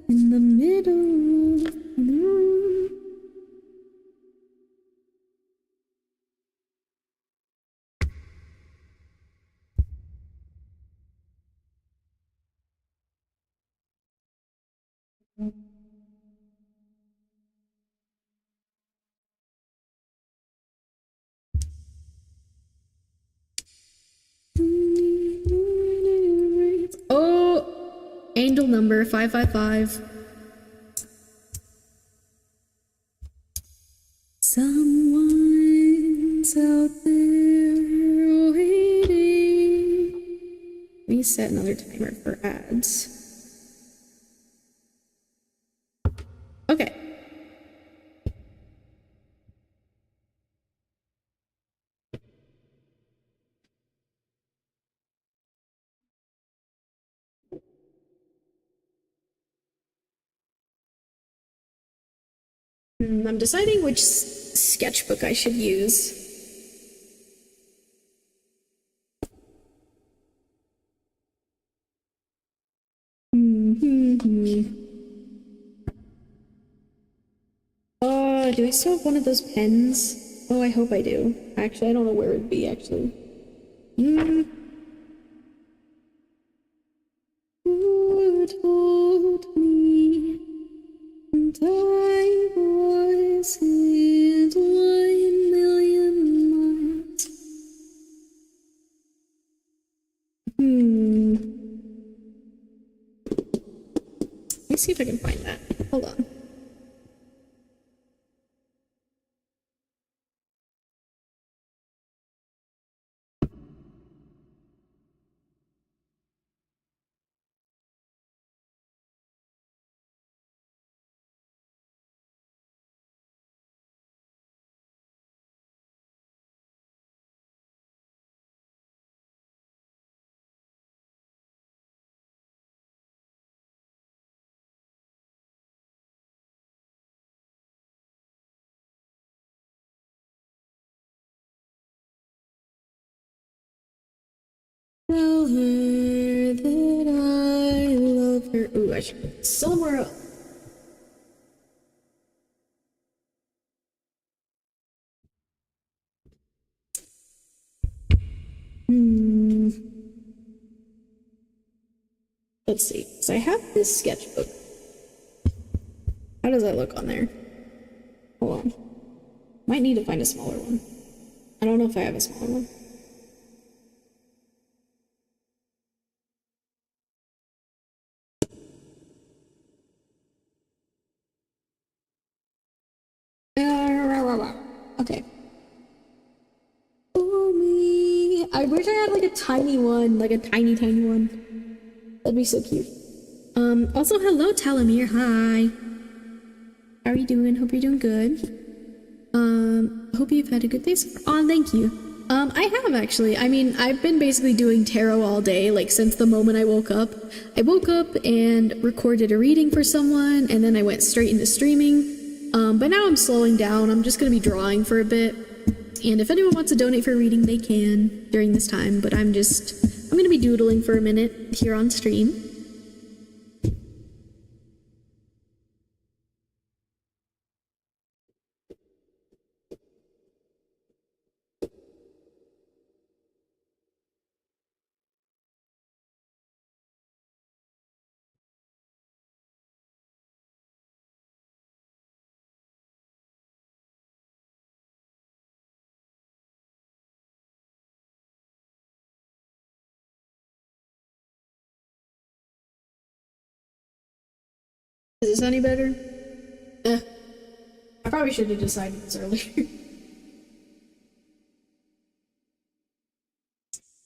in the middle of the room. Oh, angel number 555. Someone's out there waiting. Let me set another timer for ads. Okay. I'm deciding which sketchbook I should use. Do I still have one of those pens? Oh, I hope I do. Actually, I don't know where it'd be, actually. Who told me and I wasn't 1,000,000 miles? Let me see if I can find that. Hold on. Tell her that I love her. Ooh, I should put somewhere else. Let's see. So I have this sketchbook. How does that look on there? Hold on. Might need to find a smaller one. I don't know if I have a smaller one. Okay. For me. I wish I had like a tiny one, like a tiny one. That'd be so cute. Also hello Talamir, hi. How are you doing? Hope you're doing good. Hope you've had a good day so far. Oh, thank you. I have actually. I mean, I've been basically doing tarot all day, like since the moment I woke up. I woke up and recorded a reading for someone, and then I went straight into streaming. But now I'm slowing down. I'm just gonna be drawing for a bit. And if anyone wants to donate for a reading, they can during this time. But I'm gonna be doodling for a minute here on stream. Is this any better? I probably should have decided this earlier.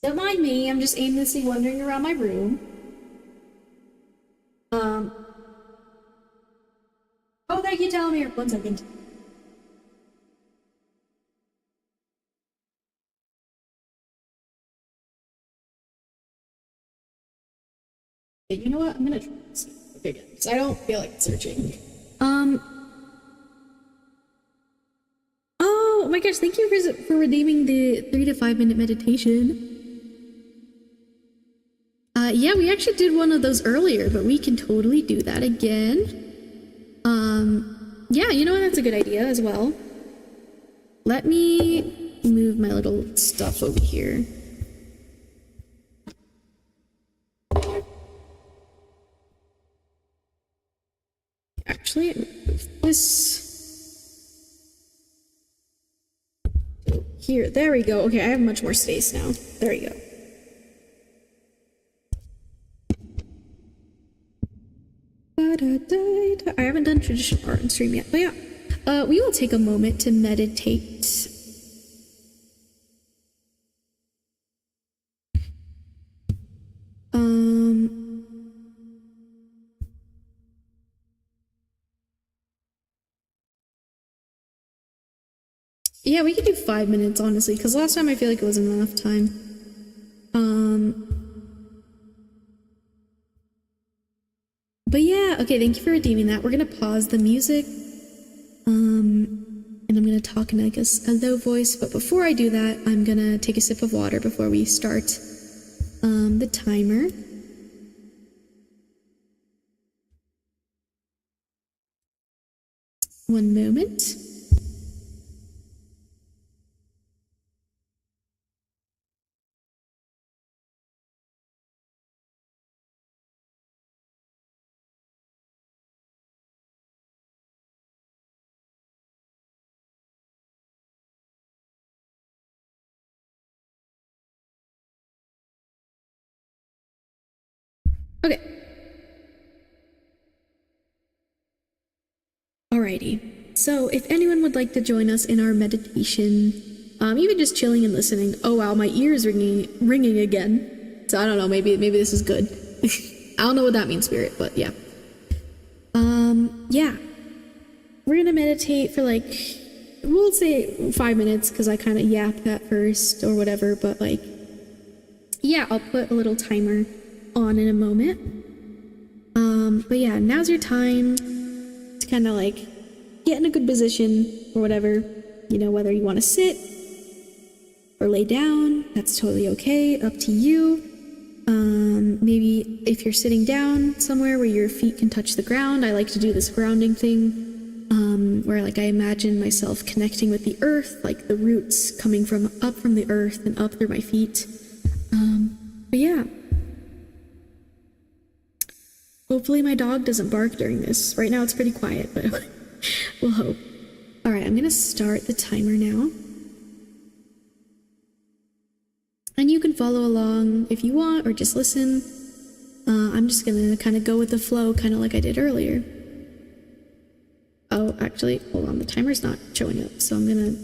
Don't mind me, I'm just aimlessly wandering around my room. Oh, thank you, Talamir. 1 second. You know what? I'm gonna try this again, because I don't feel like searching. Oh my gosh, thank you for redeeming the 3 to 5 minute meditation. Yeah, we actually did one of those earlier, but we can totally do that again. Yeah, you know what? That's a good idea as well. Let me move my little stuff over here. Actually, move this here. There we go. Okay, I have much more space now. There we go. I haven't done traditional art on stream yet, but yeah. We will take a moment to meditate. Yeah, we could do 5 minutes, honestly, because last time I feel like it wasn't enough time. But yeah, okay, thank you for redeeming that. We're gonna pause the music. And I'm gonna talk in like a low voice, but before I do that, I'm gonna take a sip of water before we start the timer. One moment. Okay. Alrighty. So if anyone would like to join us in our meditation, even just chilling and listening. Oh wow, my ears ringing again. So I don't know, maybe this is good. I don't know what that means, spirit, but yeah. Yeah. We're gonna meditate for like, we'll say 5 minutes, because I kind of yapped at first or whatever, but like, yeah, I'll put a little timer on in a moment. But yeah, now's your time to kind of like get in a good position or whatever, you know, whether you want to sit or lay down, that's totally okay, up to you. Maybe if you're sitting down somewhere where your feet can touch the ground, I like to do this grounding thing, where like I imagine myself connecting with the earth, like the roots coming up from the earth and up through my feet. But yeah. Hopefully my dog doesn't bark during this. Right now it's pretty quiet, but we'll hope. All right, I'm gonna start the timer now. And you can follow along if you want or just listen. I'm just gonna kind of go with the flow, kind of like I did earlier. Oh, actually, hold on, the timer's not showing up, so I'm gonna...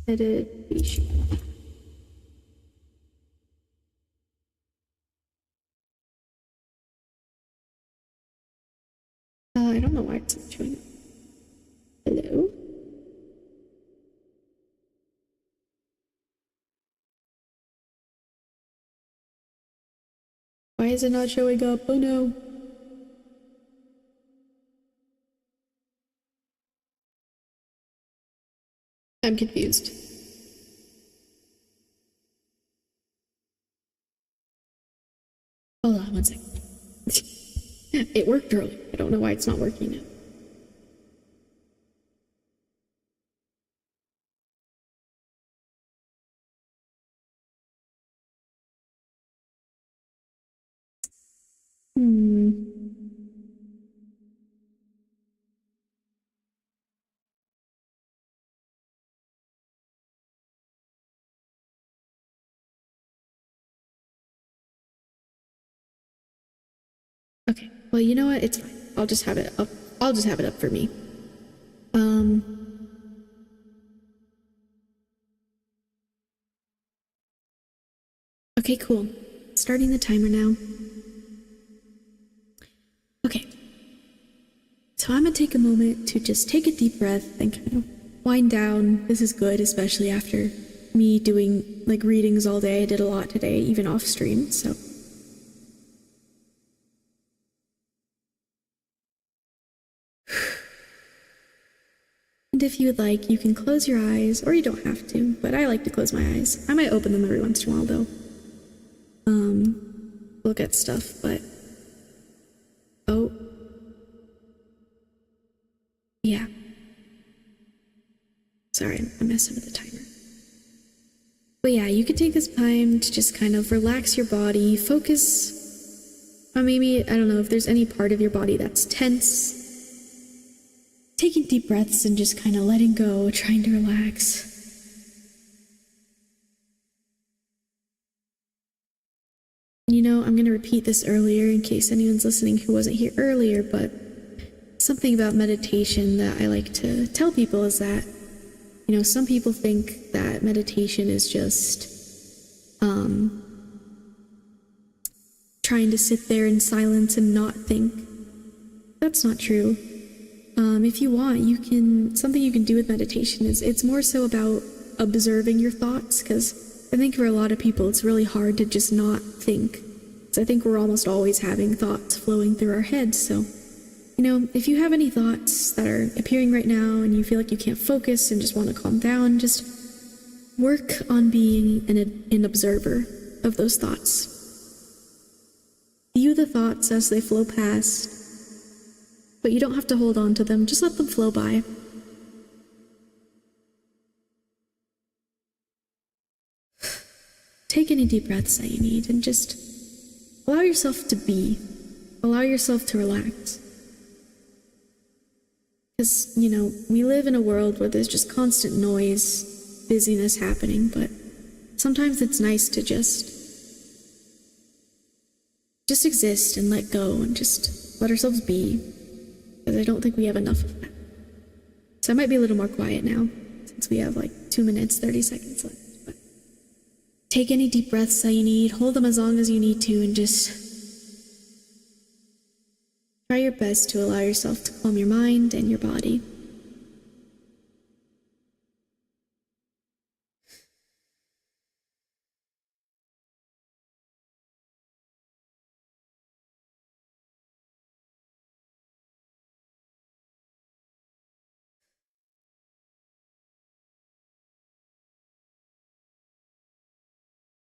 edit sheet. I don't know why it's not showing up. Hello? Why is it not showing up? Oh no. I'm confused. Hold on one second. It worked earlier. I don't know why it's not working now. Okay, well, you know what? It's fine. I'll just have it up. I'll just have it up for me. Okay, cool. Starting the timer now. Okay. So I'm gonna take a moment to just take a deep breath and kind of wind down. This is good, especially after me doing like readings all day. I did a lot today, even off stream, so. And if you would like, you can close your eyes, or you don't have to, but I like to close my eyes. I might open them every once in a while, though. Look at stuff, but... Oh. Yeah. Sorry, I'm messing with the timer. But yeah, you can take this time to just kind of relax your body, focus on maybe, I don't know, if there's any part of your body that's tense. Taking deep breaths and just kind of letting go, trying to relax. You know, I'm going to repeat this earlier in case anyone's listening who wasn't here earlier, but something about meditation that I like to tell people is that, you know, some people think that meditation is just trying to sit there in silence and not think. That's not true. If you want, something you can do with meditation is, it's more so about observing your thoughts, because I think for a lot of people it's really hard to just not think. So I think we're almost always having thoughts flowing through our heads, so, you know, if you have any thoughts that are appearing right now and you feel like you can't focus and just want to calm down, just work on being an observer of those thoughts. View the thoughts as they flow past, but you don't have to hold on to them, just let them flow by. Take any deep breaths that you need and just allow yourself to be. Allow yourself to relax. Because, you know, we live in a world where there's just constant noise, busyness happening, but sometimes it's nice to just exist and let go and just let ourselves be. Because I don't think we have enough of that. So I might be a little more quiet now, since we have like 2 minutes, 30 seconds left. But take any deep breaths that you need, hold them as long as you need to, and just try your best to allow yourself to calm your mind and your body.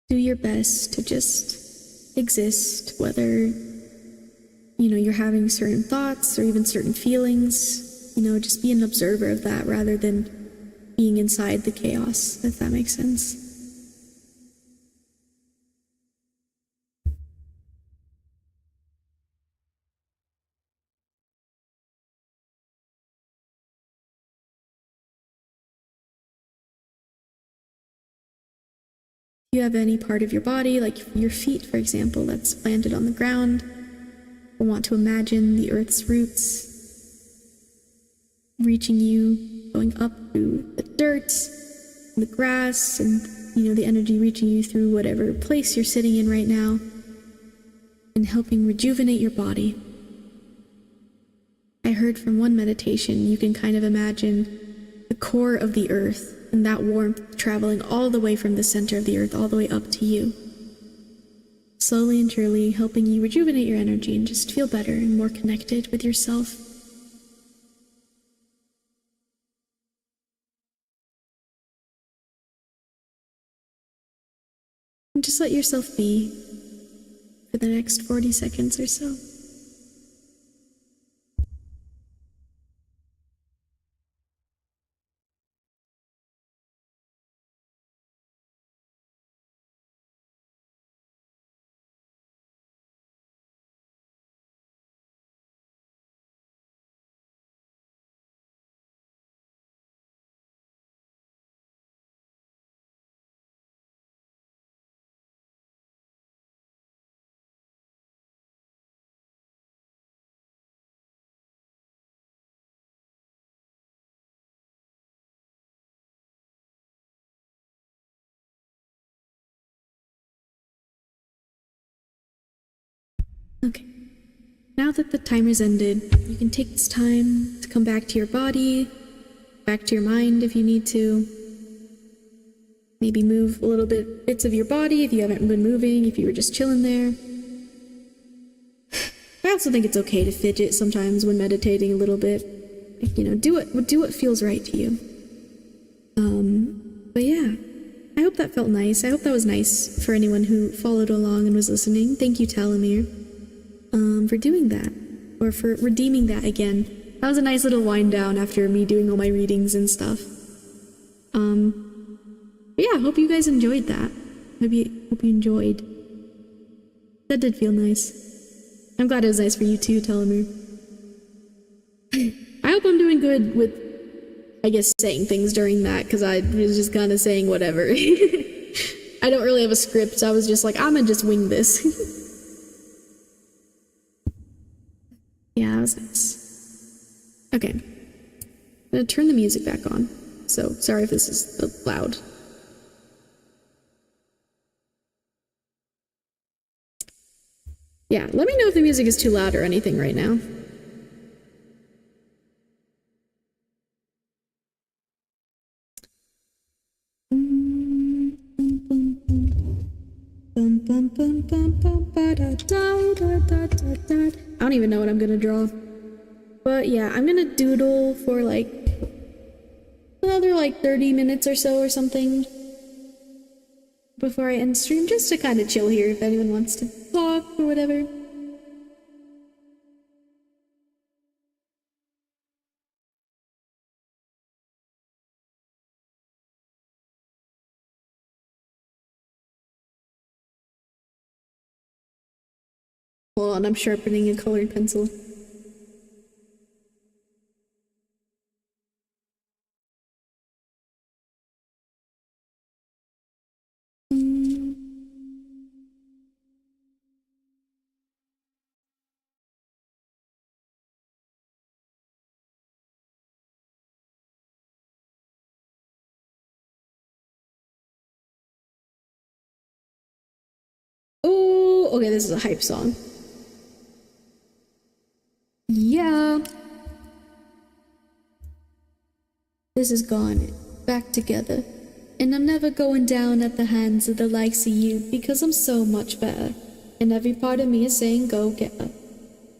Do your best to just exist, whether, you know, you're having certain thoughts or even certain feelings. You know, just be an observer of that rather than being inside the chaos, if that makes sense. you have any part of your body, like your feet, for example, that's planted on the ground, I want to imagine the earth's roots reaching you, going up through the dirt, the grass, and the energy reaching you through whatever place you're sitting in right now, and helping rejuvenate your body. I heard from one meditation, you can kind of imagine the core of the earth and that warmth traveling all the way from the center of the earth all the way up to you. Slowly and surely helping you rejuvenate your energy and just feel better and more connected with yourself. And just let yourself be for the next 40 seconds or so. Okay, now that the timer's ended, you can take this time to come back to your body, back to your mind if you need to. Maybe move a little bits of your body if you haven't been moving, if you were just chilling there. I also think it's okay to fidget sometimes when meditating a little bit. Do what feels right to you. But yeah, I hope that felt nice. I hope that was nice for anyone who followed along and was listening. Thank you, Talamir, for doing that, or for redeeming that again. That was a nice little wind down after me doing all my readings and stuff. But yeah, hope you guys enjoyed that. Hope you enjoyed. That did feel nice. I'm glad it was nice for you too, Talamir. I hope I'm doing good with, I guess, saying things during that, because I was just kind of saying whatever. I don't really have a script, so I was just like, I'm gonna just wing this. Yeah, that was nice. Okay. I'm gonna turn the music back on. So, sorry if this is loud. Yeah, let me know if the music is too loud or anything right now. I don't even know what I'm gonna draw. But yeah, I'm gonna doodle for like another 30 minutes or so or something before I end stream, just to kind of chill here if anyone wants to talk or whatever. Hold on, I'm sharpening a colored pencil. Oh, okay, this is a hype song. Yeah. This is gone back together. And I'm never going down at the hands of the likes of you, because I'm so much better. And every part of me is saying go get her.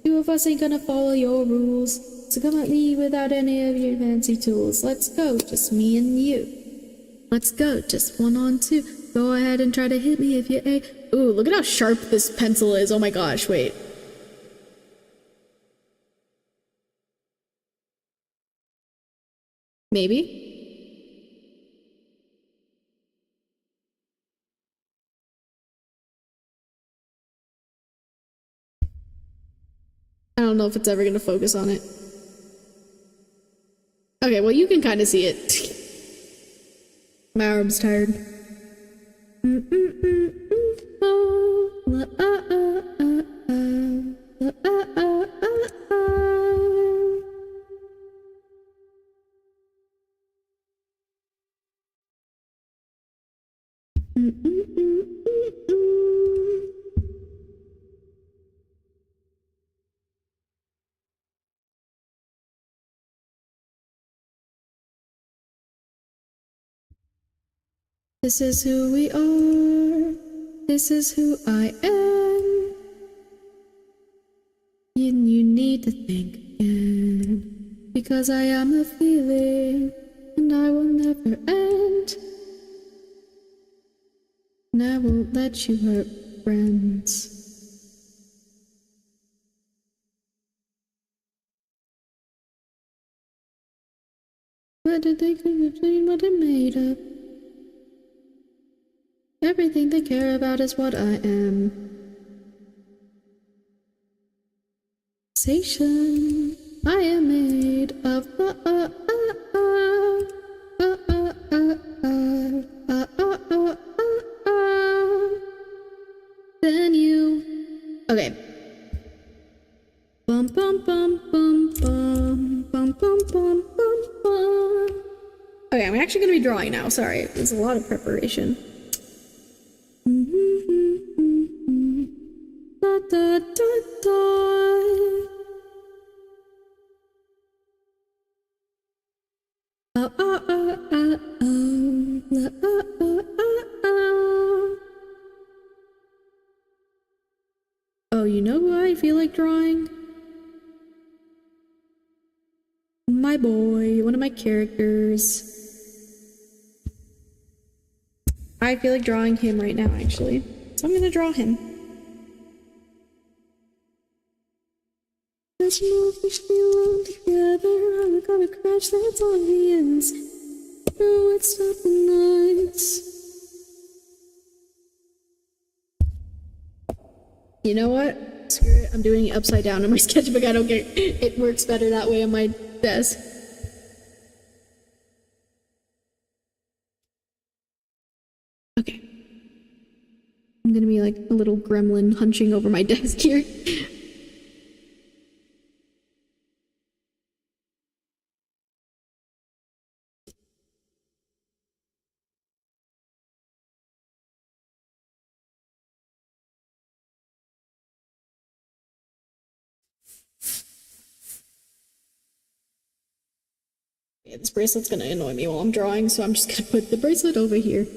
Two of us ain't gonna follow your rules, so come at me without any of your fancy tools. Let's go, just me and you. Let's go, just 1 on 2. Go ahead and try to hit me if you a. Ooh, look at how sharp this pencil is. Oh my gosh, wait. Maybe? I don't know if it's ever gonna focus on it. Okay, well you can kind of see it. My arm's tired. This is who we are. This is who I am. You need to think again, because I am a feeling, and I will never end. And I won't let you hurt friends. What did they complain what it made of? Everything they care about is what I am. Sensation, I am made of then you. Okay. Bum bum bum bum bum bum bum bum bum bum. Okay, I'm actually gonna be drawing now. Sorry, there's a lot of preparation. Da, da, da, da. Oh, oh, oh, oh, oh. La, oh, oh, oh, oh. Oh, you know who I feel like drawing? My boy, one of my characters. I feel like drawing him right now, actually. So I'm gonna draw him. Let's move, we should be alone together. I'm gonna crash, that's all he is. No, it's not the nights. You know what? Screw it, I'm doing it upside down in my sketchbook. I don't care. It works better that way on my desk. Okay. I'm gonna be like a little gremlin hunching over my desk here. Yeah, this bracelet's gonna annoy me while I'm drawing, so I'm just gonna put the bracelet over here.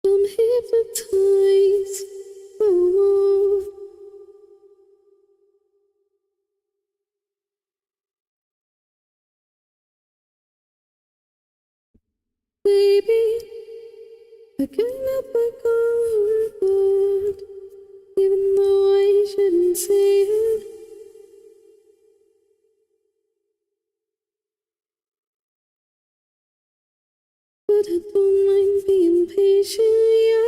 I'm hypnotized. Oh. Baby, I can't help but go overboard, even though I shouldn't say it. But I don't mind being patient, yeah.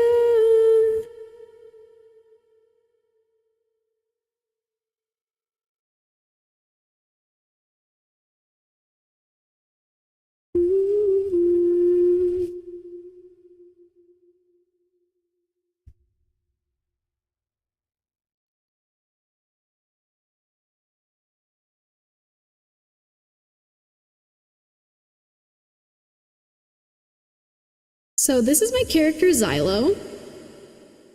So this is my character Xylo.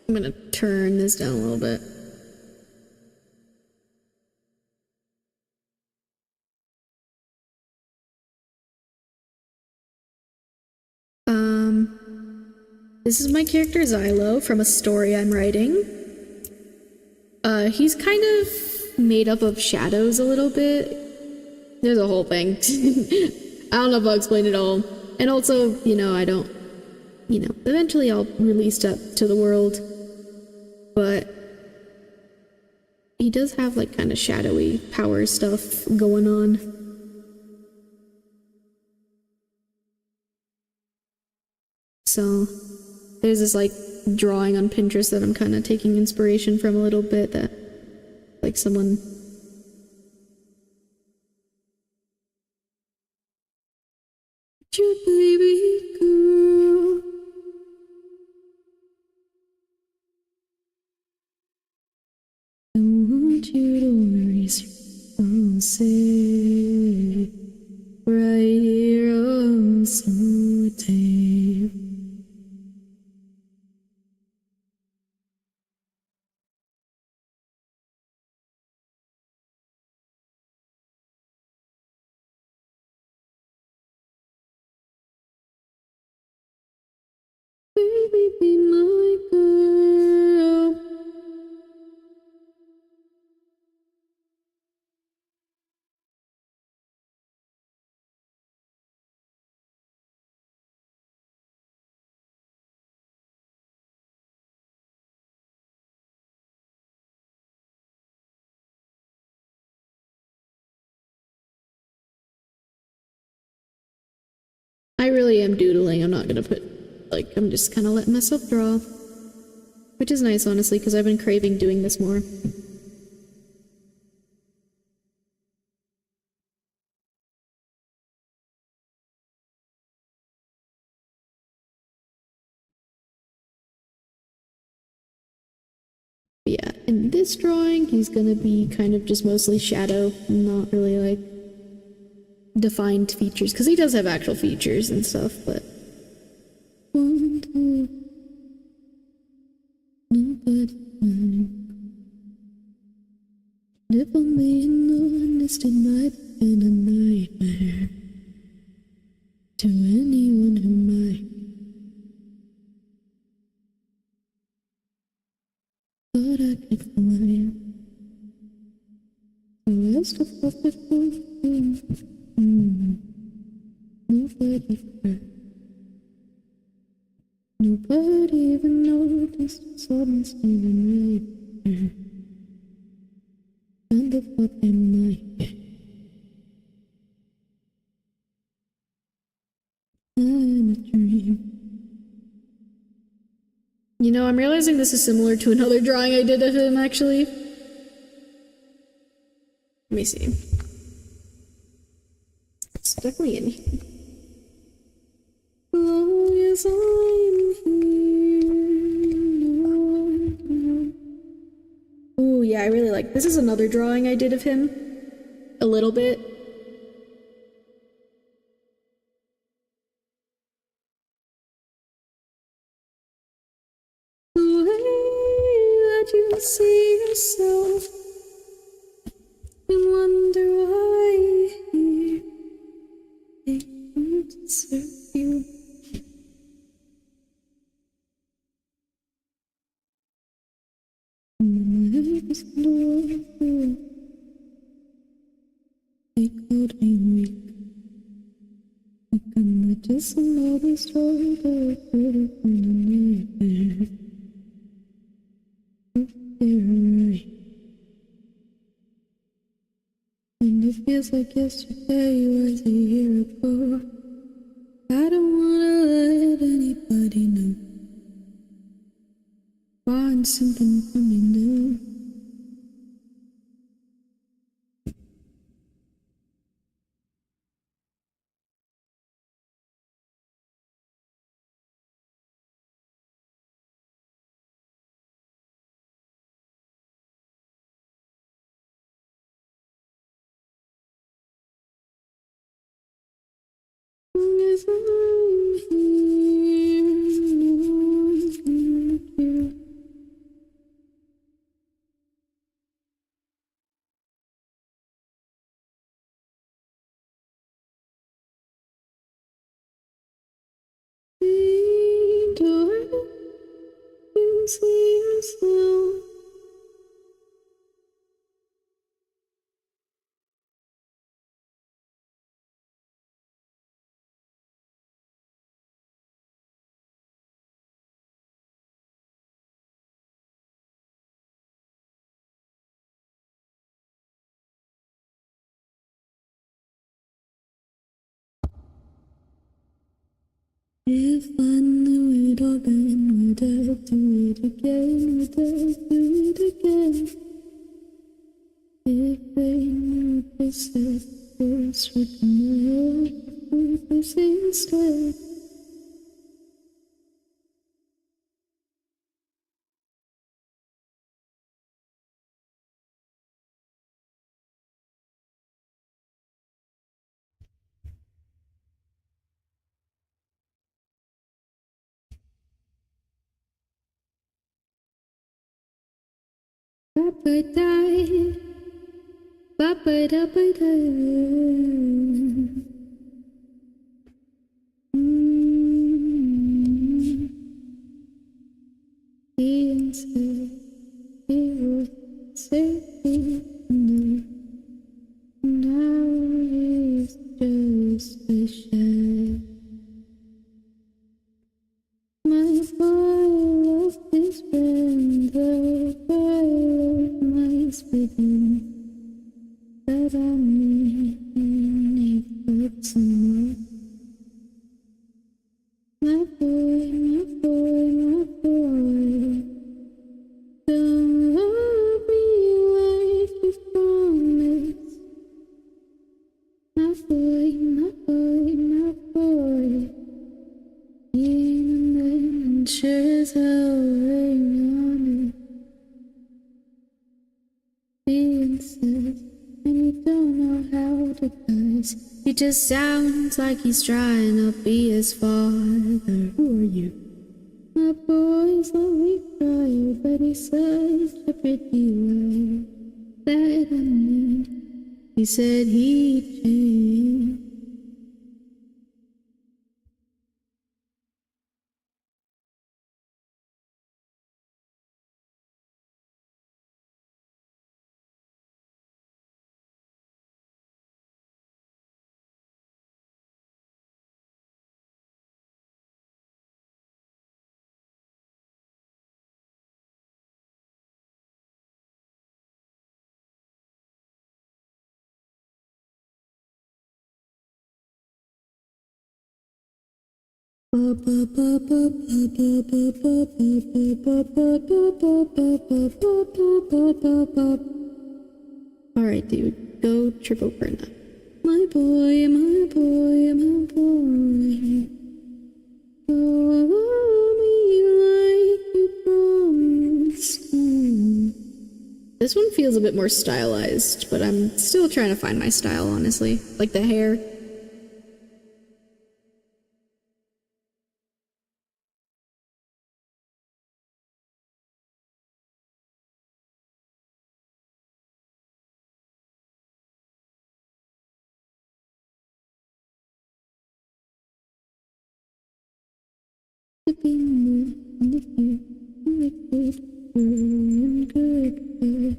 I'm gonna turn this down a little bit. This is my character Xylo from a story I'm writing. He's kind of made up of shadows a little bit. There's a whole thing. I don't know if I'll explain it all. And also, you know, I don't, you know, eventually I'll release that to the world. But he does have like kind of shadowy power stuff going on. So there's this like drawing on Pinterest that I'm kind of taking inspiration from a little bit, that like someone your baby girl. I want you to erase your say right here on some tape. Baby, be my girl. I really am doodling. I'm not gonna put, like, I'm just kind of letting myself draw. Which is nice, honestly, because I've been craving doing this more. But yeah, in this drawing, he's gonna be kind of just mostly shadow, not really like defined features, because he does have actual features and stuff, but if I'm being honest, it might have been a nightmare to anyone who might. Thought I could fly the rest of us before. Nobody first. Nobody even noticed someone standing right there. And the thought they might get. I'm a dream. You know, I'm realizing this is similar to another drawing I did of him, actually. Let me see. It's definitely in here. As long as I'm here. Oh, yeah, I really like this. Is another drawing I did of him. A little bit. The way that you see yourself and wonder why they don't deserve you. My head is low. They called me weak. Like I'm not just another story that I could have been a nightmare. They're right. And it feels like yesterday was a year ago. I don't wanna let anybody know. Find something for me now. As I'm here, no one's gonna care. Don't you see yourself? If I knew it all, then would I we'll do it again, we'll do it again. If they knew they said words written in this instead. Ba-ba-die, ba-ba-da-ba-da. He said he would say no. Now he's just a shadow. My boy lost his friend, the boy lies within. That I need but some more. My boy, my boy, my boy, don't love me like you promised. My boy, my boy, my boy, in a man sure as hell ain't on it. Being said, and you don't know how to guys. He just sounds like he's trying to be his father. Who are you? My boy's only cry, but he's such a pretty liar. That I mean, he said he'd change. Alright, dude, go trip over now. My boy, my boy, my boy. Follow me like you promised. This one feels a bit more stylized, but I'm still trying to find my style, honestly. Like the hair. To be more with you, liquid, and goodbye.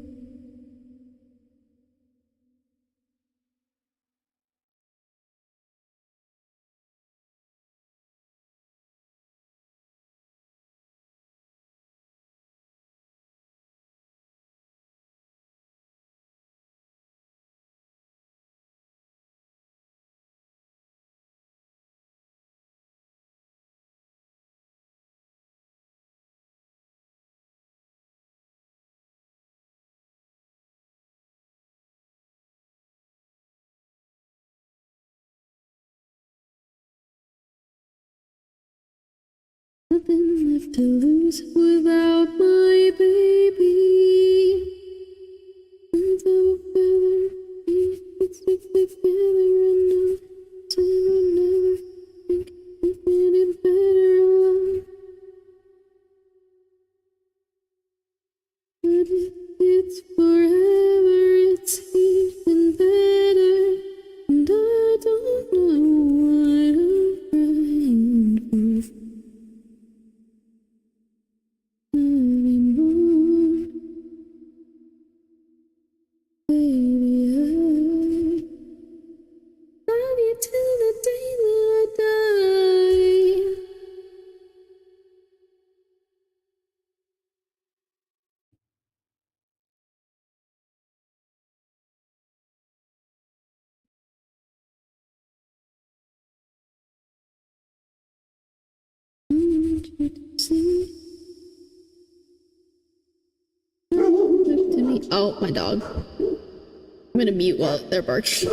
Nothing left to lose without my baby. Birds of a feather, we could stick together and know so we'll never think it any better alone. But if it's forever, it's even better. And I don't know what I'm crying for. Anymore, baby, I love you till the day that I die. I want you to see Oh, my dog. I'm gonna mute while they're barking.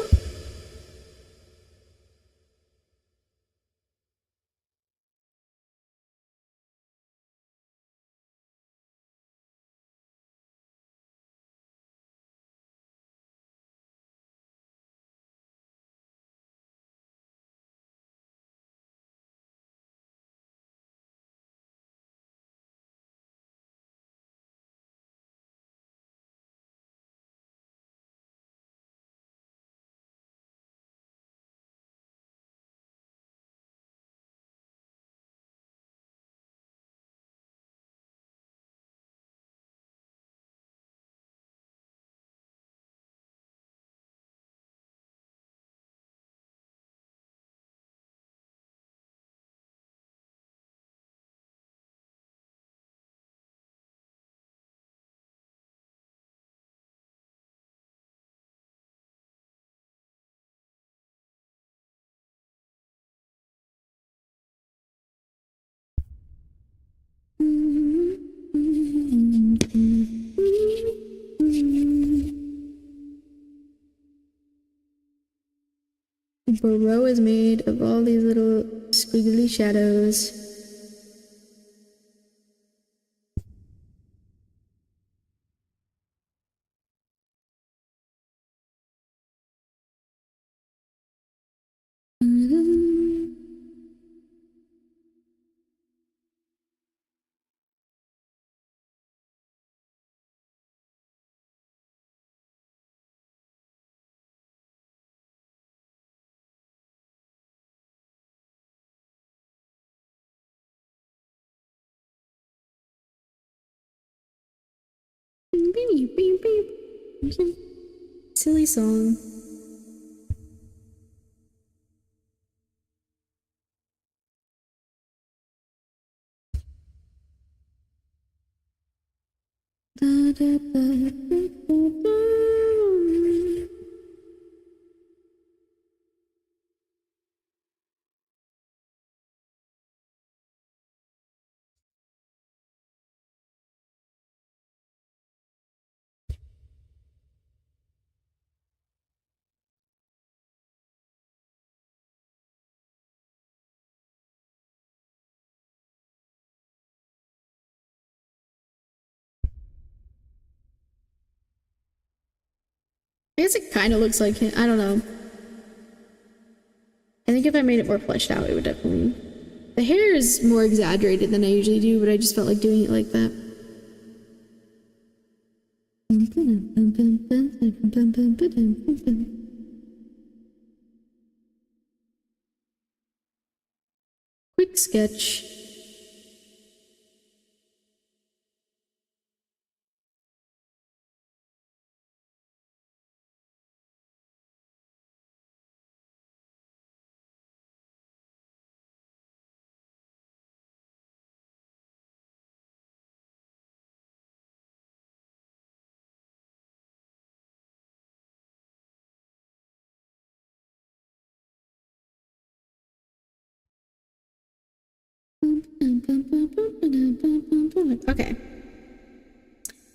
Burrow is made of all these little squiggly shadows. Silly song. I guess it kind of looks like him. I don't know. I think if I made it more fleshed out, it would definitely... The hair is more exaggerated than I usually do, but I just felt like doing it like that. Quick sketch. Okay.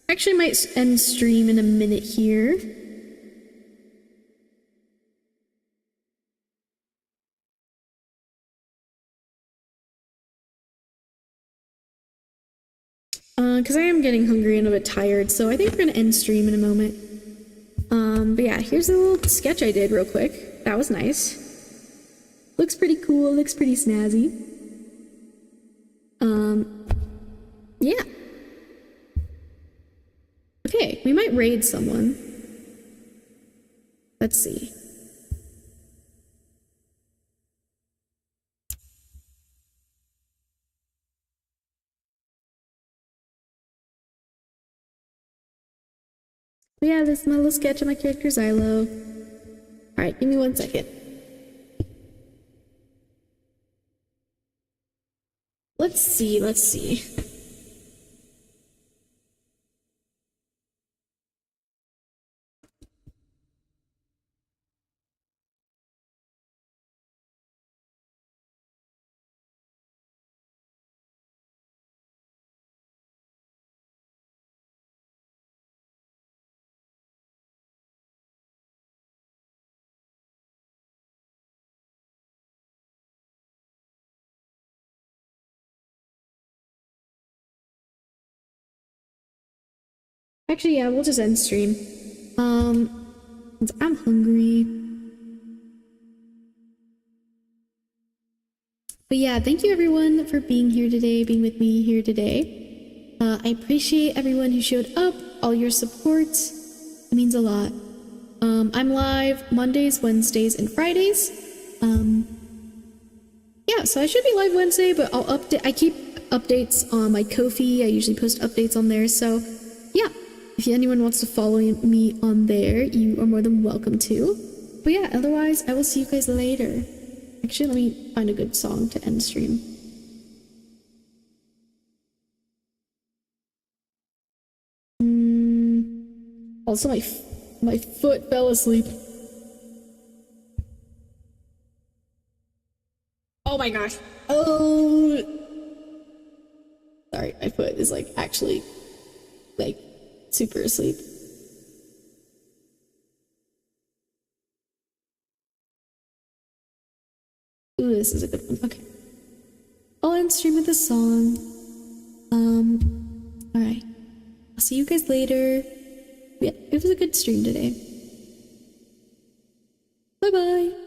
Actually, might end stream in a minute here. Because I am getting hungry and a bit tired, so I think we're gonna end stream in a moment. But yeah, here's a little sketch I did real quick. That was nice. Looks pretty cool, looks pretty snazzy. Yeah. Okay, we might raid someone. Let's see. But yeah, this is my little sketch of my character Xylo. Alright, give me 1 second. Let's see. Actually, yeah, we'll just end stream. Since I'm hungry. But yeah, thank you everyone for being here today, being with me here today. I appreciate everyone who showed up, all your support. It means a lot. I'm live Mondays, Wednesdays, and Fridays. Yeah, so I should be live Wednesday, but I'll update. I keep updates on my Kofi. I usually post updates on there. So yeah, if anyone wants to follow me on there, you are more than welcome to. But yeah, otherwise, I will see you guys later. Actually, let me find a good song to end stream. Also, my foot fell asleep. Oh my gosh. Oh. Sorry, my foot is like actually like super asleep. Ooh, this is a good one. Okay. I'll end stream with a song. Alright. I'll see you guys later. Yeah, it was a good stream today. Bye bye.